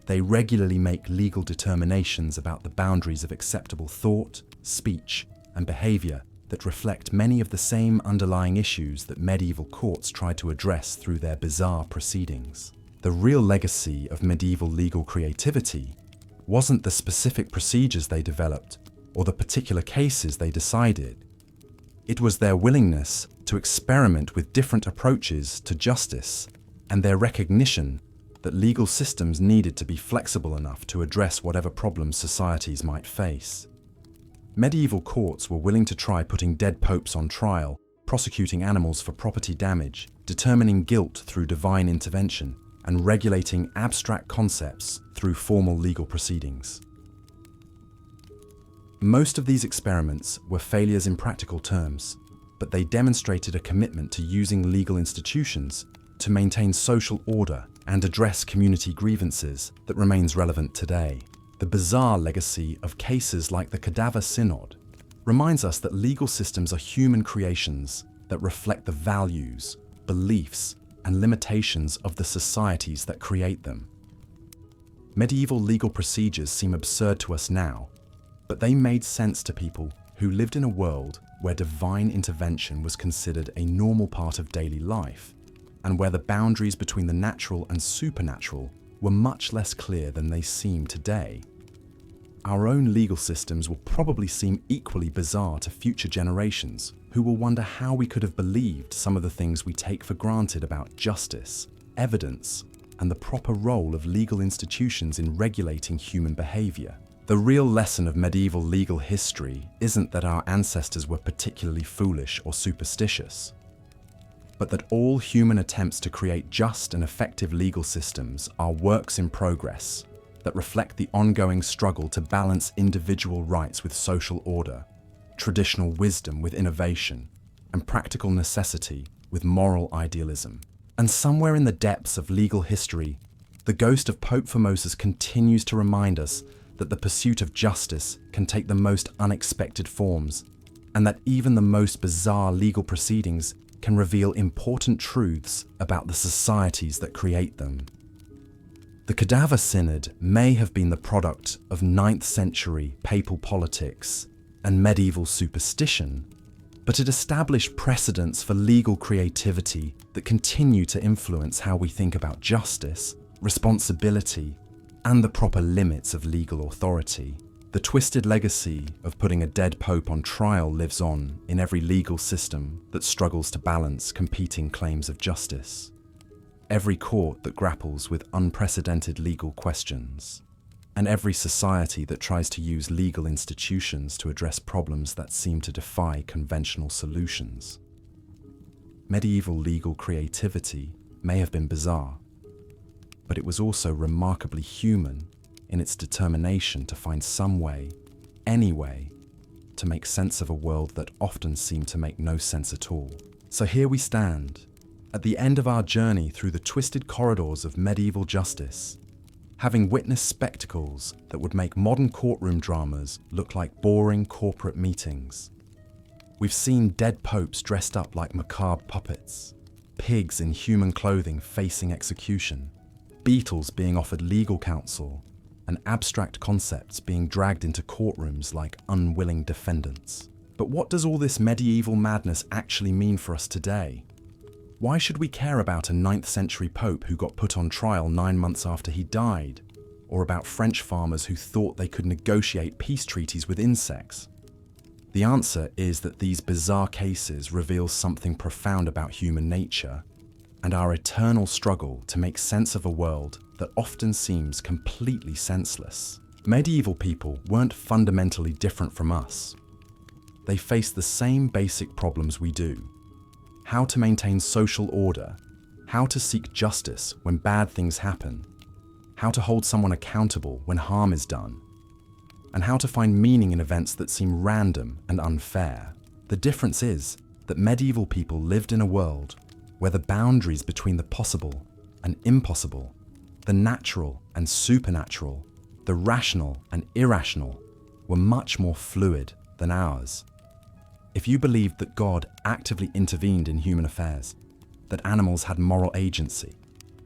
they regularly make legal determinations about the boundaries of acceptable thought, speech, and behavior that reflect many of the same underlying issues that medieval courts tried to address through their bizarre proceedings. The real legacy of medieval legal creativity wasn't the specific procedures they developed or the particular cases they decided. It was their willingness to experiment with different approaches to justice and their recognition that legal systems needed to be flexible enough to address whatever problems societies might face. Medieval courts were willing to try putting dead popes on trial, prosecuting animals for property damage, determining guilt through divine intervention, and regulating abstract concepts through formal legal proceedings. Most of these experiments were failures in practical terms, but they demonstrated a commitment to using legal institutions to maintain social order and address community grievances that remains relevant today. The bizarre legacy of cases like the Cadaver Synod reminds us that legal systems are human creations that reflect the values, beliefs, and limitations of the societies that create them. Medieval legal procedures seem absurd to us now, but they made sense to people who lived in a world where divine intervention was considered a normal part of daily life, and where the boundaries between the natural and supernatural were much less clear than they seem today. Our own legal systems will probably seem equally bizarre to future generations, who will wonder how we could have believed some of the things we take for granted about justice, evidence, and the proper role of legal institutions in regulating human behavior. The real lesson of medieval legal history isn't that our ancestors were particularly foolish or superstitious, but that all human attempts to create just and effective legal systems are works in progress that reflect the ongoing struggle to balance individual rights with social order, traditional wisdom with innovation, and practical necessity with moral idealism. And somewhere in the depths of legal history, the ghost of Pope Formosus continues to remind us that the pursuit of justice can take the most unexpected forms, and that even the most bizarre legal proceedings can reveal important truths about the societies that create them. The Cadaver Synod may have been the product of 9th century papal politics and medieval superstition, but it established precedents for legal creativity that continue to influence how we think about justice, responsibility, and the proper limits of legal authority. The twisted legacy of putting a dead pope on trial lives on in every legal system that struggles to balance competing claims of justice. Every court that grapples with unprecedented legal questions, and every society that tries to use legal institutions to address problems that seem to defy conventional solutions. Medieval legal creativity may have been bizarre, but it was also remarkably human in its determination to find some way, any way, to make sense of a world that often seemed to make no sense at all. So here we stand, at the end of our journey through the twisted corridors of medieval justice, having witnessed spectacles that would make modern courtroom dramas look like boring corporate meetings. We've seen dead popes dressed up like macabre puppets, pigs in human clothing facing execution, beetles being offered legal counsel, and abstract concepts being dragged into courtrooms like unwilling defendants. But what does all this medieval madness actually mean for us today? Why should we care about a 9th century pope who got put on trial 9 months after he died? Or about French farmers who thought they could negotiate peace treaties with insects? The answer is that these bizarre cases reveal something profound about human nature and our eternal struggle to make sense of a world that often seems completely senseless. Medieval people weren't fundamentally different from us. They faced the same basic problems we do: how to maintain social order, how to seek justice when bad things happen, how to hold someone accountable when harm is done, and how to find meaning in events that seem random and unfair. The difference is that medieval people lived in a world where the boundaries between the possible and impossible, the natural and supernatural, the rational and irrational, were much more fluid than ours. If you believed that God actively intervened in human affairs, that animals had moral agency,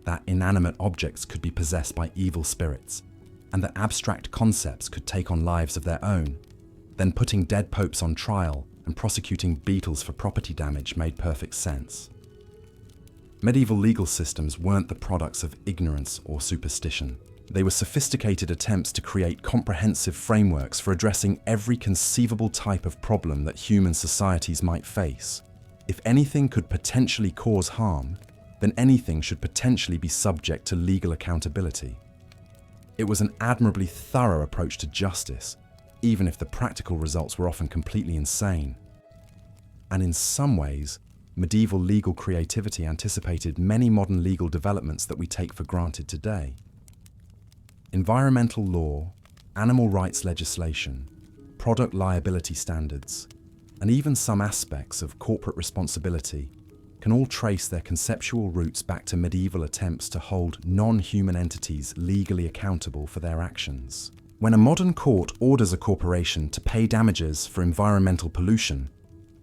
that inanimate objects could be possessed by evil spirits, and that abstract concepts could take on lives of their own, then putting dead popes on trial and prosecuting beetles for property damage made perfect sense. Medieval legal systems weren't the products of ignorance or superstition. They were sophisticated attempts to create comprehensive frameworks for addressing every conceivable type of problem that human societies might face. If anything could potentially cause harm, then anything should potentially be subject to legal accountability. It was an admirably thorough approach to justice, even if the practical results were often completely insane. And in some ways, medieval legal creativity anticipated many modern legal developments that we take for granted today. Environmental law, animal rights legislation, product liability standards, and even some aspects of corporate responsibility can all trace their conceptual roots back to medieval attempts to hold non-human entities legally accountable for their actions. When a modern court orders a corporation to pay damages for environmental pollution,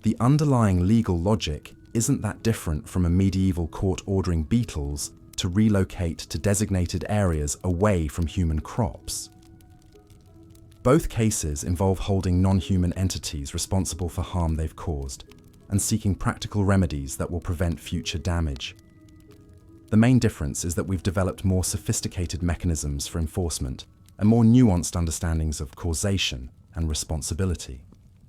the underlying legal logic isn't that different from a medieval court ordering beetles to relocate to designated areas away from human crops. Both cases involve holding non-human entities responsible for harm they've caused and seeking practical remedies that will prevent future damage. The main difference is that we've developed more sophisticated mechanisms for enforcement and more nuanced understandings of causation and responsibility.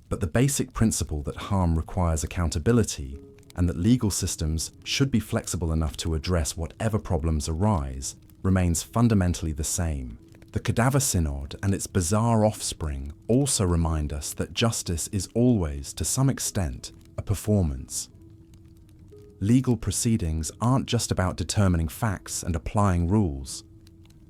But the basic principle that harm requires accountability and that legal systems should be flexible enough to address whatever problems arise remains fundamentally the same. The Cadaver Synod and its bizarre offspring also remind us that justice is always, to some extent, a performance. Legal proceedings aren't just about determining facts and applying rules.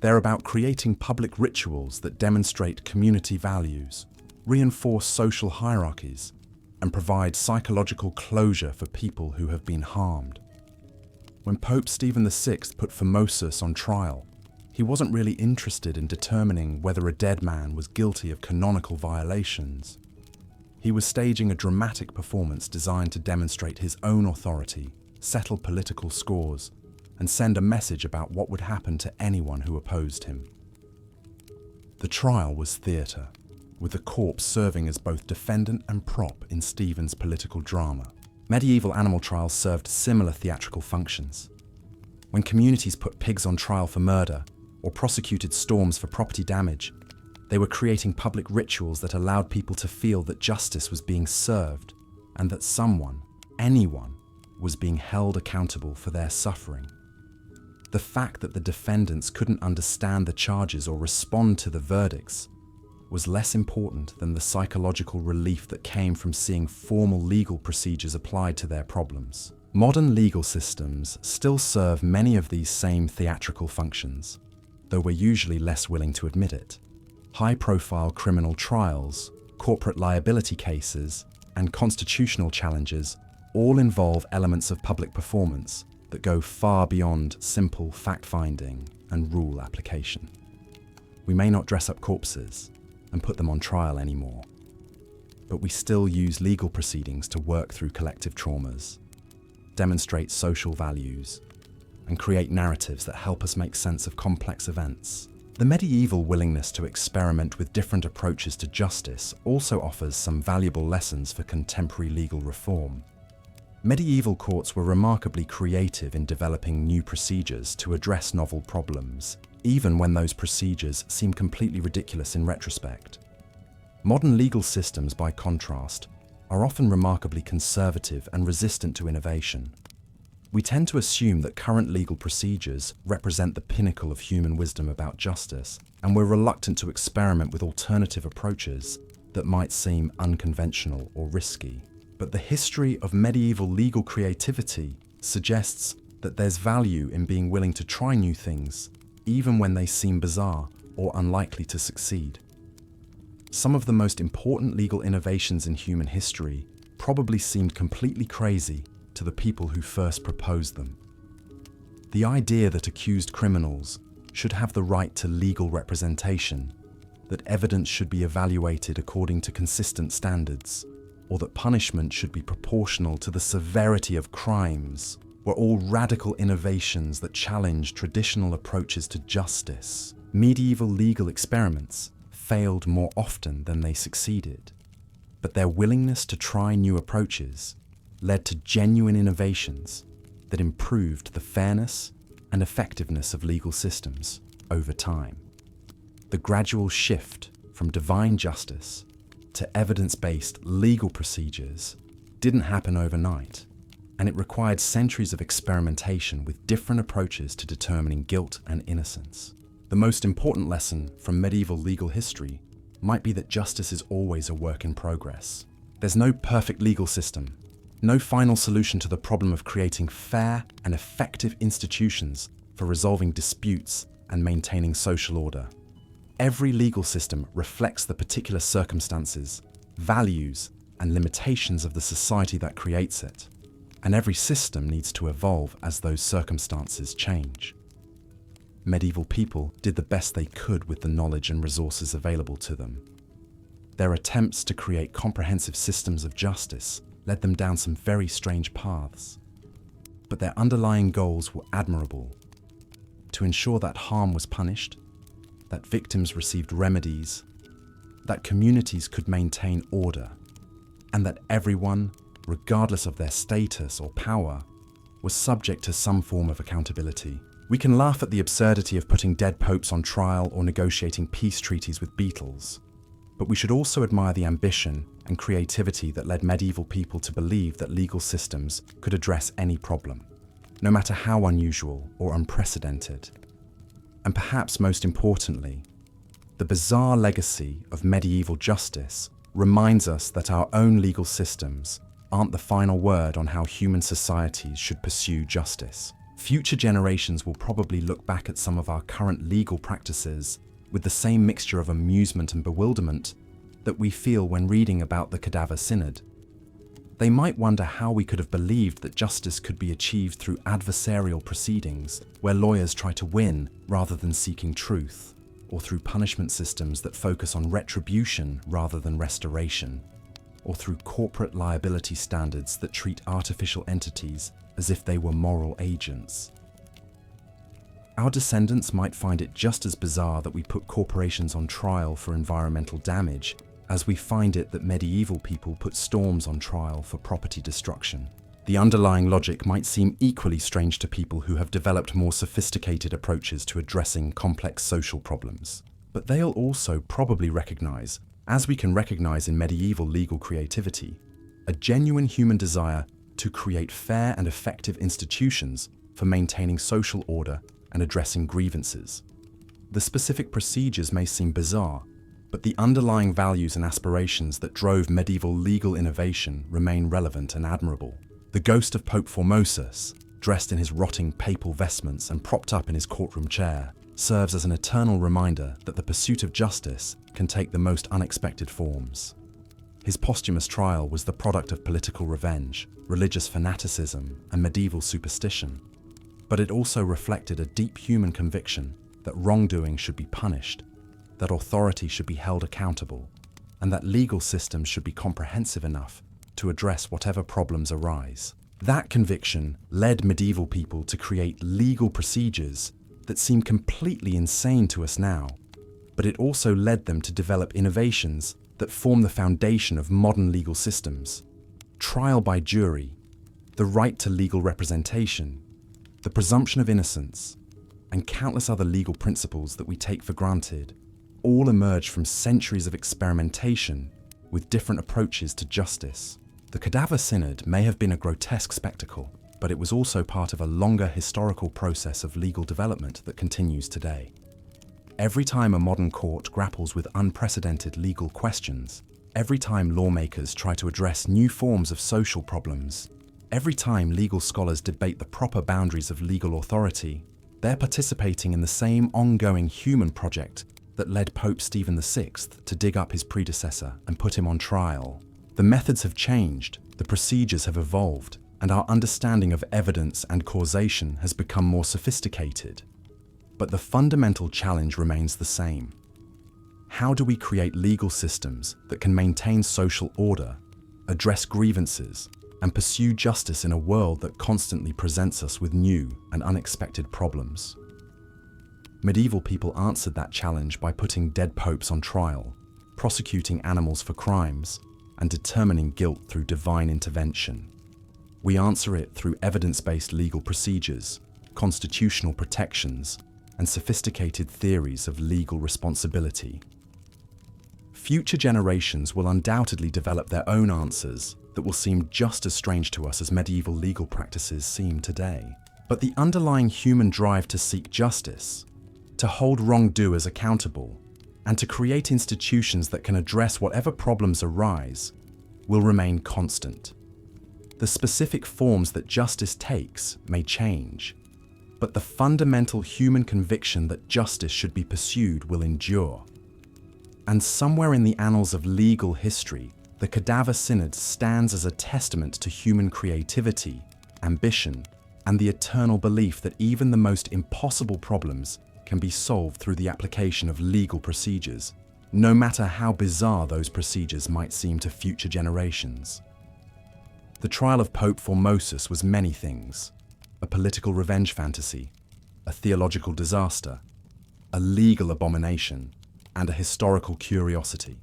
They're about creating public rituals that demonstrate community values, reinforce social hierarchies, and provide psychological closure for people who have been harmed. When Pope Stephen VI put Formosus on trial, he wasn't really interested in determining whether a dead man was guilty of canonical violations. He was staging a dramatic performance designed to demonstrate his own authority, settle political scores, and send a message about what would happen to anyone who opposed him. The trial was theatre, with the corpse serving as both defendant and prop in Stephen's political drama. Medieval animal trials served similar theatrical functions. When communities put pigs on trial for murder, or prosecuted storms for property damage, they were creating public rituals that allowed people to feel that justice was being served and that someone, anyone, was being held accountable for their suffering. The fact that the defendants couldn't understand the charges or respond to the verdicts was less important than the psychological relief that came from seeing formal legal procedures applied to their problems. Modern legal systems still serve many of these same theatrical functions, though we're usually less willing to admit it. High-profile criminal trials, corporate liability cases, and constitutional challenges all involve elements of public performance that go far beyond simple fact-finding and rule application. We may not dress up corpses and put them on trial anymore, but we still use legal proceedings to work through collective traumas, demonstrate social values, and create narratives that help us make sense of complex events. The medieval willingness to experiment with different approaches to justice also offers some valuable lessons for contemporary legal reform. Medieval courts were remarkably creative in developing new procedures to address novel problems, even when those procedures seem completely ridiculous in retrospect. Modern legal systems, by contrast, are often remarkably conservative and resistant to innovation. We tend to assume that current legal procedures represent the pinnacle of human wisdom about justice, and we're reluctant to experiment with alternative approaches that might seem unconventional or risky. But the history of medieval legal creativity suggests that there's value in being willing to try new things, even when they seem bizarre or unlikely to succeed. Some of the most important legal innovations in human history probably seemed completely crazy to the people who first proposed them. The idea that accused criminals should have the right to legal representation, that evidence should be evaluated according to consistent standards, or that punishment should be proportional to the severity of crimes, were all radical innovations that challenged traditional approaches to justice. Medieval legal experiments failed more often than they succeeded, but their willingness to try new approaches led to genuine innovations that improved the fairness and effectiveness of legal systems over time. The gradual shift from divine justice to evidence-based legal procedures didn't happen overnight, and it required centuries of experimentation with different approaches to determining guilt and innocence. The most important lesson from medieval legal history might be that justice is always a work in progress. There's no perfect legal system, no final solution to the problem of creating fair and effective institutions for resolving disputes and maintaining social order. Every legal system reflects the particular circumstances, values, and limitations of the society that creates it, and every system needs to evolve as those circumstances change. Medieval people did the best they could with the knowledge and resources available to them. Their attempts to create comprehensive systems of justice led them down some very strange paths, but their underlying goals were admirable to ensure that harm was punished, that victims received remedies, that communities could maintain order, and that everyone, regardless of their status or power, was subject to some form of accountability. We can laugh at the absurdity of putting dead popes on trial or negotiating peace treaties with beetles, but we should also admire the ambition and creativity that led medieval people to believe that legal systems could address any problem, no matter how unusual or unprecedented. And perhaps most importantly, the bizarre legacy of medieval justice reminds us that our own legal systems aren't the final word on how human societies should pursue justice. Future generations will probably look back at some of our current legal practices with the same mixture of amusement and bewilderment that we feel when reading about the Cadaver Synod. They might wonder how we could have believed that justice could be achieved through adversarial proceedings where lawyers try to win rather than seeking truth, or through punishment systems that focus on retribution rather than restoration, or through corporate liability standards that treat artificial entities as if they were moral agents. Our descendants might find it just as bizarre that we put corporations on trial for environmental damage as we find it that medieval people put storms on trial for property destruction. The underlying logic might seem equally strange to people who have developed more sophisticated approaches to addressing complex social problems. But they'll also probably recognize, as we can recognize in medieval legal creativity, a genuine human desire to create fair and effective institutions for maintaining social order and addressing grievances. The specific procedures may seem bizarre, but the underlying values and aspirations that drove medieval legal innovation remain relevant and admirable. The ghost of Pope Formosus, dressed in his rotting papal vestments and propped up in his courtroom chair, serves as an eternal reminder that the pursuit of justice can take the most unexpected forms. His posthumous trial was the product of political revenge, religious fanaticism, and medieval superstition. But it also reflected a deep human conviction that wrongdoing should be punished, that authority should be held accountable, and that legal systems should be comprehensive enough to address whatever problems arise. That conviction led medieval people to create legal procedures that seem completely insane to us now, but it also led them to develop innovations that form the foundation of modern legal systems. Trial by jury, the right to legal representation, the presumption of innocence, and countless other legal principles that we take for granted all emerge from centuries of experimentation with different approaches to justice. The Cadaver Synod may have been a grotesque spectacle, but it was also part of a longer historical process of legal development that continues today. Every time a modern court grapples with unprecedented legal questions, every time lawmakers try to address new forms of social problems, every time legal scholars debate the proper boundaries of legal authority, they're participating in the same ongoing human project that led Pope Stephen VI to dig up his predecessor and put him on trial. The methods have changed, the procedures have evolved, and our understanding of evidence and causation has become more sophisticated. But the fundamental challenge remains the same. How do we create legal systems that can maintain social order, address grievances, and pursue justice in a world that constantly presents us with new and unexpected problems? Medieval people answered that challenge by putting dead popes on trial, prosecuting animals for crimes, and determining guilt through divine intervention. We answer it through evidence-based legal procedures, constitutional protections, and sophisticated theories of legal responsibility. Future generations will undoubtedly develop their own answers that will seem just as strange to us as medieval legal practices seem today. But the underlying human drive to seek justice, to hold wrongdoers accountable, and to create institutions that can address whatever problems arise, will remain constant. The specific forms that justice takes may change, but the fundamental human conviction that justice should be pursued will endure. And somewhere in the annals of legal history, the Cadaver Synod stands as a testament to human creativity, ambition, and the eternal belief that even the most impossible problems can be solved through the application of legal procedures, no matter how bizarre those procedures might seem to future generations. The trial of Pope Formosus was many things: a political revenge fantasy, a theological disaster, a legal abomination, and a historical curiosity.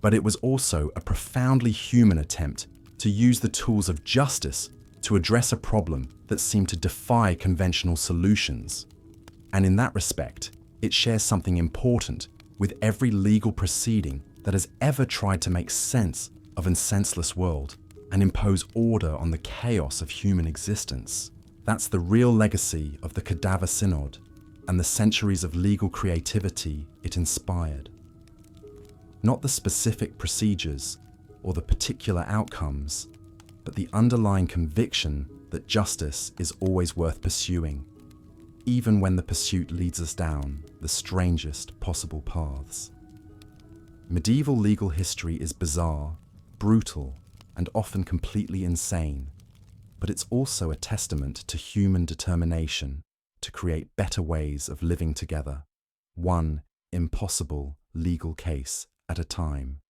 But it was also a profoundly human attempt to use the tools of justice to address a problem that seemed to defy conventional solutions. And in that respect, it shares something important with every legal proceeding that has ever tried to make sense of a senseless world and impose order on the chaos of human existence. That's the real legacy of the Cadaver Synod and the centuries of legal creativity it inspired. Not the specific procedures or the particular outcomes, but the underlying conviction that justice is always worth pursuing, even when the pursuit leads us down the strangest possible paths. Medieval legal history is bizarre, brutal, and often completely insane, but it's also a testament to human determination to create better ways of living together, one impossible legal case at a time.